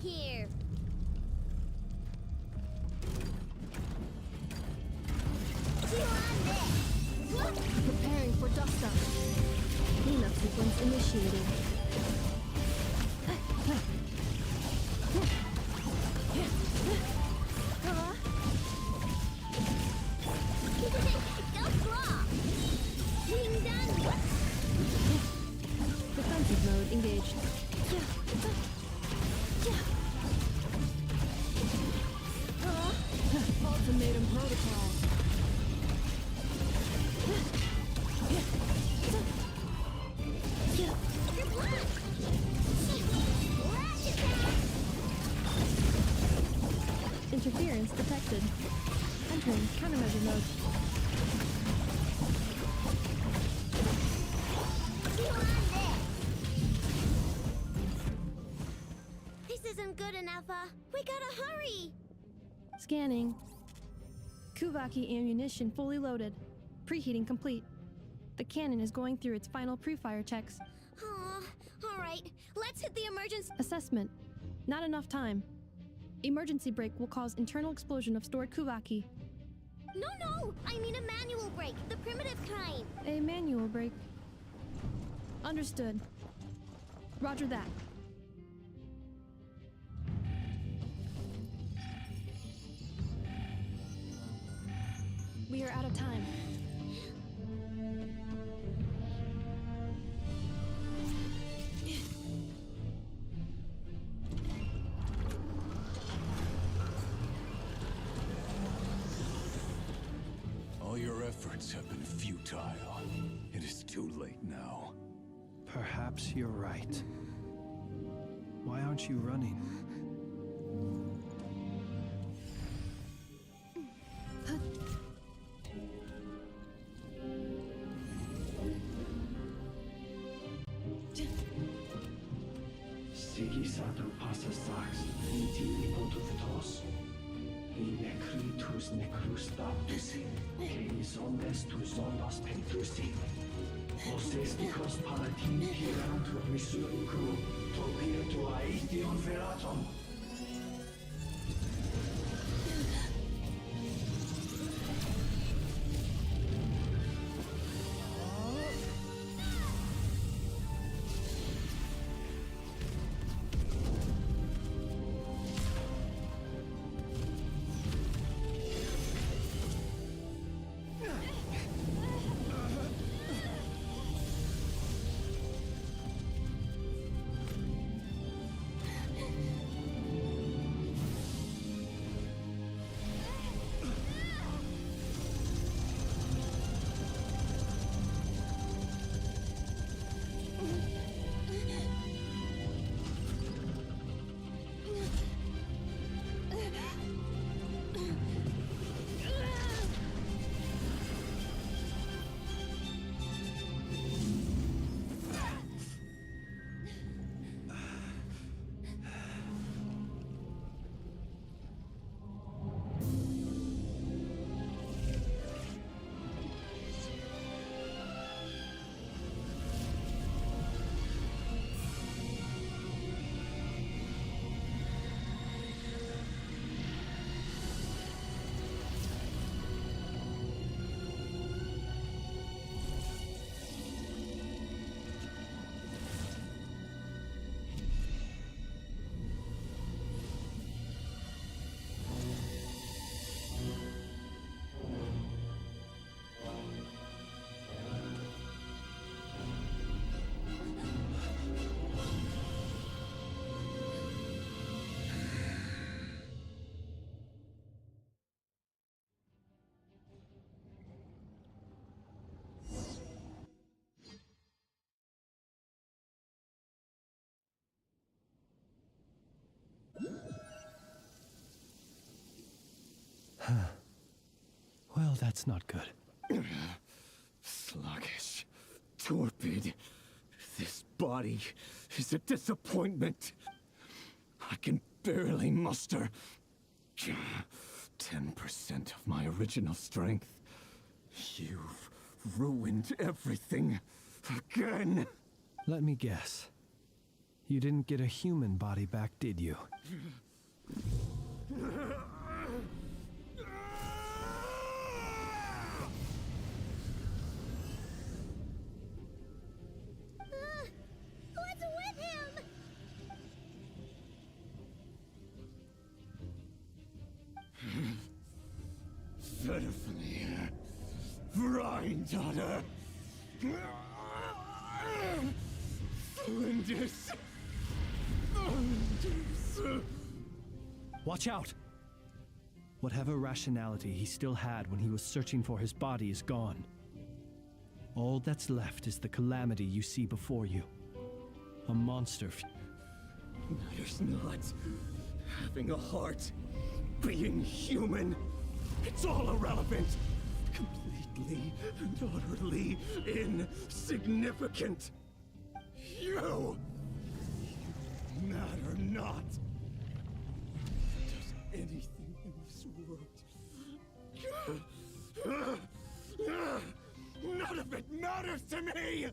here. Chew on this. Preparing for dust-up. Cleanup sequence initiated. Go claw. Wing done. Defensive mode engaged. Ultimatum protocol. You're blocked. Interference detected. Entering countermeasure mode. Chew on this. This isn't good enough, we gotta hurry. Scanning. Kuvaki ammunition fully loaded. Preheating complete. The cannon is going through its final pre-fire checks. All right, let's hit the emergency. Assessment. Not enough time. Emergency brake will cause internal explosion of stored Kuvaki. No, I mean a manual brake, the primitive kind. A manual brake. Understood. Roger that. We are out of time. All your efforts have been futile. It is too late now. Perhaps you're right. Why aren't you running? Sigisato passa sax, viti potutos. I necritus necrus baptusi, que ondes tus ondas pentusi. Osesticos palatin pirantur misuricu, topir aethion veratum. Well, that's not good. Sluggish. Torpid. This body is a disappointment. I can barely muster 10% of my original strength. You've ruined everything again. Let me guess. You didn't get a human body back, did you? What's with him? Pitifully, Granddaughter. Flinders. Watch out! Whatever rationality he still had when he was searching for his body is gone. All that's left is the calamity you see before you. A monster. Matters not. Having a heart. Being human. It's all irrelevant. Completely and utterly insignificant. You matter not. Does anything in this world. None of it matters to me!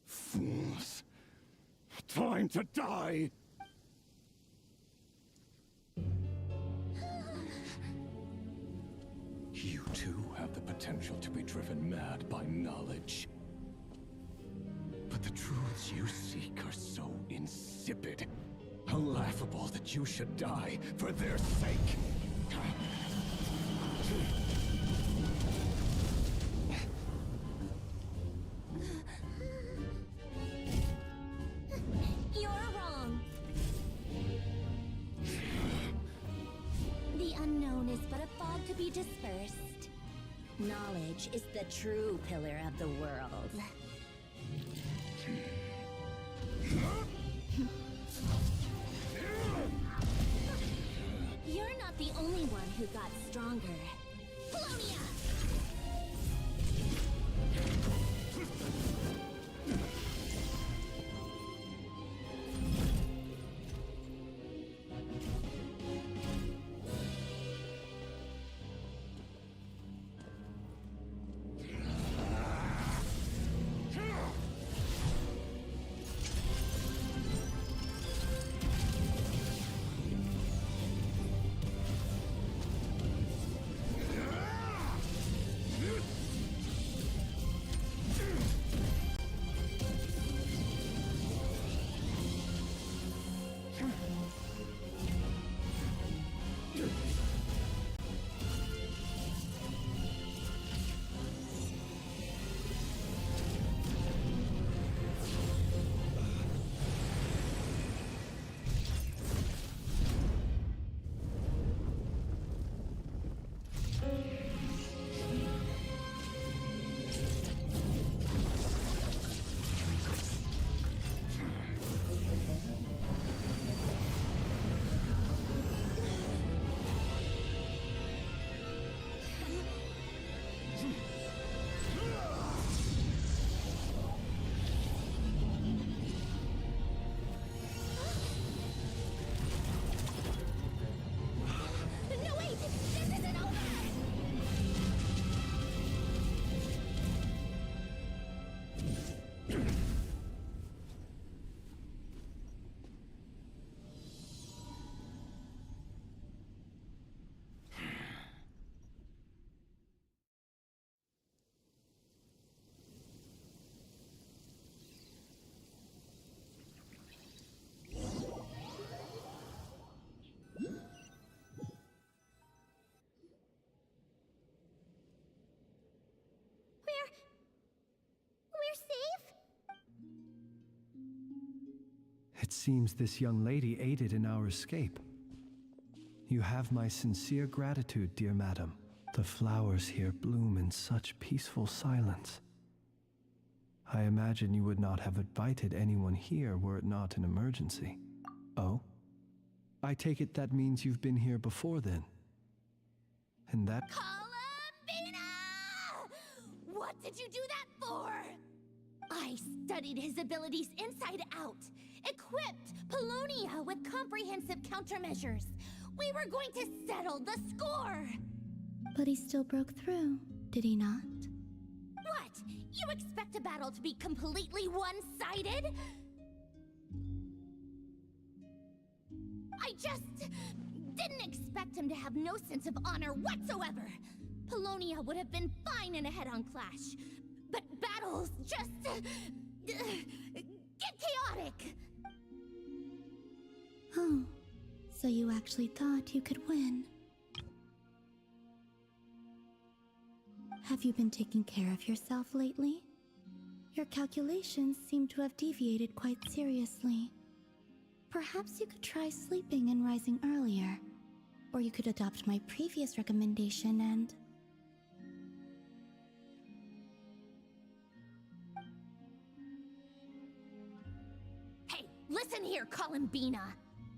Fools. Time to die! You too have the potential to be driven mad by knowledge. But the truths you seek are so insipid, laughable that you should die for their sake. You're wrong. The unknown is but a fog to be dispersed. Knowledge is the true pillar of the world. You're not the only one who got stronger. Polonia! We're safe? It seems this young lady aided in our escape. You have my sincere gratitude, dear madam. The flowers here bloom in such peaceful silence. I imagine you would not have invited anyone here were it not an emergency. Oh? I take it that means you've been here before then. And that... What did you do that for? I studied his abilities inside out, equipped Polonia with comprehensive countermeasures. We were going to settle the score! But he still broke through, did he not? What? You expect a battle to be completely one-sided? I just didn't expect him to have no sense of honor whatsoever. Polonia would have been fine in a head-on clash, but battles just get chaotic. Oh, so you actually thought you could win? Have you been taking care of yourself lately? Your calculations seem to have deviated quite seriously. Perhaps you could try sleeping and rising earlier. Or you could adopt my previous recommendation and... Hey, listen here, Columbina.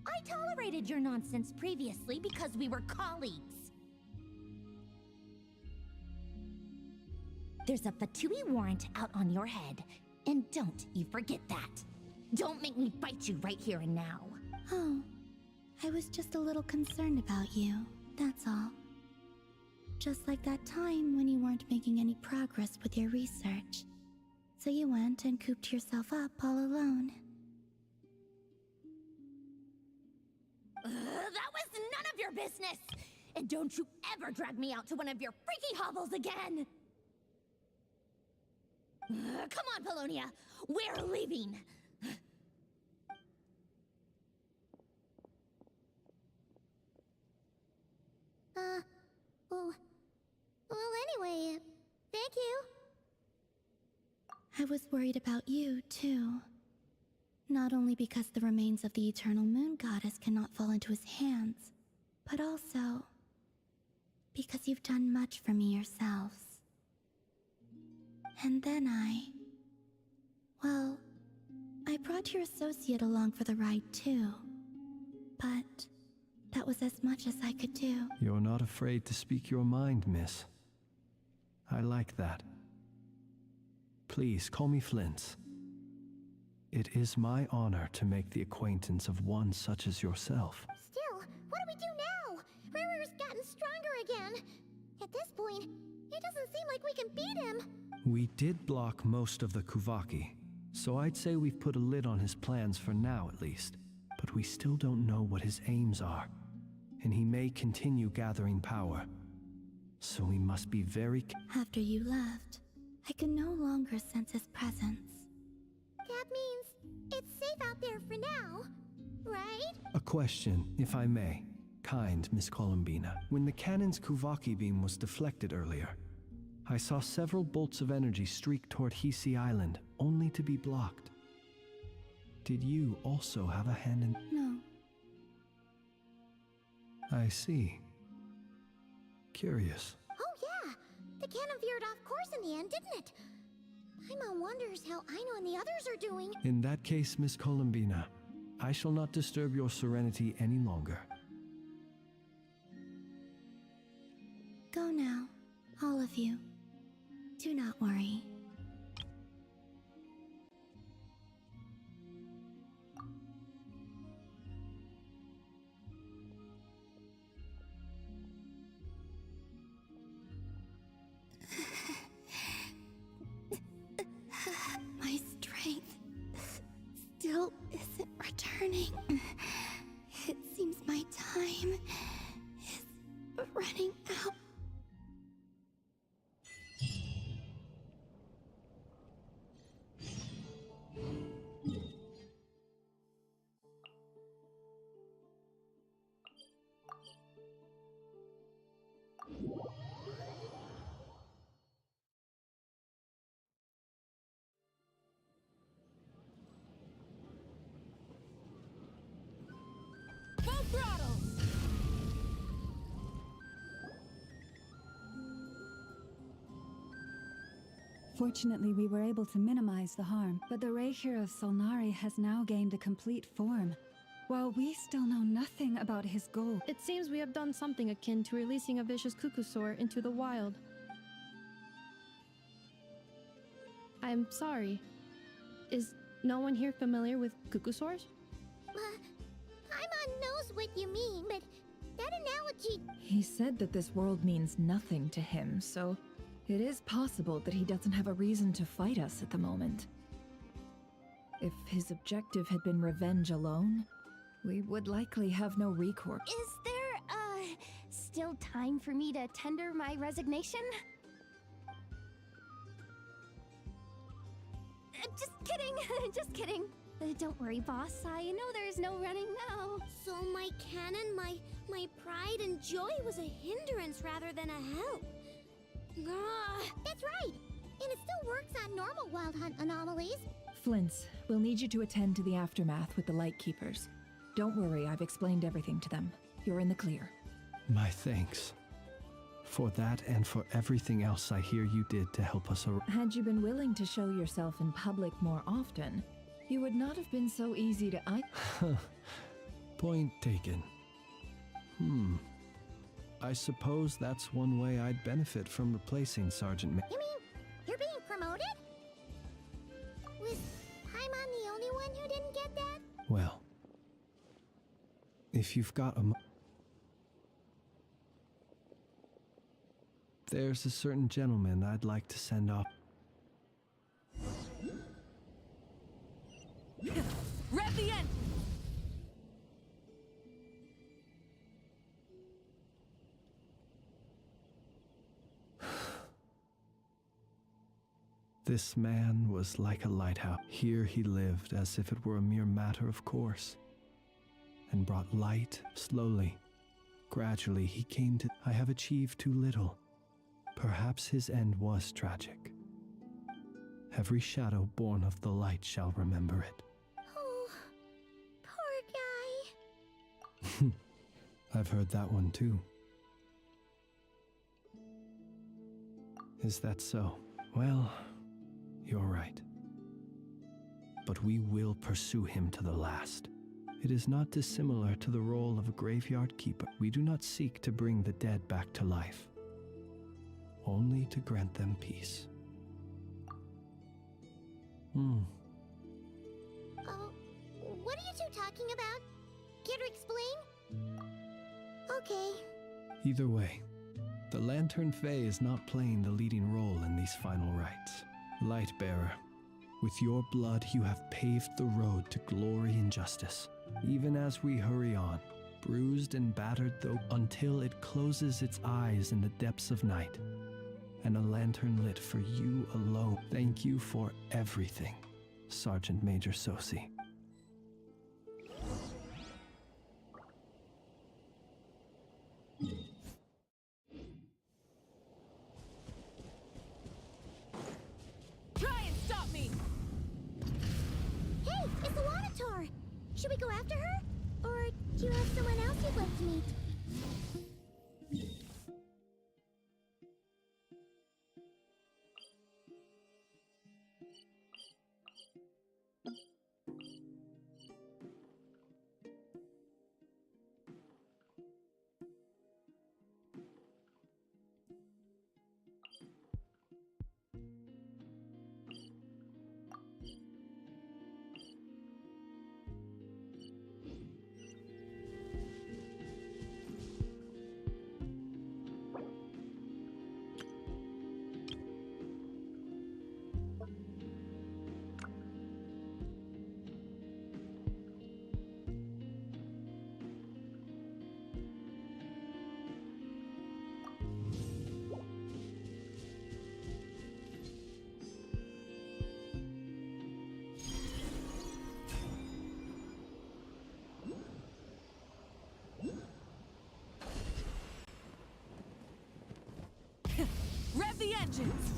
I tolerated your nonsense previously because we were colleagues. There's a Fatui warrant out on your head, and don't you forget that. Don't make me fight you right here and now. Oh, I was just a little concerned about you, that's all. Just like that time when you weren't making any progress with your research. So you went and cooped yourself up all alone. That was none of your business! And don't you ever drag me out to one of your freaky hovels again! Come on, Polonia! We're leaving! Well, anyway, thank you. I was worried about you, too. Not only because the remains of the Eternal Moon Goddess cannot fall into his hands, but also because you've done much for me yourselves. And then well, I brought your associate along for the ride, too. But that was as much as I could do. You're not afraid to speak your mind, miss. I like that. Please, call me Flint. It is my honor to make the acquaintance of one such as yourself. Still, what do we do now? Rurer's gotten stronger again. At this point, it doesn't seem like we can beat him. We did block most of the Kuvaki, so I'd say we've put a lid on his plans for now at least. But we still don't know what his aims are, and he may continue gathering power. So we must be very After you left, I could no longer sense his presence. That means it's safe out there for now, right? A question, if I may. Kind Miss Columbina. When the cannon's Kuvaki beam was deflected earlier, I saw several bolts of energy streak toward Hisi Island, only to be blocked. Did you also have a hand in... No. I see. Curious. Oh yeah, the cannon veered off course in the end, didn't it? Paimon wonders how Aino and the others are doing. In that case, Miss Columbina, I shall not disturb your serenity any longer. Go now, all of you. Do not worry. My strength still isn't returning. It seems my time is running out. Full throttle! Fortunately, we were able to minimize the harm, but the Reikir of Solnari has now gained a complete form. While we still know nothing about his goal, It seems we have done something akin to releasing a vicious cuckoosaur into the wild. I'm sorry. Is no one here familiar with cuckoosaurs? Paimon knows what you mean, but That analogy... He said that this world means nothing to him, so it is possible that he doesn't have a reason to fight us at the moment. If his objective had been revenge alone, we would likely have no recourse. Is there, still time for me to tender my resignation? Just kidding, just kidding. Don't worry, boss. I know there's no running now. So my canon, my pride and joy was a hindrance rather than a help. That's right. And it still works on normal Wild Hunt anomalies. Flints, we'll need you to attend to the aftermath with the Lightkeepers. Don't worry, I've explained everything to them. You're in the clear. My thanks. For that and for everything else I hear you did to help us. Had you been willing to show yourself in public more often, you would not have been so easy to Point taken. I suppose that's one way I'd benefit from replacing Sergeant You mean you're being promoted? Was Paimon the only one who didn't get that? Well, if you've got there's a certain gentleman I'd like to send off. Rev the end! This man was like a lighthouse. Here he lived as if it were a mere matter of course, and brought light slowly. Gradually he came to, I have achieved too little. Perhaps his end was tragic. Every shadow born of the light shall remember it. Oh, poor guy. I've heard that one too. Is that so? Well, you're right. But we will pursue him to the last. It is not dissimilar to the role of a graveyard keeper. We do not seek to bring the dead back to life, only to grant them peace. What are you two talking about? Care to explain? Okay. Either way, the Lantern Fae is not playing the leading role in these final rites. Lightbearer, with your blood you have paved the road to glory and justice, even as we hurry on, bruised and battered though, until it closes its eyes in the depths of night, and a lantern lit for you alone. Thank you for everything, Sergeant Major Sosi. Try and stop me! Hey, it's the Wanator! Should we go after her? Or do you have someone else you'd like to meet? Rev the engines!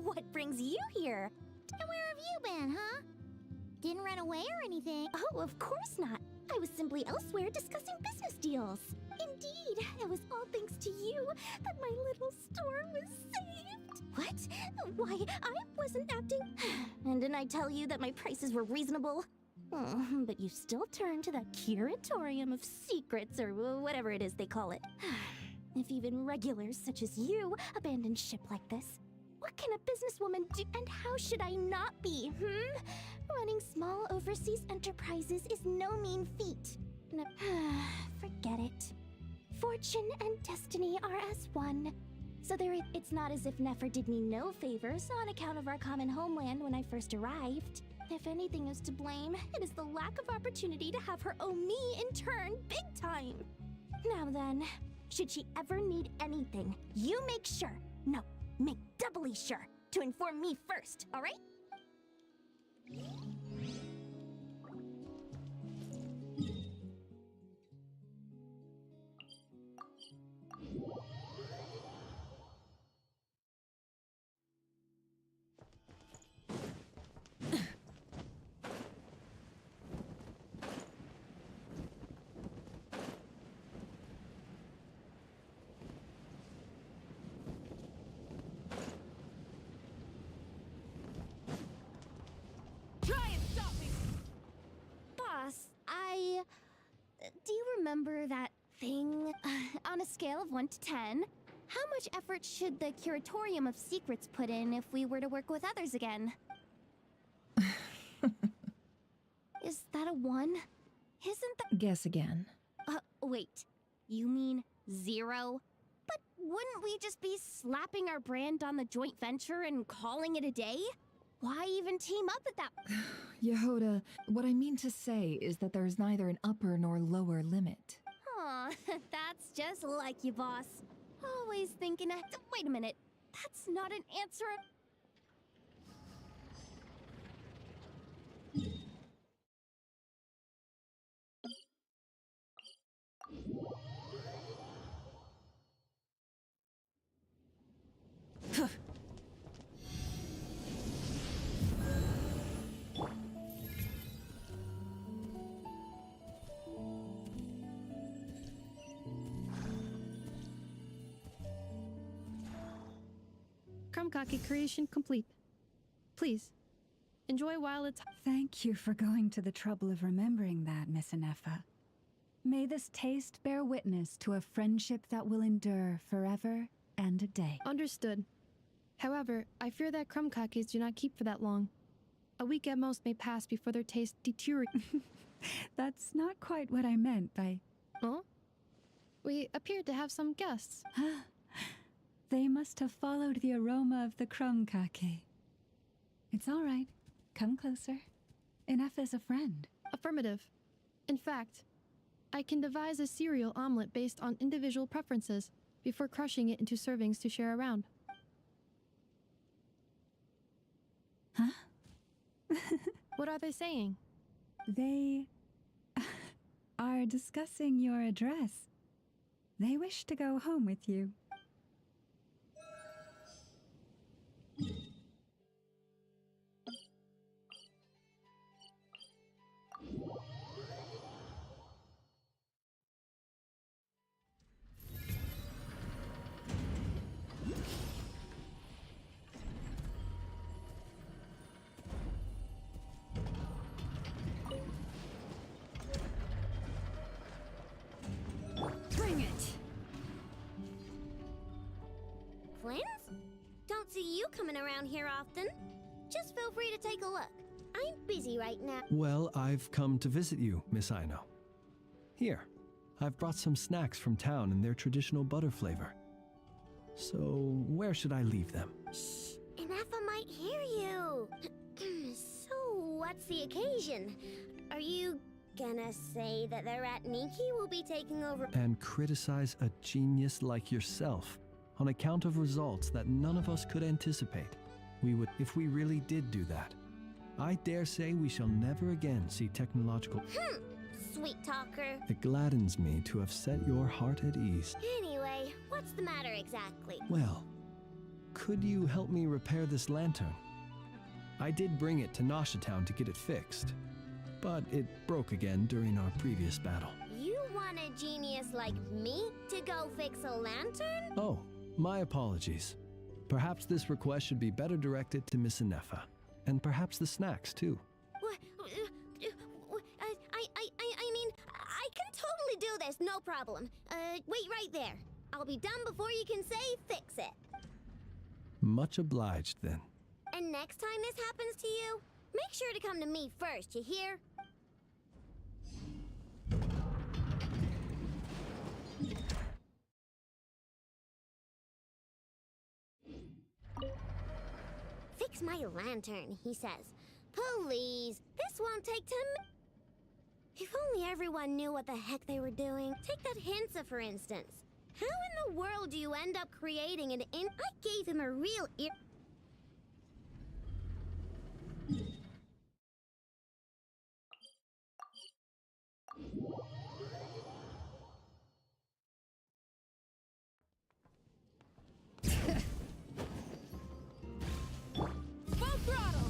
What brings you here? And where have you been, huh? Didn't run away or anything? Oh, of course not. I was simply elsewhere discussing business deals. Indeed, it was all thanks to you that my little store was saved. What? Why, I wasn't acting... And didn't I tell you that my prices were reasonable? But you still turn to that curatorium of secrets, or whatever it is they call it. If even regulars such as you abandon ship like this, what can a businesswoman do? And how should I not be, Running small overseas enterprises is no mean feat. No, forget it. Fortune and destiny are as one. So it's not as if Nefer did me no favors on account of our common homeland when I first arrived. If anything is to blame, it is the lack of opportunity to have her owe me in turn big time. Now then, should she ever need anything, you make sure, make doubly sure, to inform me first, alright? Do you remember that thing? On a scale of 1 to 10, how much effort should the Curatorium of Secrets put in if we were to work with others again? Is that a 1? Isn't that— Guess again. Wait. You mean 0? But wouldn't we just be slapping our brand on the joint venture and calling it a day? Why even team up at that? Yehoda, what I mean to say is that there's neither an upper nor lower limit. Aw, that's just like you, boss. Always thinking wait a minute. That's not an answer. Krumkake creation complete. Please, enjoy while it's— Thank you for going to the trouble of remembering that, Miss Anefa. May this taste bear witness to a friendship that will endure forever and a day. Understood. However, I fear that Krumkakes do not keep for that long. A week at most may pass before their taste deteriorates. That's not quite what I meant by— Huh? We appeared to have some guests. They must have followed the aroma of the Krumkake. It's all right. Come closer. Anefa's a friend. Affirmative. In fact, I can devise a cereal omelet based on individual preferences before crushing it into servings to share around. Huh? What are they saying? They are discussing your address. They wish to go home with you. Bring it! Flins? Don't see you coming around here often. Just feel free to take a look. I'm busy right now. Well, I've come to visit you, Miss Aino. Here, I've brought some snacks from town in their traditional butter flavor. So, where should I leave them? Shh! Anefa might hear you. So, what's the occasion? Are you gonna say that the rat Niki will be taking over? And criticize a genius like yourself on account of results that none of us could anticipate. We would, if we really did do that. I dare say we shall never again see technological— Sweet talker. It gladdens me to have set your heart at ease. Anyway, what's the matter exactly? Well, could you help me repair this lantern? I did bring it to Noshatown to get it fixed, but it broke again during our previous battle. You want a genius like me to go fix a lantern? Oh, my apologies. Perhaps this request should be better directed to Miss Anefa, and perhaps the snacks too. yes, no problem. Wait right there. I'll be done before you can say fix it. Much obliged, then. And next time this happens to you, make sure to come to me first, you hear? Fix my lantern, he says. Please, this won't take 10 minutes. If only everyone knew what the heck they were doing. Take that Hinsa, for instance. How in the world do you end up creating an I gave him a real ear. Full throttle!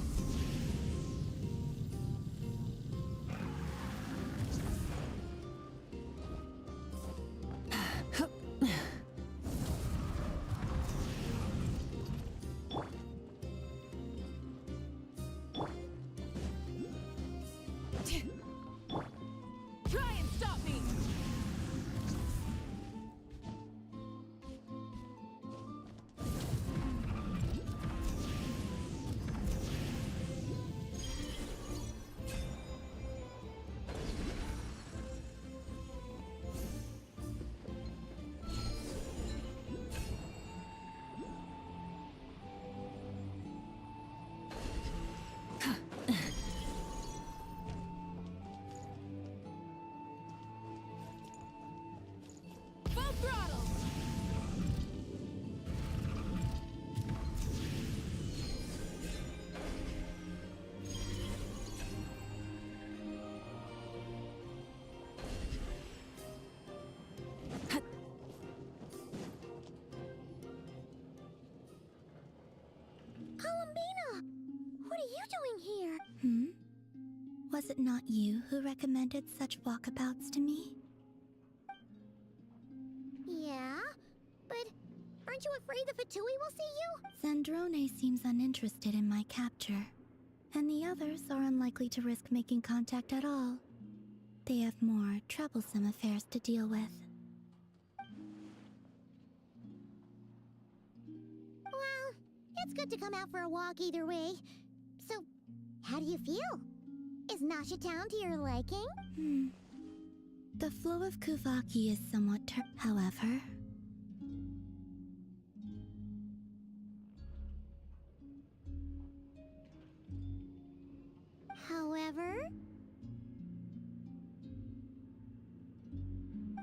Try and stop me! Full throttle! Columbina! What are you doing here? Was it not you who recommended such walkabouts to me? Yeah? But aren't you afraid the Fatui will see you? Zandrone seems uninterested in my capture, and the others are unlikely to risk making contact at all. They have more troublesome affairs to deal with. Well, it's good to come out for a walk either way. So, how do you feel? Is Nasha Town to your liking? The flow of Kuvaki is somewhat however... However?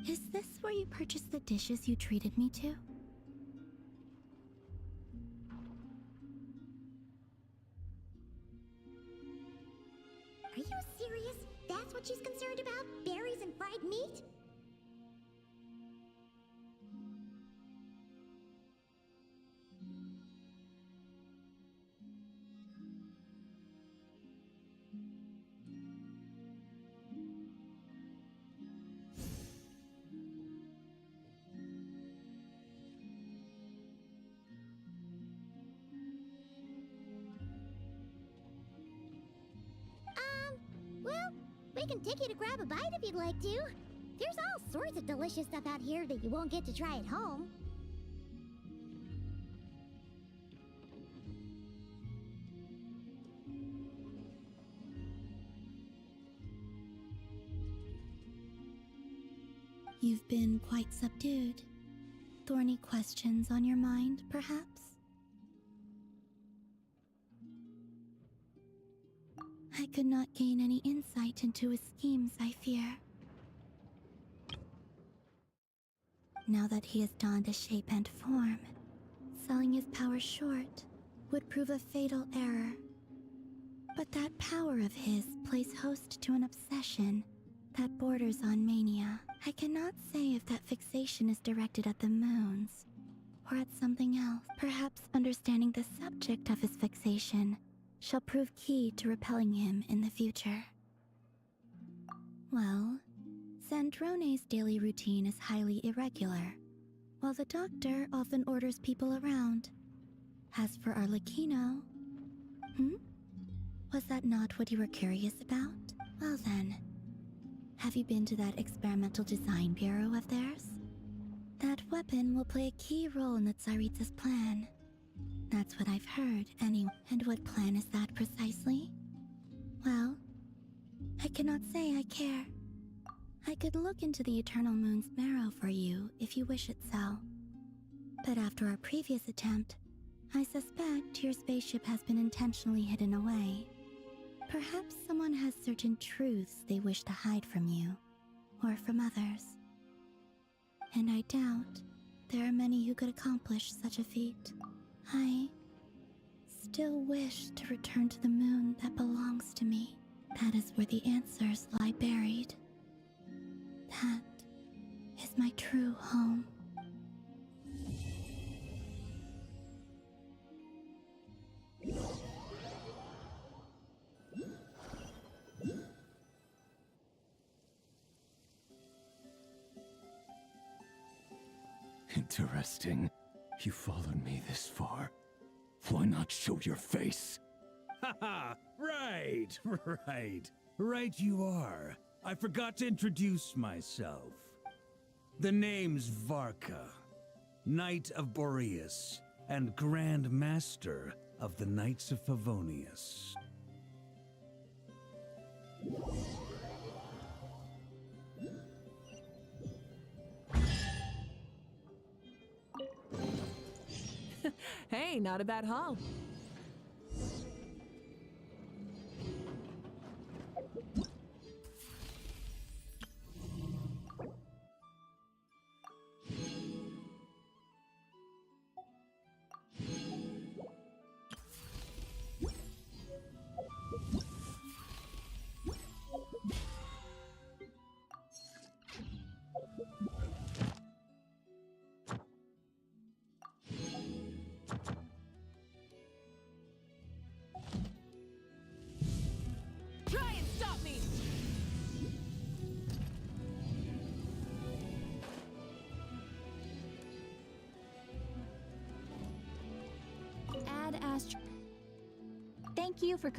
Is this where you purchased the dishes you treated me to? Are you serious? That's what she's concerned about? Berries and fried meat? Well, we can take you to grab a bite if you'd like to. There's all sorts of delicious stuff out here that you won't get to try at home. You've been quite subdued. Thorny questions on your mind, perhaps? I could not gain any insight into his schemes, I fear. Now that he has donned a shape and form, selling his power short would prove a fatal error. But that power of his plays host to an obsession that borders on mania. I cannot say if that fixation is directed at the moons or at something else. Perhaps understanding the subject of his fixation shall prove key to repelling him in the future. Well, Zandrone's daily routine is highly irregular, while the doctor often orders people around. As for Arlecchino... Was that not what you were curious about? Well then, Have you been to that experimental design bureau of theirs? That weapon will play a key role in the Tsaritsa's plan. That's what I've heard, anyway. And what plan is that precisely? Well, I cannot say I care. I could look into the Eternal Moon's marrow for you if you wish it so. But after our previous attempt, I suspect your spaceship has been intentionally hidden away. Perhaps someone has certain truths they wish to hide from you, or from others. And I doubt there are many who could accomplish such a feat. I still wish to return to the moon that belongs to me. That is where the answers lie buried. That is my true home. Interesting. You followed me this far. Why not show your face? Haha! Right, right you are. I forgot to introduce myself. The name's Varka, Knight of Boreas, and Grand Master of the Knights of Favonius. Hey, not a bad haul. Try and stop me! Add Astro. Thank you for